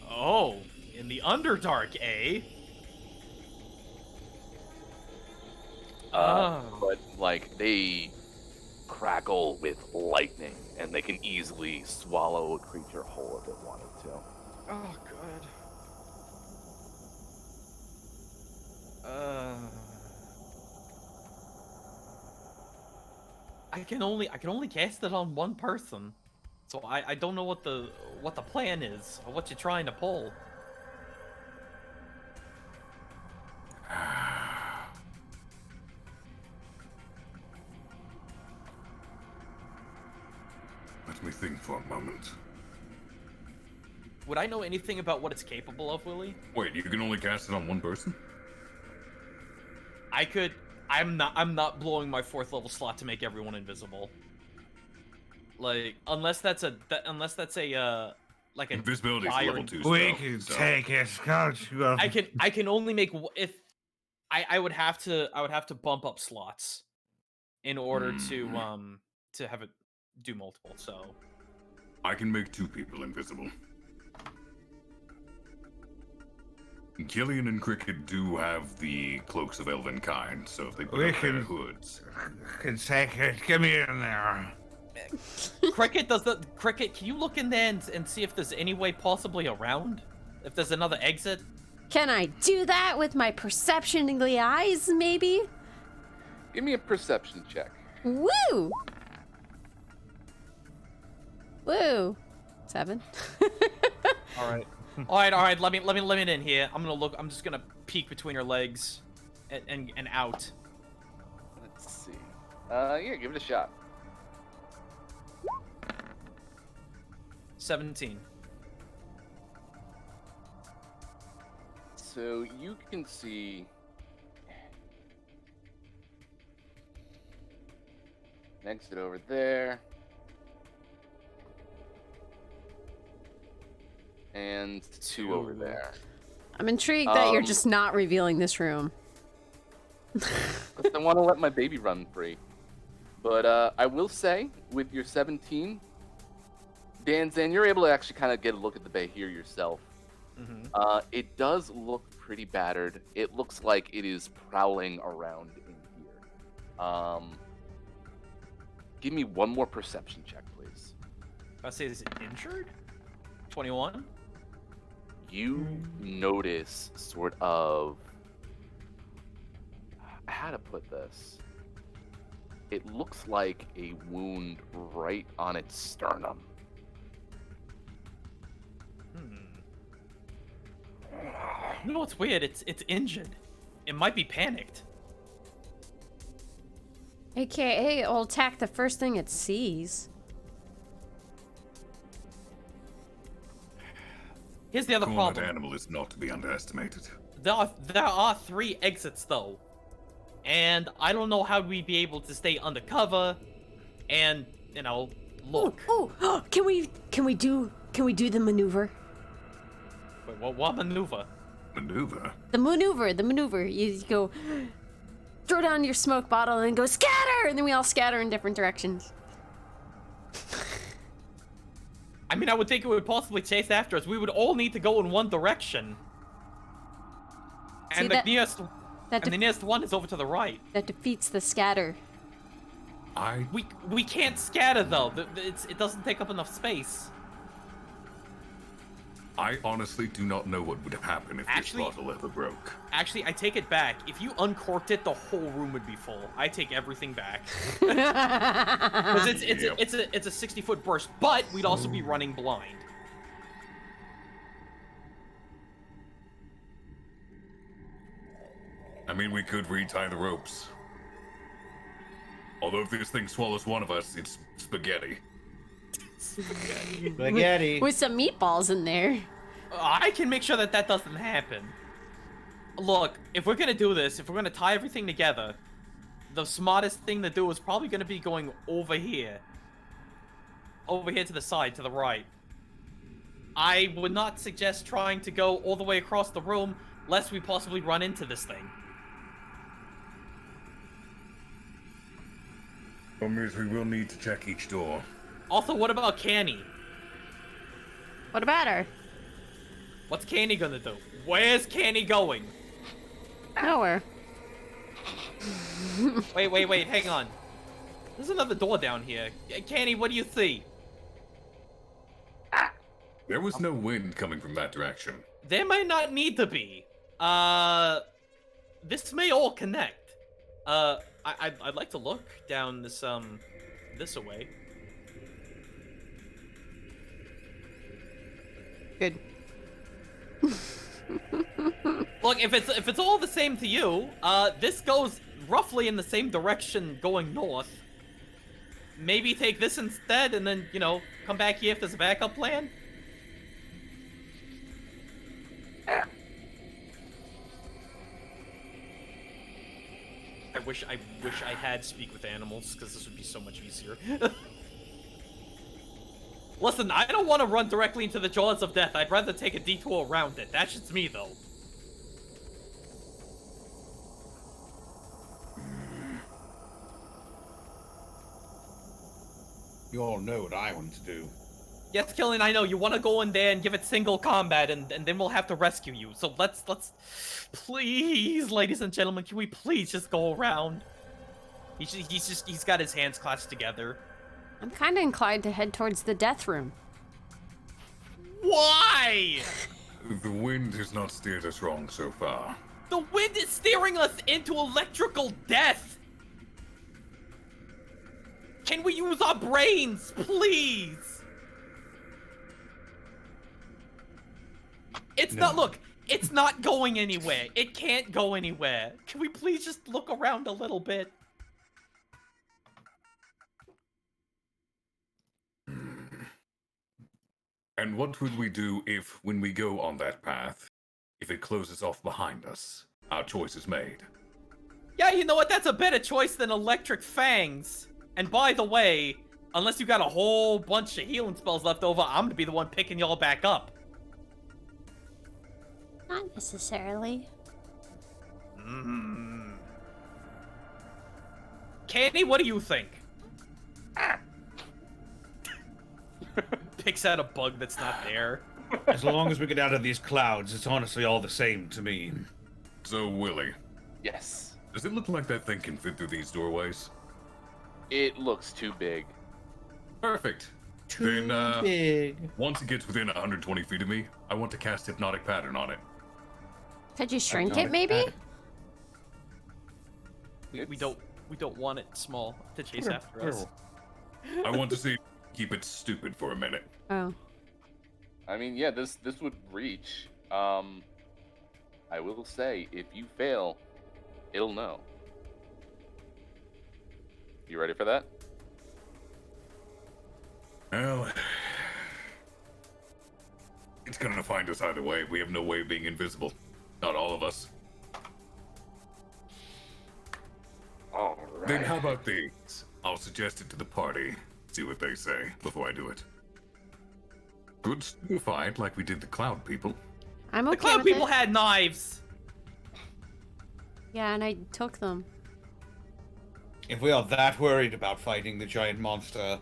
Oh, in the Underdark, eh?
But, like, they crackle with lightning, and they can easily swallow a creature whole if it wanted to.
Oh, good. I can only cast it on one person, so I don't know what the plan is or what you're trying to pull.
Let me think for a moment.
Would I know anything about what it's capable of, Willie?
Wait, you can only cast it on one person?
I could. I'm not blowing my 4th level slot to make everyone invisible. Like, unless that's a like a
Invisibility is level 2
We
spell,
can
so-
take it, coach.
I can only make if I would have to bump up slots in order to have it do multiple. So
I can make 2 people invisible. Killian and Cricket do have the cloaks of Elvenkind, so if they put
We
up their
can-
hoods.
Can take it. Get me in there.
Cricket, can you look in there and see if there's any way possibly around? If there's another exit?
Can I do that with my perceptionally eyes, maybe?
Give me a perception check.
Woo! Woo. 7.
All right. Let me in here. I'm gonna look. I'm just gonna peek between her legs, and out.
Let's see. Yeah, give it a shot.
17.
So you can see an exit over there. And 2 over there.
I'm intrigued that you're just not revealing this room.
I want to let my baby run free. But I will say, with your 17, Danzan, you're able to actually kind of get a look at the bay here yourself.
Mm-hmm.
It does look pretty battered. It looks like it is prowling around in here. Give me one more perception check, please.
I say, is it injured? 21.
You notice sort of how to put this. It looks like a wound right on its sternum.
You know what's weird? It's injured. It might be panicked.
AKA, it'll attack the first thing it sees.
Here's the other
That
problem.
animal is not to be underestimated.
There are 3 exits though, and I don't know how we'd be able to stay undercover, and look.
Oh, can we do the maneuver?
Wait, what maneuver?
Maneuver?
The maneuver. You go throw down your smoke bottle and go scatter, and then we all scatter in different directions.
I mean, I would think it would possibly chase after us. We would all need to go in one direction.
See,
And
that-
the nearest one is over to the right.
That defeats the scatter.
We can't scatter though. It doesn't take up enough space.
I honestly do not know what would happen if
Actually-
this bottle ever broke.
Actually, I take it back. If you uncorked it, the whole room would be full. I take everything back. Because it's a 60-foot burst, but we'd also be running blind.
I mean, we could retie the ropes. Although if this thing swallows one of us, it's spaghetti.
Spaghetti.
With some meatballs in there.
I can make sure that that doesn't happen. Look, if we're gonna do this, if we're gonna tie everything together, the smartest thing to do is probably gonna be going over here. Over here to the side, to the right. I would not suggest trying to go all the way across the room, lest we possibly run into this thing.
Means we will need to check each door.
Also, what about Canny?
What about her?
What's Canny gonna do? Where's Canny going?
Nowhere.
Wait, hang on. There's another door down here. Canny, what do you see?
There was no wind coming from that direction.
There might not need to be. This may all connect. I'd like to look down this away.
Good.
Look, if it's all the same to you, this goes roughly in the same direction going north. Maybe take this instead and then, you know, come back here if there's a backup plan? I wish I had speak with animals, because this would be so much easier. Listen, I don't want to run directly into the jaws of death. I'd rather take a detour around it. That's just me, though.
You all know what I want to do.
Yes, Killian, I know. You want to go in there and give it single combat, and then we'll have to rescue you. So let's... Please, ladies and gentlemen, can we please just go around? He's got his hands clasped together.
I'm kind of inclined to head towards the death room.
Why?
The wind has not steered us wrong so far.
The wind is steering us into electrical death! Can we use our brains, please? It's not, look, it's not going anywhere. It can't go anywhere. Can we please just look around a little bit?
And what would we do if, when we go on that path, if it closes off behind us? Our choice is made.
Yeah, you know what? That's a better choice than electric fangs. And by the way, unless you got a whole bunch of healing spells left over, I'm gonna be the one picking y'all back up.
Not necessarily.
Candy, what do you think? Picks out a bug that's not there.
As long as we get out of these clouds, it's honestly all the same to me.
So, Willie,
Yes.
does it look like that thing can fit through these doorways?
It looks too big.
Perfect. Then, once it gets within 120 feet of me, I want to cast Hypnotic Pattern on it.
Could you shrink it, maybe?
We don't want it small to chase after us.
I want to see keep it stupid for a minute.
Oh.
I mean, yeah, this would reach. I will say, if you fail, it'll know. You ready for that?
Well, it's gonna find us either way. We have no way of being invisible. Not all of us.
All
Then how about these? I'll suggest it to the party. See what they say before I do it. Good fight like we did the Cloud people.
I'm okay
The cloud
with
people
it.
had knives.
Yeah, and I took them.
If we are that worried about fighting the giant monster,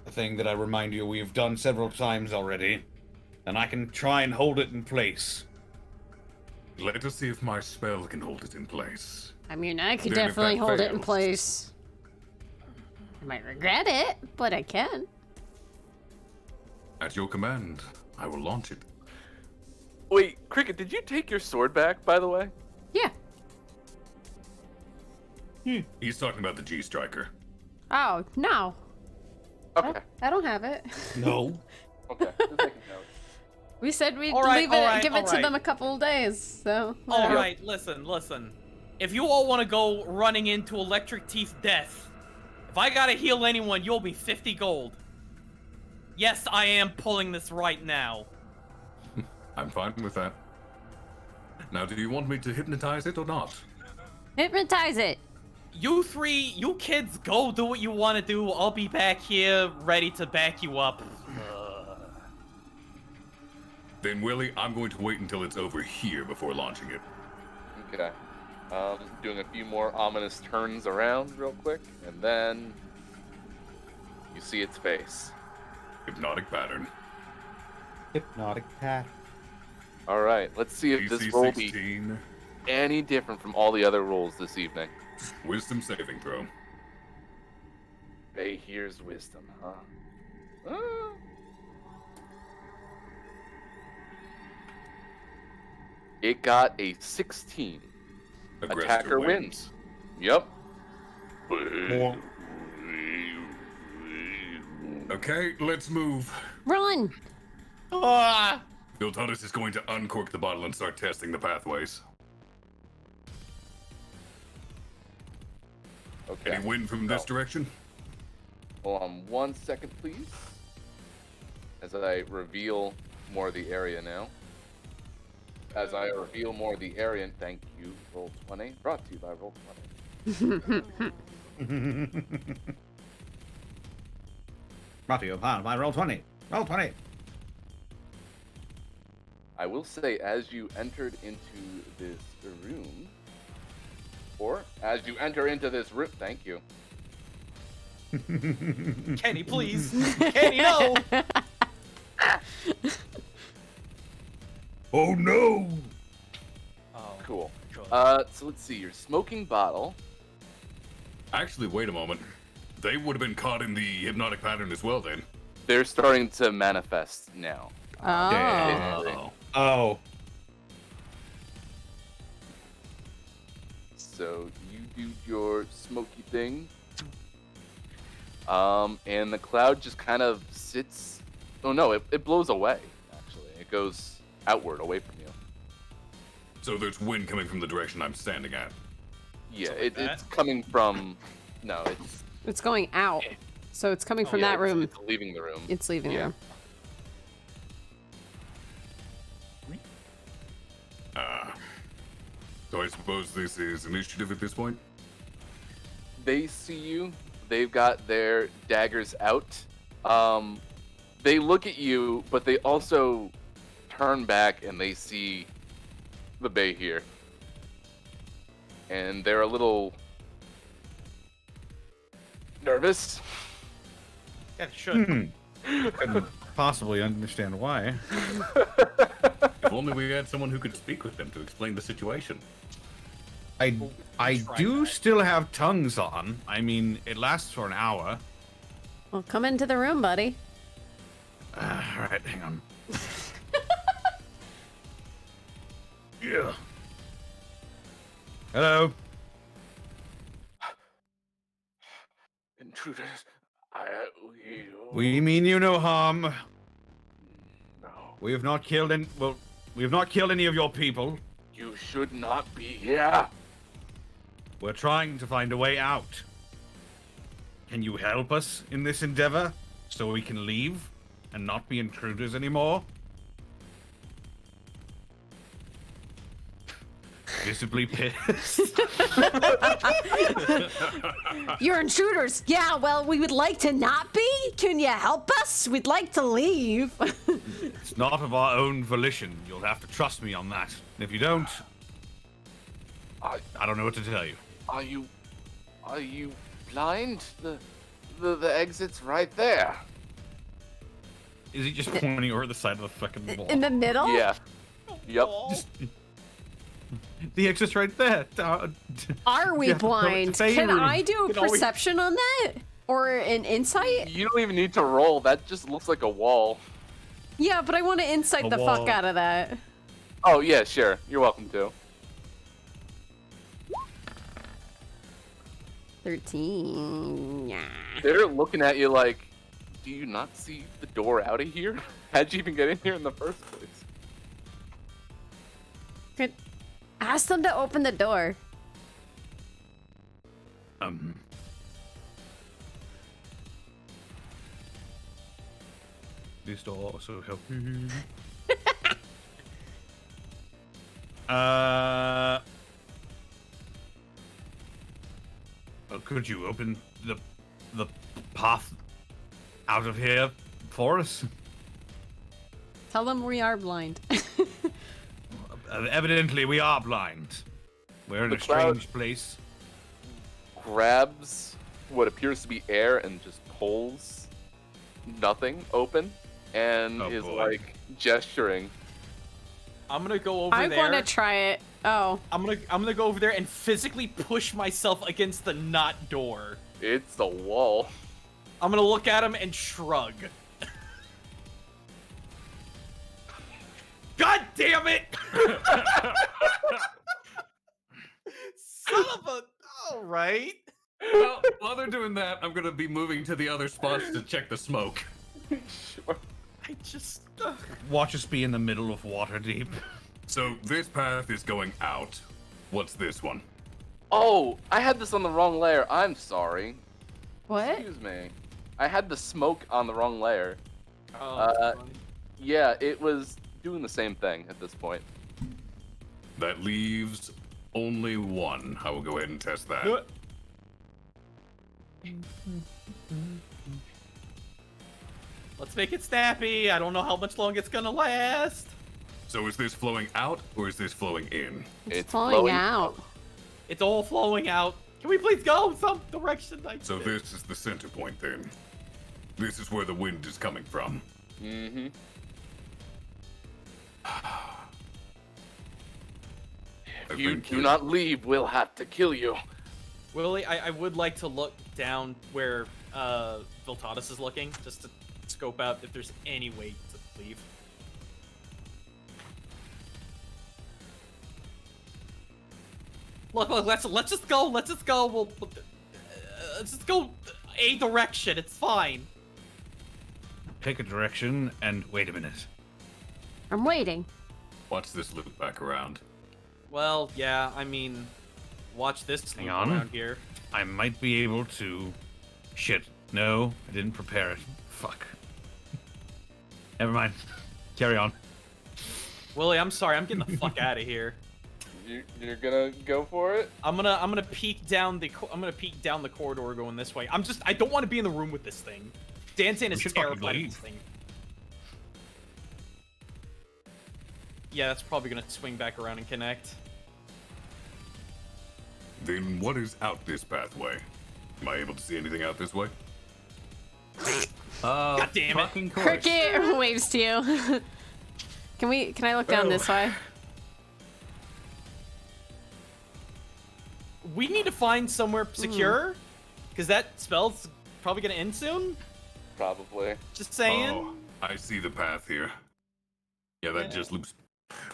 a thing that I remind you we've done several times already, then I can try and hold it in place.
Let us see if my spell can hold it in place.
I mean, I could
Then if
definitely
that
hold it in
fails-
place. I might regret it, but I can.
At your command, I will launch it.
Wait, Cricket, did you take your sword back, by the way?
Yeah.
He's talking about the G Striker.
Oh, no.
Okay.
I don't have it.
No.
Okay. Just making notes.
We said we'd
All right,
give it to
all
them a
right.
couple of days, so.
All right, listen. If you all want to go running into Electric Teeth death, if I gotta heal anyone, you'll be 50 gold. Yes, I am pulling this right now.
I'm fine with that. Now, do you want me to hypnotize it or not?
Hypnotize it.
You three, you kids, go do what you want to do. I'll be back here ready to back you up.
Then, Willie, I'm going to wait until it's over here before launching it.
Okay. Doing a few more ominous turns around real quick, and then you see its face.
Hypnotic pattern.
Hypnotic pat.
All right, let's see if this
DC
roll be
16,
any different from all the other rolls this evening.
wisdom saving throw.
Hey, here's wisdom, huh? It got a 16.
Aggressor
Attacker wins. Yep.
More.
Okay, let's move.
Run.
Viltatis is going to uncork the bottle and start testing the pathways.
Okay.
Any wind from this direction?
Hold on 1 second, please. As I reveal more of the area now. As I reveal more of the area, and thank you, Roll20. Brought to you by Roll20.
Brought to you by Roll20. Roll20.
I will say, as you entered into this room, or as you enter into this room, thank you.
Kenny, please. Kenny, no.
Oh no!
Oh,
Cool.
God.
So let's see, your smoking bottle.
Actually, wait a moment. They would have been caught in the hypnotic pattern as well, then.
They're starting to manifest now.
Oh.
Oh.
So you do your smoky thing. And the cloud just kind of sits. Oh no, it blows away, actually. It goes outward, away from you.
So there's wind coming from the direction I'm standing at.
Yeah,
like
it's coming from. No,
It's going out. So it's coming from that room.
It's leaving the room.
It's leaving the
Yeah.
room.
So I suppose this is initiative at this point?
They see you. They've got their daggers out. They look at you, but they also turn back and they see the bay here. And they're a little nervous.
Yeah, should.
Couldn't possibly understand why.
If only we had someone who could speak with them to explain the situation.
I
try
do
that.
still have tongues on. I mean, it lasts for an hour.
Well, come into the room, buddy.
All right, hang on.
Yeah.
Hello.
Intruders,
We mean you no harm.
No.
We have not killed any. Well, we have not killed any of your people.
You should not be here.
We're trying to find a way out. Can you help us in this endeavor so we can leave and not be intruders anymore? Visibly pissed.
You're intruders. Yeah, well, we would like to not be. Can you help us? We'd like to leave.
It's not of our own volition. You'll have to trust me on that. And if you don't, I don't know what to tell you.
Are you blind? The exit's right there.
Is he just pointing over the side of the fucking wall?
In the middle?
Yeah. Yep.
The exit's right there.
Are we
Yeah, no,
blind?
it's a
Can
room.
I do a
Can always-
perception on that? Or an insight?
You don't even need to roll. That just looks like a wall.
Yeah, but I want to insight
A
the
wall.
fuck out of that.
Oh yeah, sure. You're welcome to.
13. Yeah.
They're looking at you like, do you not see the door out of here? How'd you even get in here in the first place?
Ask them to open the door.
This door also help. Could you open the path out of here for us?
Tell them we are blind.
Evidently, we are blind. We're in
The
a
crowd-
strange place.
Grabs what appears to be air and just pulls nothing open and
Oh,
is
boy.
like gesturing.
I'm gonna go over
I
there.
want to try it. Oh.
I'm gonna go over there and physically push myself against the not door.
It's a wall.
I'm gonna look at him and shrug. God damn it! Son of a. All right.
Well, while they're doing that, I'm gonna be moving to the other spots to check the smoke.
Sure.
I just.
Watch us be in the middle of Waterdeep.
So this path is going out. What's this one?
Oh, I had this on the wrong layer. I'm sorry.
What?
Excuse me. I had the smoke on the wrong layer.
Oh, that's funny.
Yeah, it was doing the same thing at this point.
That leaves only one. I will go ahead and test that.
Let's make it snappy. I don't know how much longer it's gonna last.
So is this flowing out or is this flowing in?
It's flowing out.
It's all flowing out. Can we please go some direction?
So this is the center point then. This is where the wind is coming from.
Mm-hmm. If you do not leave, we'll have to kill you.
Willie, I would like to look down where Viltatus is looking, just to scope out if there's any way to leave. Look, let's just go. Let's just go. Let's just go a direction. It's fine.
Pick a direction and wait a minute.
I'm waiting.
Watch this loop back around.
Well, yeah. I mean, watch this
Hang
loop
on.
around here.
I might be able to. Shit. No, I didn't prepare it. Fuck. Never mind. Carry on.
Willie, I'm sorry. I'm getting the fuck out of here.
You're gonna go for it?
I'm gonna peek down the corridor going this way. I don't want to be in the room with this thing. Danzan is
should fucking
terrified of
leave.
this thing. Yeah, that's probably gonna swing back around and connect.
Then what is out this pathway? Am I able to see anything out this way?
God damn it!
Fucking course.
Cricket waves to you. Can I look down this way?
We need to find somewhere secure, because that spell's probably gonna end soon.
Probably.
Just saying.
Oh, I see the path here. Yeah, that just loops.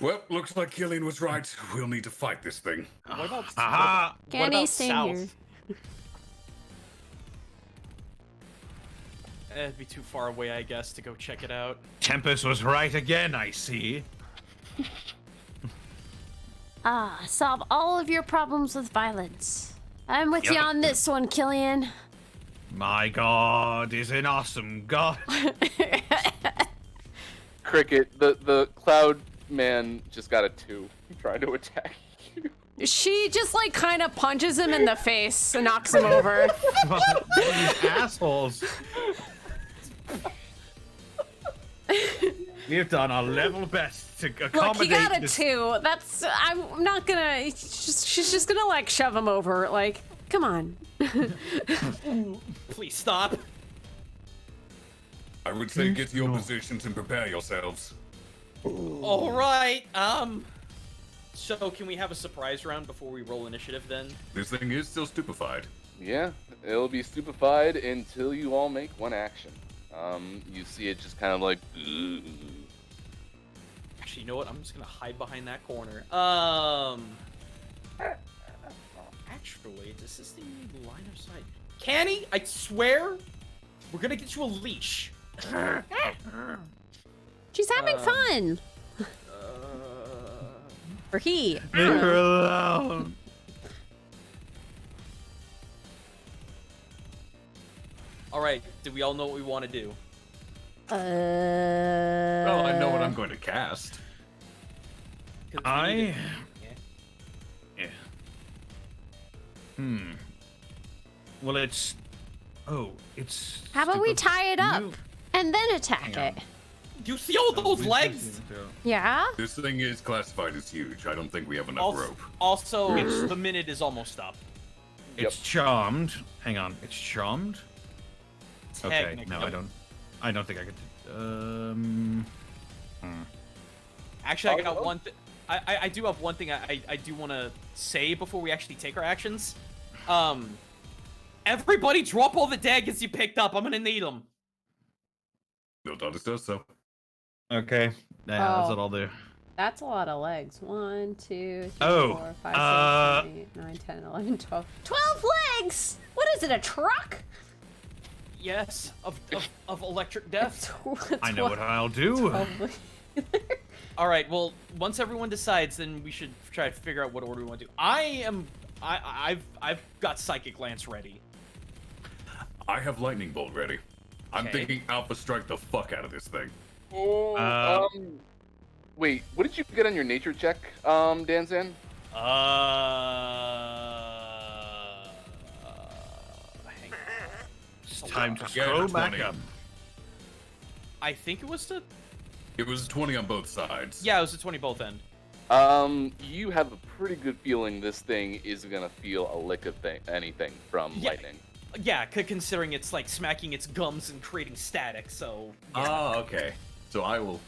Well, looks like Killian was right. We'll need to fight this thing.
What about,
Aha!
what
Can he
about
stay
south?
here?
It'd be too far away, I guess, to go check it out.
Tempest was right again, I see.
Solve all of your problems with violence. I'm with you
Yep.
on this one, Killian.
My god is an awesome god.
Cricket, the cloud man just got a 2 trying to attack you.
She just like kind of punches him in the face and knocks him over.
These assholes. We've done our level best to accommodate
Look, he got a
this.
2. I'm not gonna. She's just gonna like shove him over. Like, come on.
Please stop.
I would say get to your positions and prepare yourselves.
All right. So can we have a surprise round before we roll initiative then?
This thing is still stupefied.
Yeah, it'll be stupefied until you all make one action. You see it just kind of like.
Actually, you know what? I'm just gonna hide behind that corner. Actually, does this thing need line of sight? Canny, I swear, we're gonna get you a leash.
She's having fun. Or he.
Leave her alone.
All right, do we all know what we want to do?
Well, I know what I'm going to cast.
'Cause we need
Yeah. Well, it's. Oh, it's.
How about we
stupid
tie it up
new-
and then attack
Hang
it?
on.
You see all those legs?
Yeah?
This thing is classified as huge. I don't think we have enough
Also,
rope.
also it's, the minute is almost up.
It's charmed. Hang on, it's charmed. Okay,
Technically.
no, I don't think I could.
Actually, I got one. I do have one thing I do want to say before we actually take our actions. Everybody, drop all the daggers you picked up. I'm gonna need them.
Notatus does so.
Okay, yeah, that's
Oh.
what I'll do.
That's a lot of legs. 1, 2, 3,
Oh,
4, 5, 6, 7, 8, 9, 10, 11, 12. 12 legs! What is it, a truck?
Yes, of electric death.
I know what I'll do.
All right. Well, once everyone decides, then we should try to figure out what order we want to do. I've got psychic lance ready.
I have lightning bolt ready. I'm
Okay.
thinking Alpha Strike the fuck out of this thing.
Oh, wait, what did you get on your nature check, Danzan?
Hang on.
It's time to
Yeah,
scroll back
20.
up.
I think it was the.
It was 20 on both sides.
Yeah, it was the 20 both end.
You have a pretty good feeling this thing is gonna feel a lick of anything from
Yeah.
lightning.
Yeah, considering it's like smacking its gums and creating static. So.
Ah, okay. So I will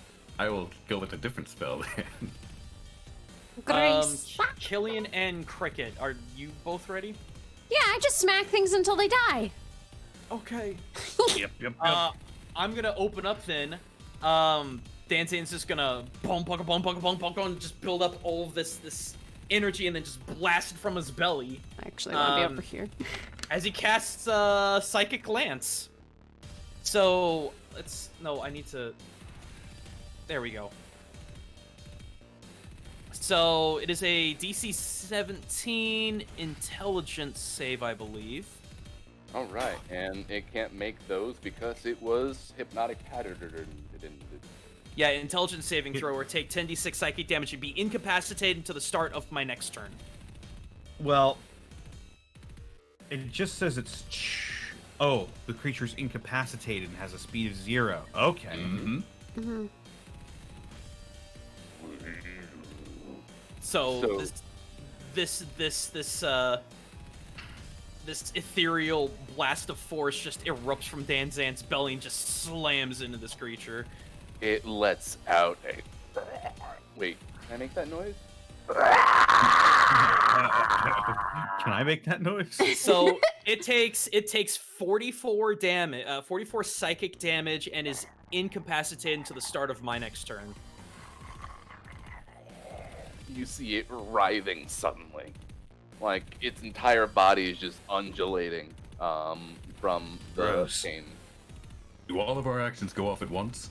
go with a different spell then.
Grace.
Killian and Cricket, are you both ready?
Yeah, I just smack things until they die.
Okay.
Yep.
I'm gonna open up then. Danzan's just gonna boom, and just build up all of this energy and then just blast it from his belly.
Actually, I want to be over here.
As he casts Psychic Lance. So I need to. There we go. So it is a DC 17 Intelligence save, I believe.
All right, and it can't make those because it was hypnotic pattern.
Yeah, Intelligence saving throw or take 10d6 psychic damage and be incapacitated until the start of my next turn.
Well, it just says it's. Oh, the creature's incapacitated and has a speed of 0. Okay.
Mm-hmm.
So this ethereal blast of force just erupts from Danzan's belly and just slams into this creature.
It lets out a. Wait, can I make that noise?
Can I make that noise?
So it takes 44 damage, 44 psychic damage, and is incapacitated until the start of my next turn.
You see it writhing suddenly, like its entire body is just undulating from the
Gross.
pain.
Do all of our actions go off at once?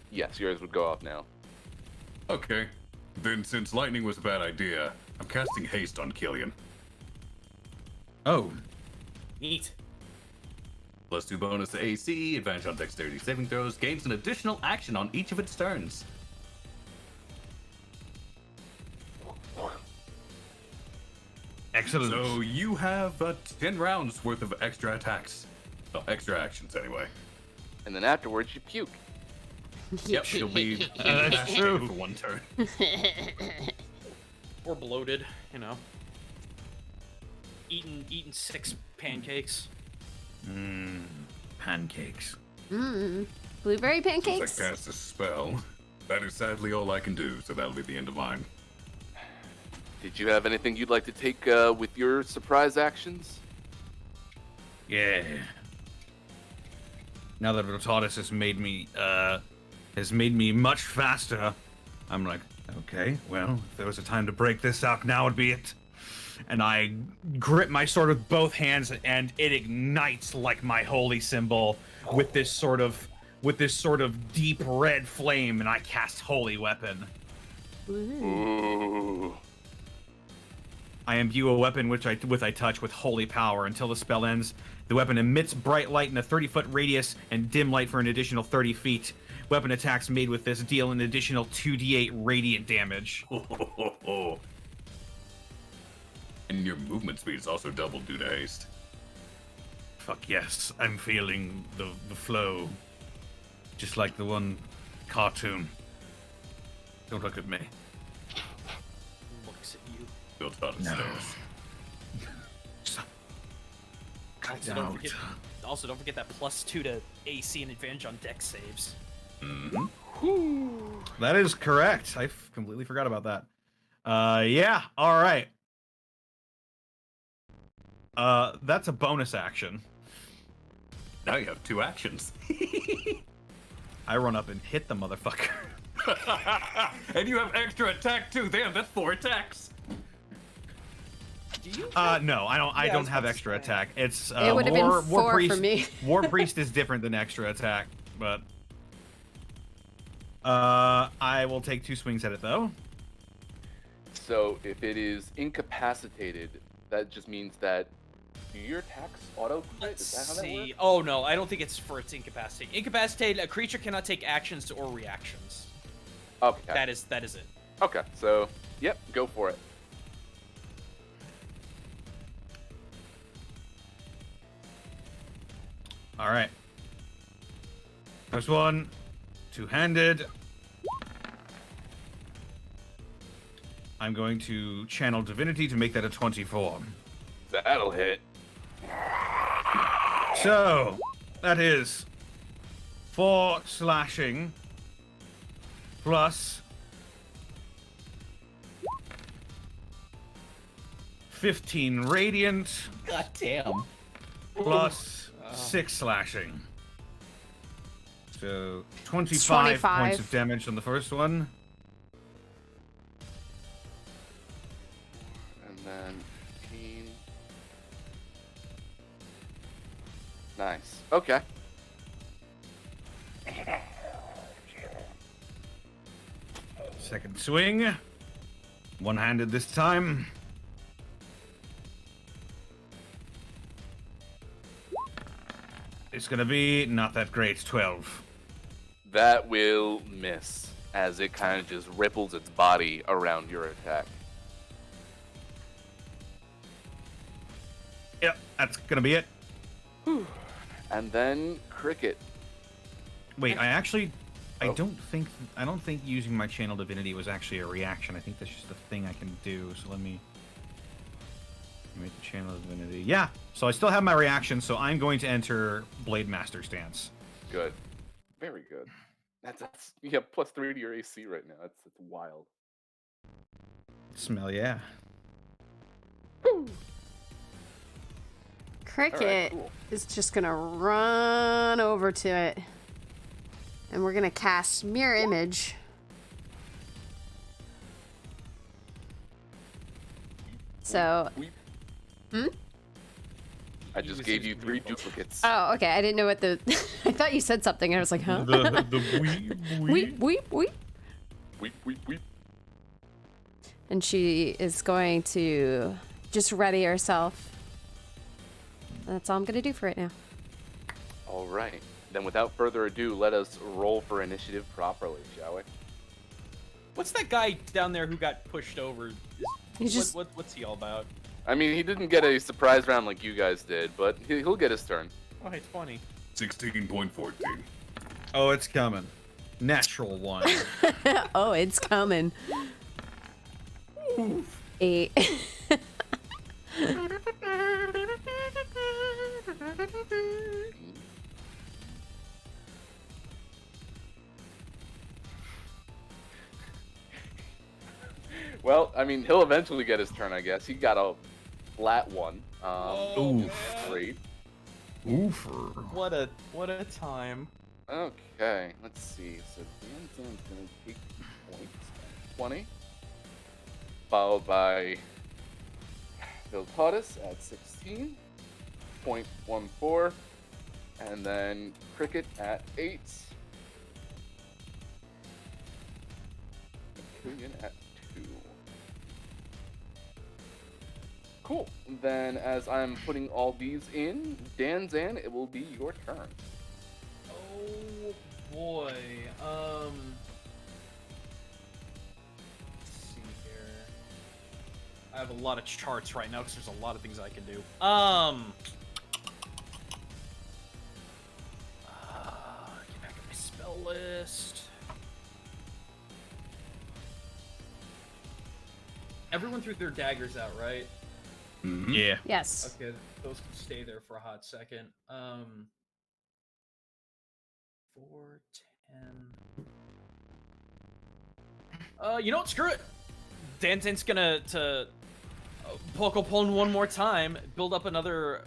Yes, yours would go off now.
Okay. Then since lightning was a bad idea, I'm casting haste on Killian.
Oh.
Neat.
+2 bonus to AC, advantage on dexterity saving throws, gains an additional action on each of its turns.
Excellent.
So you have 10 rounds worth of extra attacks. Well, extra actions anyway.
And then afterwards, you puke.
Yep, she'll be
That's true.
for one turn.
Or bloated, you know. Eating 6 pancakes.
Pancakes.
Blueberry
Since
pancakes?
I cast a spell, that is sadly all I can do, so that'll be the end of mine.
Did you have anything you'd like to take with your surprise actions?
Yeah. Now that Rotatus has made me much faster, I'm like, okay, well, if there was a time to break this up, now would be it. And I grip my sword with both hands, and it ignites like my holy symbol with this sort of deep red flame, and I cast Holy Weapon.
Ooh.
I imbue a weapon which I touch with holy power. Until the spell ends, the weapon emits bright light in a 30-foot radius and dim light for an additional 30 feet. Weapon attacks made with this deal an additional 2d8 radiant damage.
And your movement speed is also doubled due to haste.
Fuck yes, I'm feeling the flow. Just like the one cartoon. Don't look at me.
Looks at you.
Built on his stairs.
Also, don't forget that +2 to AC and advantage on dex saves.
That is correct. I completely forgot about that. Yeah, alright. That's a bonus action.
Now you have 2 actions.
I run up and hit the motherfucker.
And you have extra attack too. Damn, that's 4 attacks.
Do you?
No, I don't. I don't have extra attack. It's
It would have been 4
priest,
for me.
War priest is different than extra attack, but I will take 2 swings at it though.
So if it is incapacitated, that just means that your attacks auto crit. Is that how that works?
Oh no, I don't think it's for its incapacitated. Incapacitated, a creature cannot take actions or reactions.
Okay.
That is it.
Okay, so yep, go for it.
All right. First one, 2-handed. I'm going to channel divinity to make that a 24.
That'll hit.
So, that is 4 slashing plus 15 radiant
God damn.
plus 6 slashing. So 25 points of damage on the first one.
And then 15. Nice. Okay.
Second swing. One-handed this time. It's gonna be not that great, 12.
That will miss as it kind of just ripples its body around your attack.
Yep, that's gonna be it.
And then Cricket.
Wait, I
Oh.
don't think using my channel divinity was actually a reaction. I think that's just a thing I can do. So let me make the channel divinity. Yeah. So I still have my reaction. So I'm going to enter Blade Master stance.
Good. Very good. That's you have +3 to your AC right now. That's wild.
Smell, yeah.
Cricket
cool.
is just gonna run over to it. And we're gonna cast Mirror Image. So,
I just gave you 3 duplicates.
oh, okay. I didn't know what the. I thought you said something, and I was like, huh? Weep.
Weep.
And she is going to just ready herself. That's all I'm gonna do for it now.
All right. Then without further ado, let us roll for initiative properly, shall we?
What's that guy down there who got pushed over?
He's just-
What's he all about?
I mean, he didn't get a surprise round like you guys did, but he'll get his turn.
Oh, hey, 20.
16.14.
Oh, it's coming. Natural one.
Oh, it's coming. 8.
Well, I mean, he'll eventually get his turn, I guess. He got a flat 1.
Oof.
Great.
Oofer.
What a time.
Okay, let's see. So Dan's gonna take points, 20. Followed by Viltatus at 16.14. And then Cricket at 8. And Killian at 2. Cool. Then, as I'm putting all these in, Danzan, it will be your turn.
Oh boy. Let's see here. I have a lot of charts right now because there's a lot of things I can do. Get back to my spell list. Everyone threw their daggers out, right?
Yeah.
Yes.
Okay, those can stay there for a hot second. 4, 10. You know what? Screw it. Danton's gonna poke upon one more time, build up another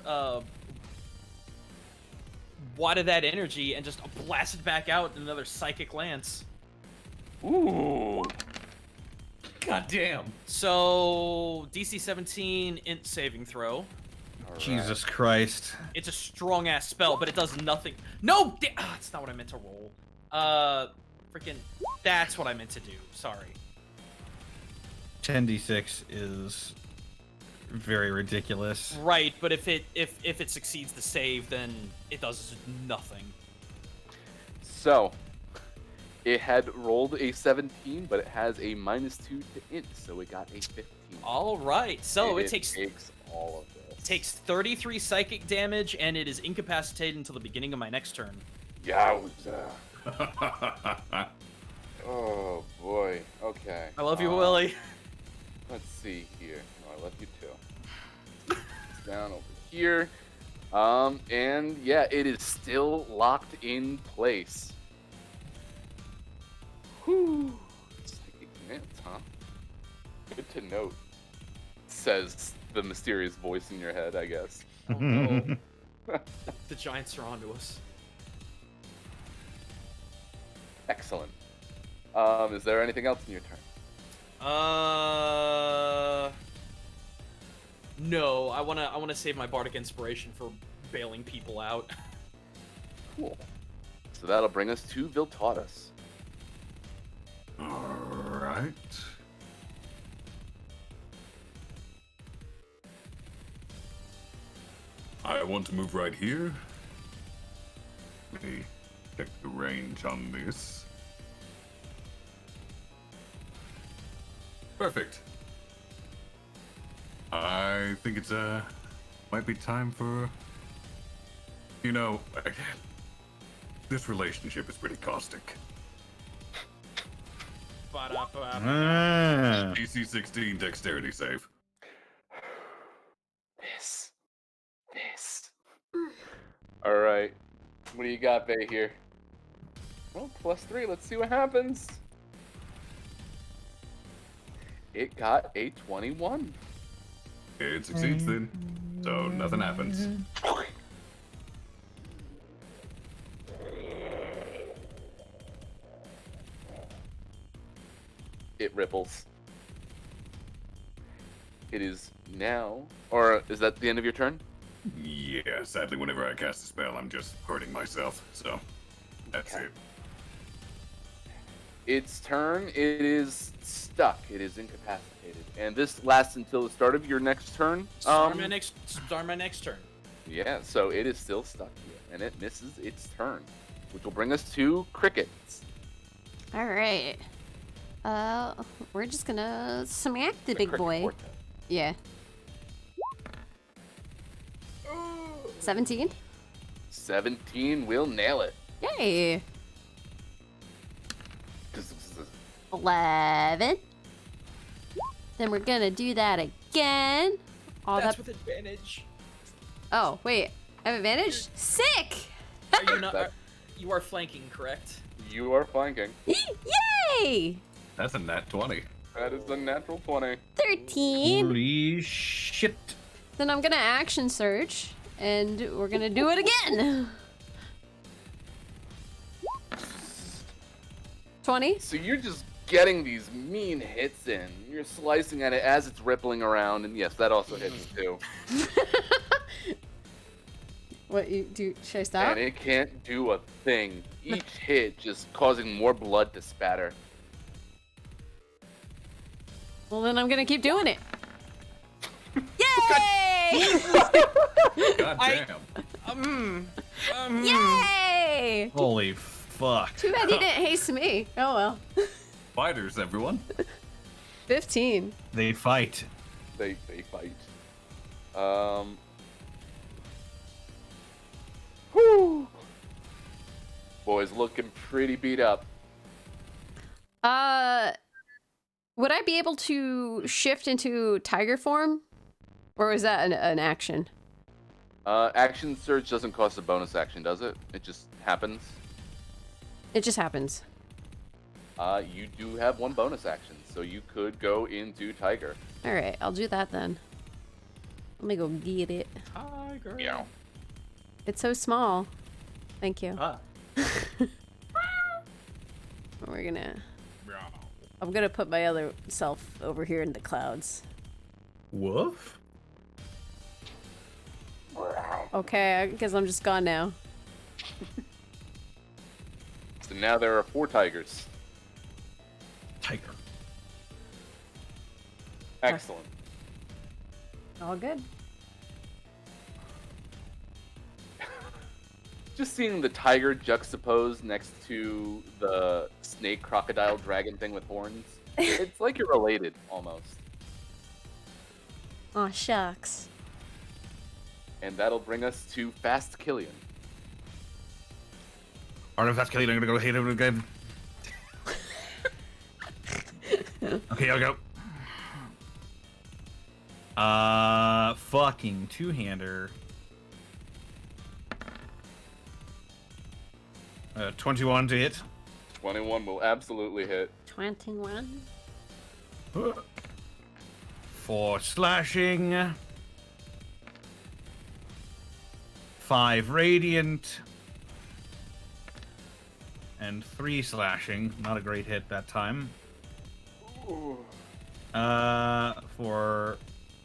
wad of that energy, and just blast it back out in another psychic lance.
Ooh.
God damn.
So DC 17 int saving throw.
Jesus Christ.
It's a strong ass spell, but it does nothing. No, that's not what I meant to roll. Freaking, that's what I meant to do. Sorry.
10d6 is very ridiculous.
Right, but if it succeeds the save, then it does nothing.
So, it had rolled a 17, but it has a -2 to int, so it got a 15.
All right, so
And
it takes
all of this.
takes 33 psychic damage, and it is incapacitated until the beginning of my next turn.
Yowza. Oh boy. Okay.
I love you, Willie.
Let's see here. Oh, I love you too. It's down over here. And yeah, it is still locked in place. Whew. Psychic glance, huh? Good to note. Says the mysterious voice in your head, I guess.
Oh no. The giants are onto us.
Excellent. Is there anything else in your turn?
No, I wanna save my bardic inspiration for bailing people out.
Cool. So that'll bring us to Viltatus.
Alright. I want to move right here. Let me check the range on this. Perfect. I think it's might be time for, you know, this relationship is pretty caustic. DC 16 dexterity save.
This. All right. What do you got, Bay, here? Well, +3. Let's see what happens. It got a 21.
It succeeds then, so nothing happens.
It ripples. It is now, or is that the end of your turn?
Yeah, sadly, whenever I cast a spell, I'm just hurting myself, so that's it.
Its turn, it is stuck. It is incapacitated. And this lasts until the start of your next turn.
Start my next turn.
Yeah, so it is still stuck here. And it misses its turn. Which will bring us to Crickets.
All right. We're just gonna smack the big
Cricket
boy.
Quartet.
Yeah. 17.
17 will nail it.
Yay. 11. Then we're gonna do that again.
That's with advantage.
Oh, wait. I have advantage? Sick!
Are you not? You are flanking, correct?
You are flanking.
Yay!
That's a nat 20.
That is a natural 20.
13.
Holy shit.
Then I'm gonna action search, and we're gonna do it again. 20.
So you're just getting these mean hits in. You're slicing at it as it's rippling around, and yes, that also hits too.
What you do? Should I stop?
And it can't do a thing. Each hit just causing more blood to spatter.
Well, then I'm gonna keep doing it. Yay!
God damn.
Yay!
Holy fuck.
Too bad he didn't haste me. Oh well.
Fighters, everyone.
15.
They fight.
They fight. Whew. Boys looking pretty beat up.
Would I be able to shift into tiger form? Or is that an action?
Action surge doesn't cost a bonus action, does it? It just happens.
It just happens.
You do have one bonus action, so you could go into tiger.
Alright, I'll do that then. Let me go get it.
Tiger.
Yeah.
It's so small. Thank you. We're gonna... I'm gonna put my other self over here in the clouds.
Woof.
Okay, I guess I'm just gone now.
So now there are 4 tigers.
Tiger.
Excellent.
All good.
Just seeing the tiger juxtaposed next to the snake, crocodile, dragon thing with horns. It's like you're related, almost.
Aw, shucks.
And that'll bring us to Fast Killian.
Alright, if that's Kelly, I'm gonna go hit him again. Okay, I'll go. Fucking two-hander. 21 to hit.
21 will absolutely hit.
21.
For slashing. 5 radiant. And 3 slashing. Not a great hit that time. For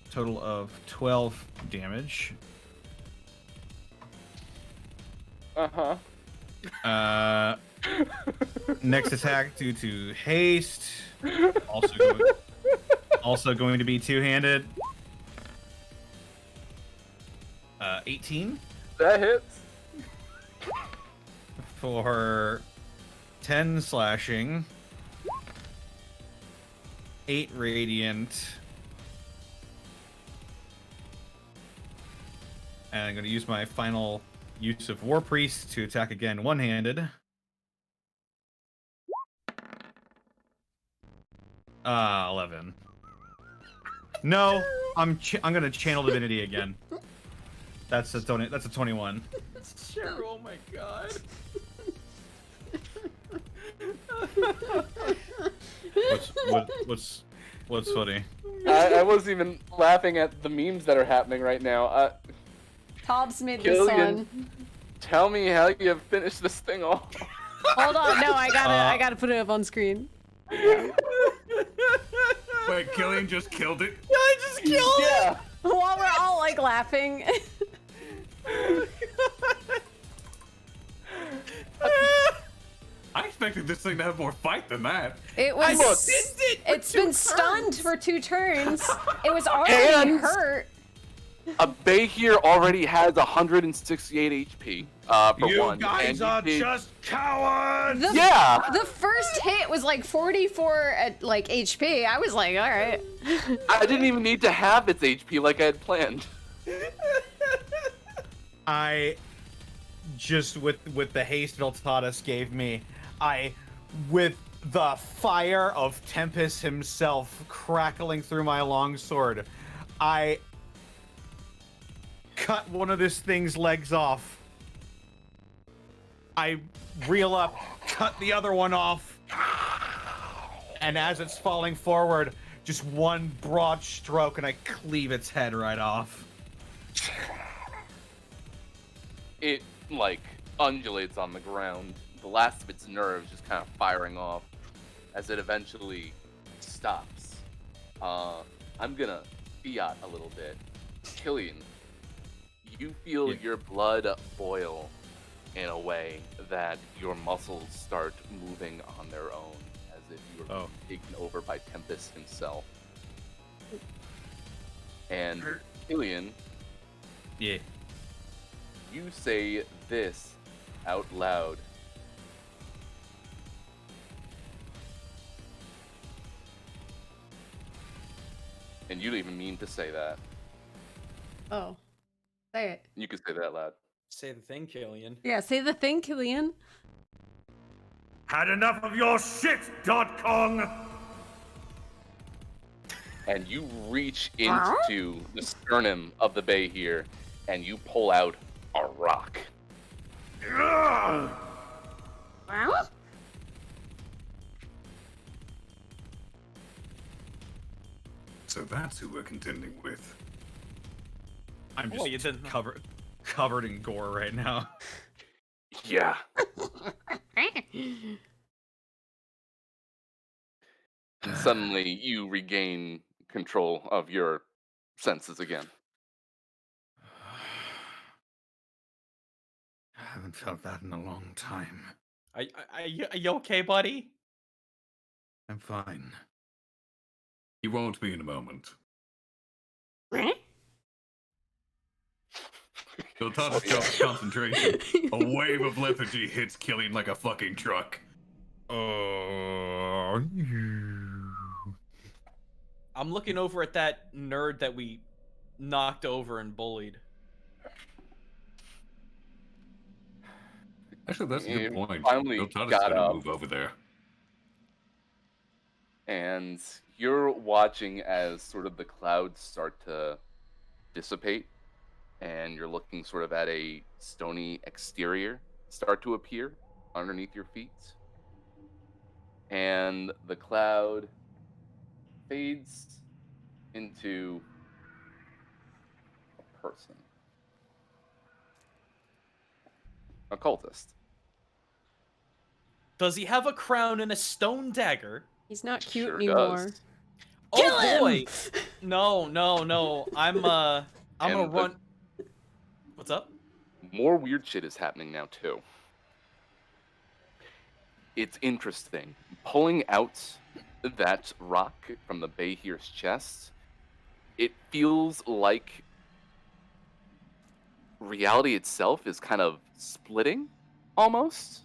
total of 12 damage.
Uh-huh.
Next attack due to haste. Also going to be two-handed. 18.
That hits.
For 10 slashing. 8 radiant. And I'm going to use my final use of War Priest to attack again one-handed. 11. No, I'm gonna channel divinity again. That's a 21.
Cheru, oh my god.
What's funny?
I wasn't even laughing at the memes that are happening right now.
Tobbs made this
Killian,
one.
tell me how you finished this thing off.
Hold on, no, I gotta put it up on screen.
Wait, Killian just killed it?
I just killed it! While we're all like laughing.
I expected this thing to have more fight than that.
It was. It's been stunned for 2 turns. It was already hurt.
A Bay here already has 168 HP. For
You
one.
guys are just cowards!
The first hit was like 44 at like HP. I was like, all right.
I didn't even need to have its HP like I had planned.
I just with the haste Viltatus gave me, with the fire of Tempest himself crackling through my longsword, I cut one of this thing's legs off. I reel up, cut the other one off, and as it's falling forward, just one broad stroke and I cleave its head right off.
It, like, undulates on the ground. The last of its nerves just kind of firing off. as it eventually stops. I'm gonna fiat a little bit. Killian, you feel your blood boil in a way that your muscles start moving on their own, as if you were taken over by Tempest himself. And Killian,
Yeah.
you say this out loud. And you don't even mean to say that.
Oh. Say it.
You can say that out loud.
Say the thing, Killian.
Yeah, say the thing, Killian.
Had enough of your shit, Kong!
And you reach into the sternum of the bay here, and you pull out a rock.
So that's who we're contending with.
I'm
Oh, you
just
didn't-
covered in gore right now.
Yeah. And suddenly you regain control of your senses again.
I haven't felt that in a long time.
Are you okay, buddy?
I'm fine.
He won't be in a moment. He'll touch concentration. A wave of lethargy hits Killian like a fucking truck.
Oh.
I'm looking over at that nerd that we knocked over and bullied.
Actually, that's a
You
good point.
finally
Miltada's
got
gonna
up.
move over there.
And you're watching as sort of the clouds start to dissipate, and you're looking sort of at a stony exterior start to appear underneath your feet. And the cloud fades into a person. A cultist.
Does he have a crown and a stone dagger?
He's not cute
Sure
anymore.
does.
Kill
Oh
him!
boy! No. I'm gonna
And
run. What's up?
More weird shit is happening now, too. It's interesting. Pulling out that rock from the Behir's chest, it feels like reality itself is kind of splitting, almost.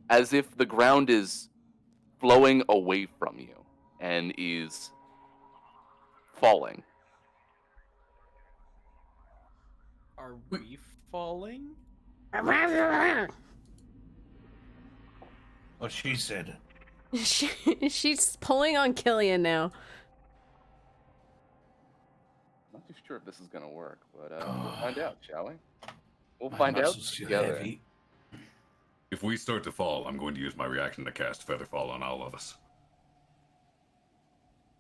As if the ground is flowing away from you and is falling.
Are we falling?
What she said.
She's pulling on Killian now.
Not too sure if this is gonna work, but we'll find out, shall we? We'll
My
find out
muscles feel
together.
heavy.
If we start to fall, I'm going to use my reaction to cast Featherfall on all of us.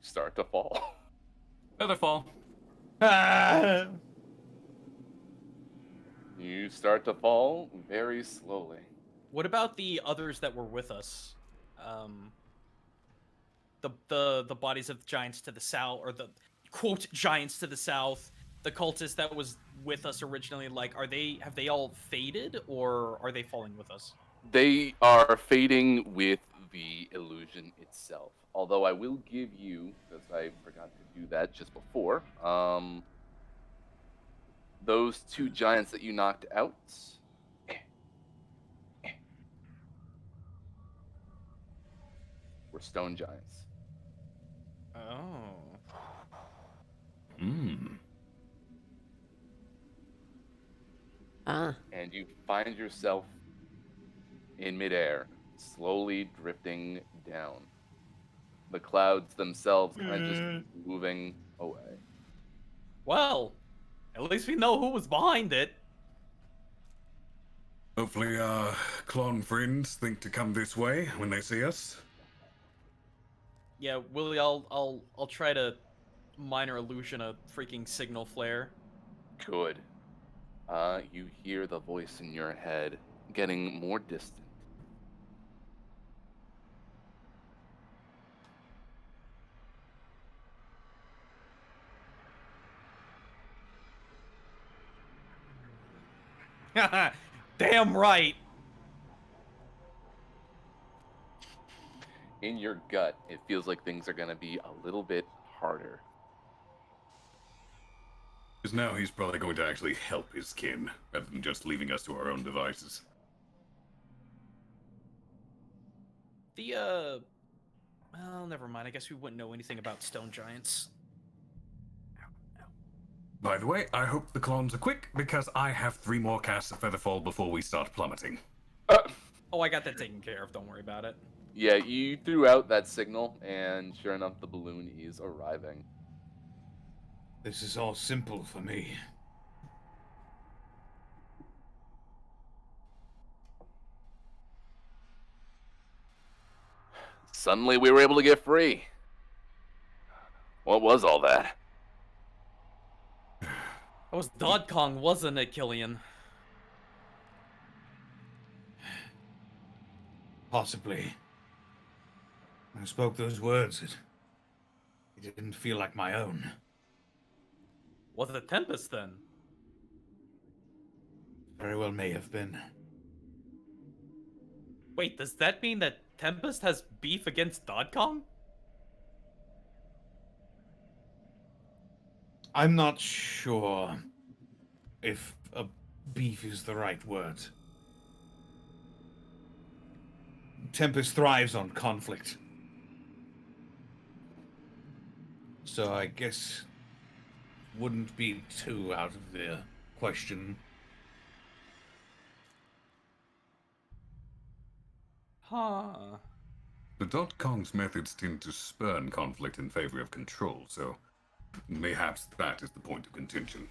Start to fall.
Featherfall.
Ah!
You start to fall very slowly.
What about the others that were with us? The bodies of the giants to the south, or the quote giants to the south. The cultist that was with us originally, like, have they all faded, or are they falling with us?
They are fading with the illusion itself. Although I will give you, because I forgot to do that just before, those two giants that you knocked out. Were stone giants.
Oh.
Mmm.
And you find yourself in midair, slowly drifting down. The clouds themselves kind of just moving away.
Well, at least we know who was behind it.
Hopefully our clone friends think to come this way when they see us.
Yeah, Willie, I'll try to minor illusion a freaking signal flare.
Good. You hear the voice in your head getting more distant.
Damn right.
In your gut, it feels like things are gonna be a little bit harder.
Because now he's probably going to actually help his kin, rather than just leaving us to our own devices.
Well, never mind. I guess we wouldn't know anything about stone giants.
By the way, I hope the clones are quick, because I have 3 more casts of Featherfall before we start plummeting.
Oh, I got that taken care of. Don't worry about it.
Yeah, you threw out that signal, and sure enough, the balloon is arriving.
This is all simple for me.
Suddenly, we were able to get free. What was all that?
That was Dodd Kong, wasn't it, Killian?
Possibly. When I spoke those words, it didn't feel like my own.
Was it Tempest then?
Very well may have been.
Wait, does that mean that Tempest has beef against Dodd Kong?
I'm not sure if a beef is the right word. Tempest thrives on conflict. So I guess wouldn't be too out of the question.
Huh.
The Kong's methods tend to spurn conflict in favor of control, so mayhaps that is the point of contention.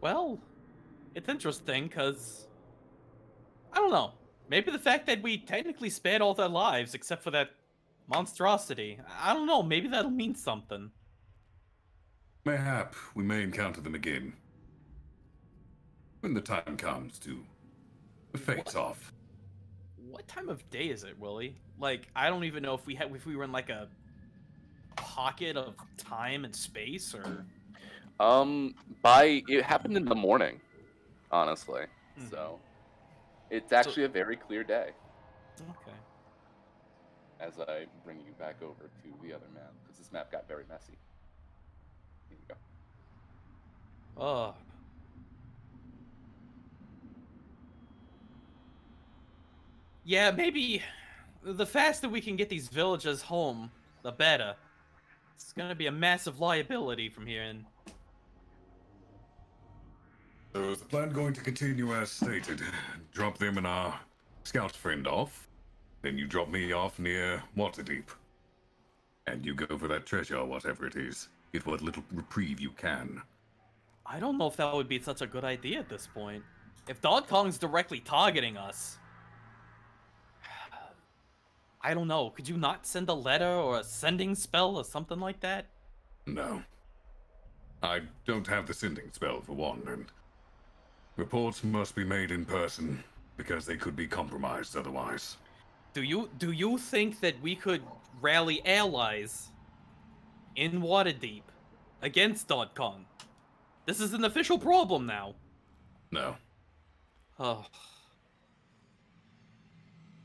Well, it's interesting, because... I don't know. Maybe the fact that we technically spared all their lives, except for that monstrosity. I don't know, maybe that'll mean something.
Mayhap we may encounter them again. When the time comes to face off.
What time of day is it, Willie? Like, I don't even know if we were in like a pocket of time and space, or...
It happened in the morning, honestly. So, it's actually a very clear day.
Okay.
As I bring you back over to the other map, because this map got very messy. Here you go.
Oh. Yeah, maybe the faster we can get these villagers home, the better. It's gonna be a massive liability from here in.
So is the plan going to continue as stated? Drop them and our scout friend off, then you drop me off near Waterdeep. And you go for that treasure, or whatever it is. Get what little reprieve you can.
I don't know if that would be such a good idea at this point. If Dodd Kong's directly targeting us... I don't know, could you not send a letter or a sending spell or something like that?
No. I don't have the sending spell for one, and reports must be made in person, because they could be compromised otherwise.
Do you think that we could rally allies in Waterdeep against Dodd Kong? This is an official problem now.
No.
Oh.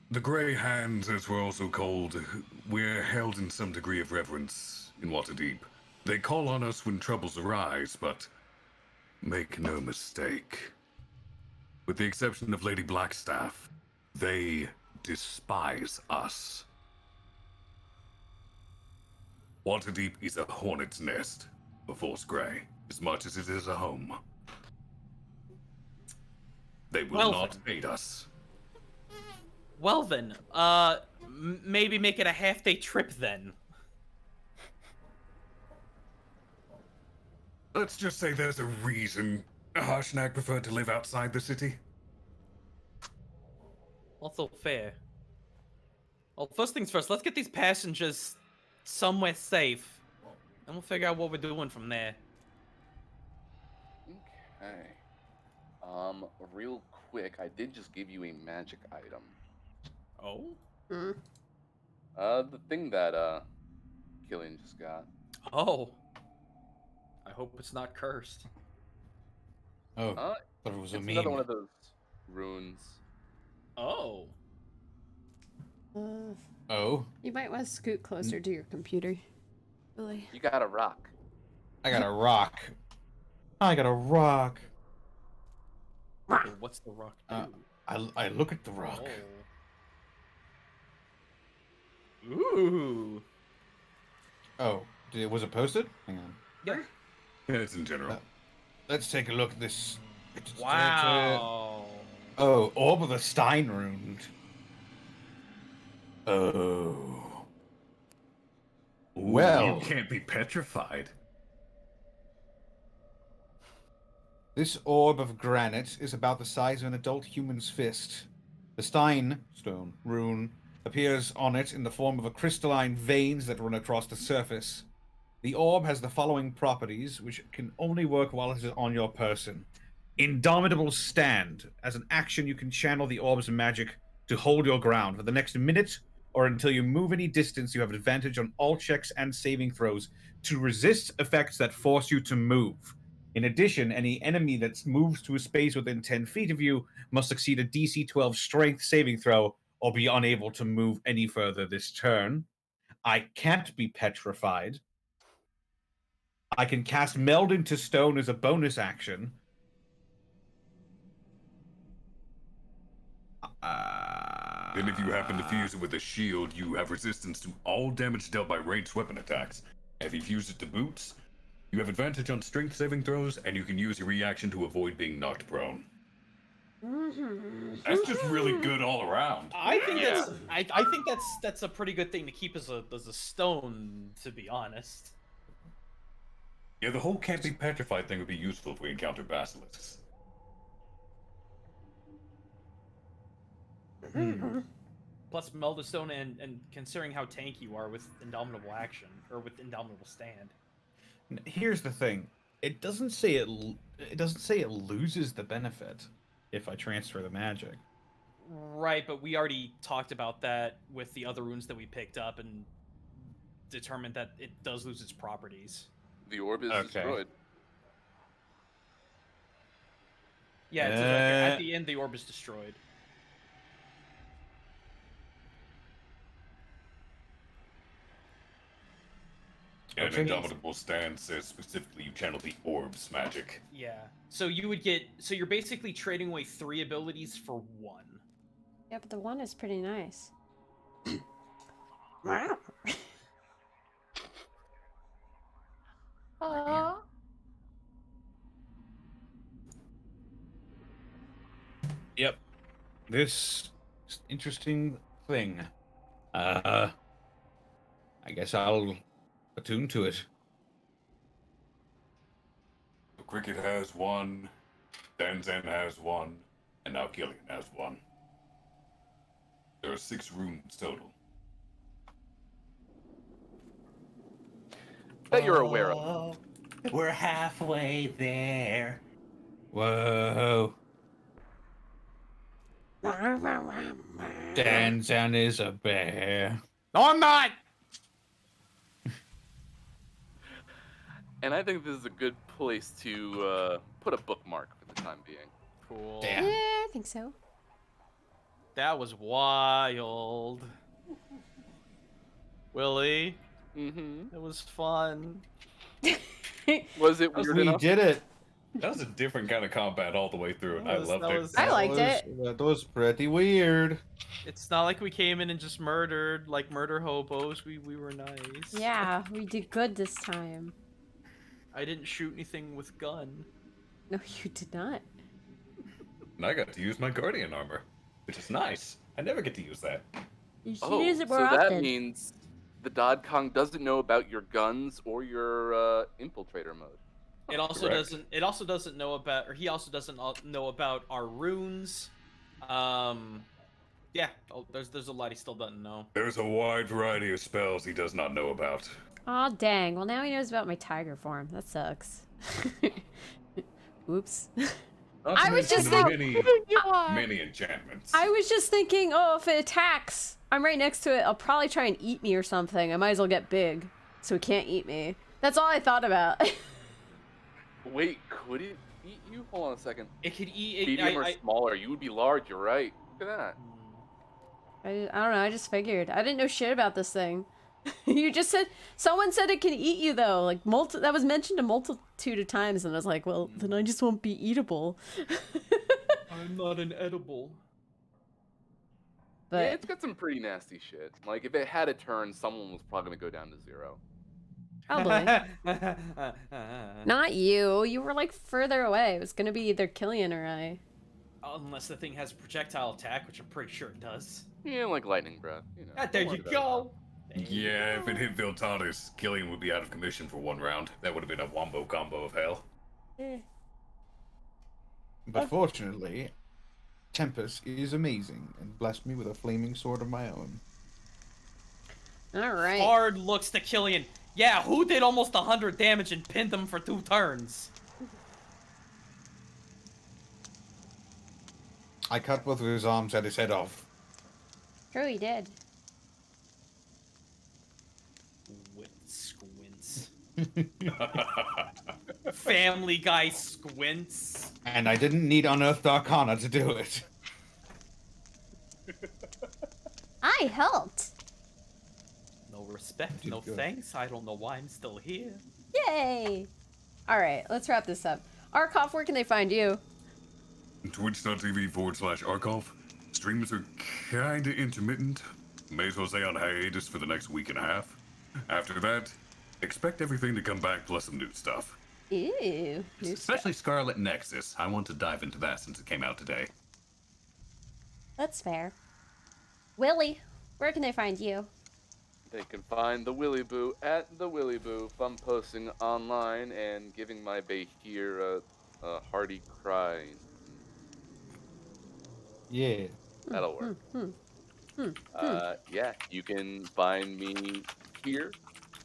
The Grey Hands, as we're also called, we're held in some degree of reverence in Waterdeep. They call on us when troubles arise, but make no mistake. With the exception of Lady Blackstaff, they despise us. Waterdeep is a hornet's nest for Force Grey, as much as it is a home. They will not aid us.
Well then, maybe make it a half-day trip then.
Let's just say there's a reason Harshnag preferred to live outside the city.
Also fair. Well, first things first, let's get these passengers somewhere safe, and we'll figure out what we're doing from there.
Okay. Real quick, I did just give you a magic item.
Oh?
The thing that, Killian just got.
Oh. I hope it's not cursed.
Oh,
Uh,
thought it was a
it's
meme.
another one of those runes.
Oh.
Oh,
You might want to scoot closer to your computer. Really?
You got a rock.
I got a rock. I got a rock.
Well, what's the rock do?
I look at the rock.
Oh. Ooh.
Oh, was it posted? Hang on.
Yeah.
It's in general.
Let's take a look at this.
Wow.
Oh, Orb of the Stein rune. Oh. Well.
You can't be petrified.
This orb of granite is about the size of an adult human's fist. The Stein stone rune appears on it in the form of a crystalline veins that run across the surface. The orb has the following properties, which can only work while it is on your person. Indomitable Stand. As an action, you can channel the orb's magic to hold your ground for the next minute or until you move any distance. You have advantage on all checks and saving throws to resist effects that force you to move. In addition, any enemy that moves to a space within 10 feet of you must succeed a DC 12 strength saving throw or be unable to move any further this turn. I can't be petrified. I can cast Meld into Stone as a bonus action.
Then if you happen to fuse it with a shield, you have resistance to all damage dealt by ranged weapon attacks. If you fuse it to boots, you have advantage on strength saving throws, and you can use your reaction to avoid being knocked prone. That's just really good all around.
I think I think that's a pretty good thing to keep as a stone, to be honest.
Yeah, the whole can't be petrified thing would be useful if we encounter basilisks.
Plus, Meld of Stone, and considering how tanky you are with Indomitable Action or with Indomitable Stand.
Here's the thing: it doesn't say it loses the benefit if I transfer the magic.
Right, but we already talked about that with the other runes that we picked up and determined that it does lose its properties.
The orb is destroyed.
Yeah, it's at the end, the orb is destroyed.
And Indomitable Stand says specifically you channel the orb's magic.
Yeah. So you're basically trading away 3 abilities for 1.
Yeah, but the one is pretty nice.
Yep. This interesting thing. I guess I'll attune to it.
Cricket has 1, Danzan has 1, and now Killian has 1. There are 6 runes total.
That you're aware of.
We're halfway there.
Whoa. Danzan is a bear. No, I'm not!
And I think this is a good place to put a bookmark for the time being.
Cool.
Yeah, I think so.
That was wild. Willie.
Mm-hmm.
It was fun.
Was it weird enough?
We did it.
That was a different kind of combat all the way through. I loved it.
I liked it.
That was pretty weird.
It's not like we came in and just murdered, like murder hobos. We were nice.
Yeah, we did good this time.
I didn't shoot anything with gun.
No, you did not.
And I got to use my guardian armor, which is nice. I never get to use that.
You should
Oh,
use it more
so
often.
that means the Dodd Kong doesn't know about your guns or your infiltrator mode.
It also
Correct.
doesn't. It also doesn't know about, or he also doesn't know about our runes. Yeah. There's a lot he still doesn't know.
There's a wide variety of spells he does not know about.
Aw, dang. Well, now he knows about my tiger form. That sucks. Oops. I was just thinking.
Many enchantments.
I was just thinking, oh, if it attacks, I'm right next to it. I'll probably try and eat me or something. I might as well get big, so it can't eat me. That's all I thought about.
Wait, could it eat you? Hold on a second.
It could eat.
Medium or smaller? You would be large. You're right. Look at that.
I don't know. I just figured. I didn't know shit about this thing. You just said someone said it can eat you though. Like that was mentioned a multitude of times, and I was like, well, then I just won't be eatable.
I'm not an edible.
But
Yeah, it's got some pretty nasty shit. Like if it had a turn, someone was probably gonna go down to 0.
probably not you. You were like further away. It was gonna be either Killian or I.
Unless the thing has projectile attack, which I'm pretty sure it does.
Yeah, like lightning breath. You know.
Ah, there
don't
you
worry about
go.
Yeah, if it hit Viltatis, Killian would be out of commission for 1 round. That would have been a wombo combo of hell.
But fortunately, Tempest is amazing and blessed me with a flaming sword of my own.
All right.
Hard looks to Killian. Yeah, who did almost 100 damage and pinned them for 2 turns?
I cut both of his arms at his head off.
True, he did.
Squints. Family Guy squints.
And I didn't need Unearthed Arcana to do it.
I helped.
No respect,
Did
no
good.
thanks. I don't know why I'm still here.
Yay! All right, let's wrap this up. Arkoff, where can they find you?
Twitch.tv/Arkolf. Streams are kinda intermittent. May as well say on hiatus for the next week and a half. After that, expect everything to come back plus some new stuff.
Ew. New
Especially Scarlet Nexus. I want to dive into that since it came out today.
That's fair. Willie, where can they find you?
They can find the Willy Boo at the Willy Boo. If I'm posting online and giving my Bahir a hearty cry.
Yeah.
That'll work. Yeah, you can find me here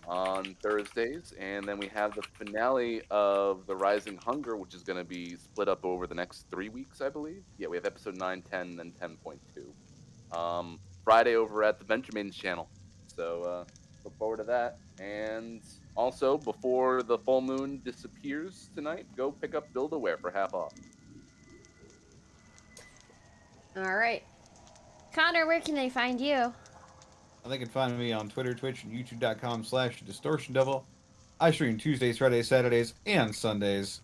on Thursdays, and then we have the finale of The Rising Hunger, which is going to be split up over the next 3 weeks, I believe. Yeah, we have episode 9, 10, and 10.2. Friday over at the Venture Maidens channel. So look forward to that. And also, before the full moon disappears tonight, go pick up Build-A-Wear for half off.
All right.
Connor, where can they find you?
They can find me on Twitter, Twitch, and YouTube.com/DistortionDevil. I stream Tuesdays, Fridays, Saturdays, and Sundays.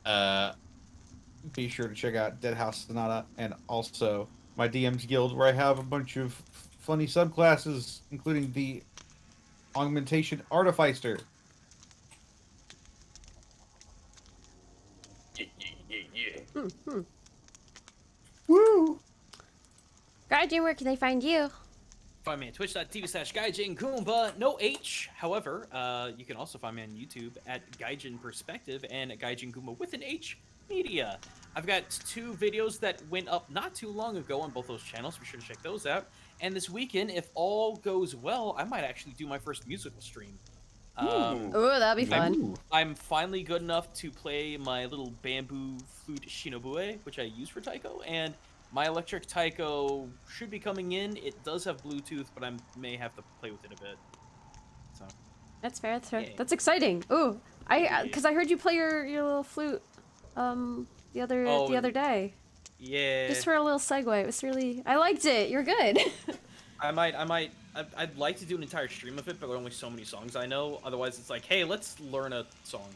Be sure to check out Dead House Sonata and also my DM's Guild, where I have a bunch of funny subclasses, including the Augmentation Artificer.
Yeah.
Woo!
Gaijin, where can they find you?
Find me at twitch.tv/GaijinGoomba, no H. However, you can also find me on YouTube at Gaijin Perspective and at Gaijin Goomba with an H Media. I've got 2 videos that went up not too long ago on both those channels. Be sure to check those out. And this weekend, if all goes well, I might actually do my first musical stream.
Oh, that'd be fun.
I'm finally good enough to play my little bamboo flute Shinobue, which I use for taiko, and my electric taiko should be coming in. It does have Bluetooth, but I may have to play with it a bit. So
That's fair. That's fair.
Yeah.
That's exciting. Ooh, because I heard you play your little flute, the other day.
Yeah.
Just for a little segue. It was really. I liked it. You're good.
I'd like to do an entire stream of it, but there are only so many songs I know. Otherwise, it's like, hey, let's learn a song.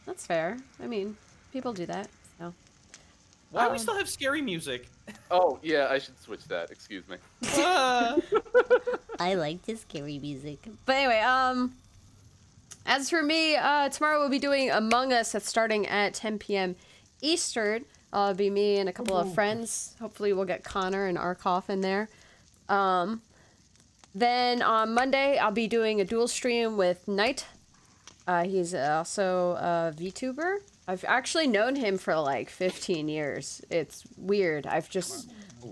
That's fair. I mean, people do that. So.
Why do we still have scary music?
Oh, yeah, I should switch that. Excuse me.
I like the scary music.
But anyway, as for me, tomorrow we'll be doing Among Us. That's starting at 10 p.m. Eastern. It'll be me and a couple of friends. Hopefully we'll get Connor and Arkoff in there. Then on Monday, I'll be doing a dual stream with Knight. He's also a VTuber. I've actually known him for like 15 years. It's weird.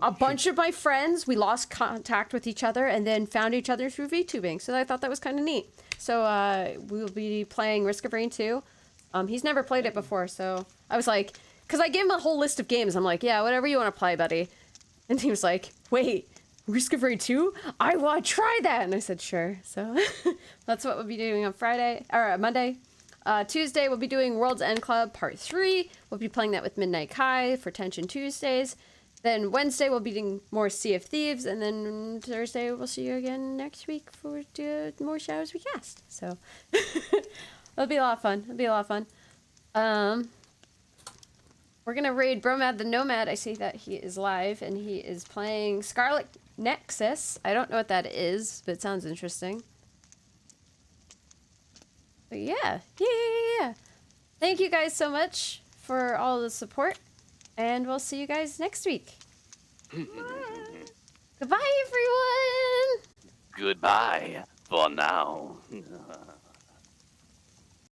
A bunch of my friends, we lost contact with each other and then found each other through VTubing. So I thought that was kind of neat. So we'll be playing Risk of Rain 2. He's never played it before, so I was like, because I gave him a whole list of games. I'm like, yeah, whatever you want to play, buddy. And he was like, wait, Risk of Rain 2? I want to try that. And I said, sure. So that's what we'll be doing on Monday. Tuesday, we'll be doing World's End Club Part 3. We'll be playing that with Midnight Kai for Tension Tuesdays. Then Wednesday, we'll be doing more Sea of Thieves. And then Thursday, we'll see you again next week for more Shadows We Cast. So, it'll be a lot of fun. We're going to raid Bromad the Nomad. I see that he is live, and he is playing Scarlet Nexus. I don't know what that is, but it sounds interesting. But yeah. Thank you guys so much for all the support, and we'll see you guys next week. Goodbye, everyone!
Goodbye for now.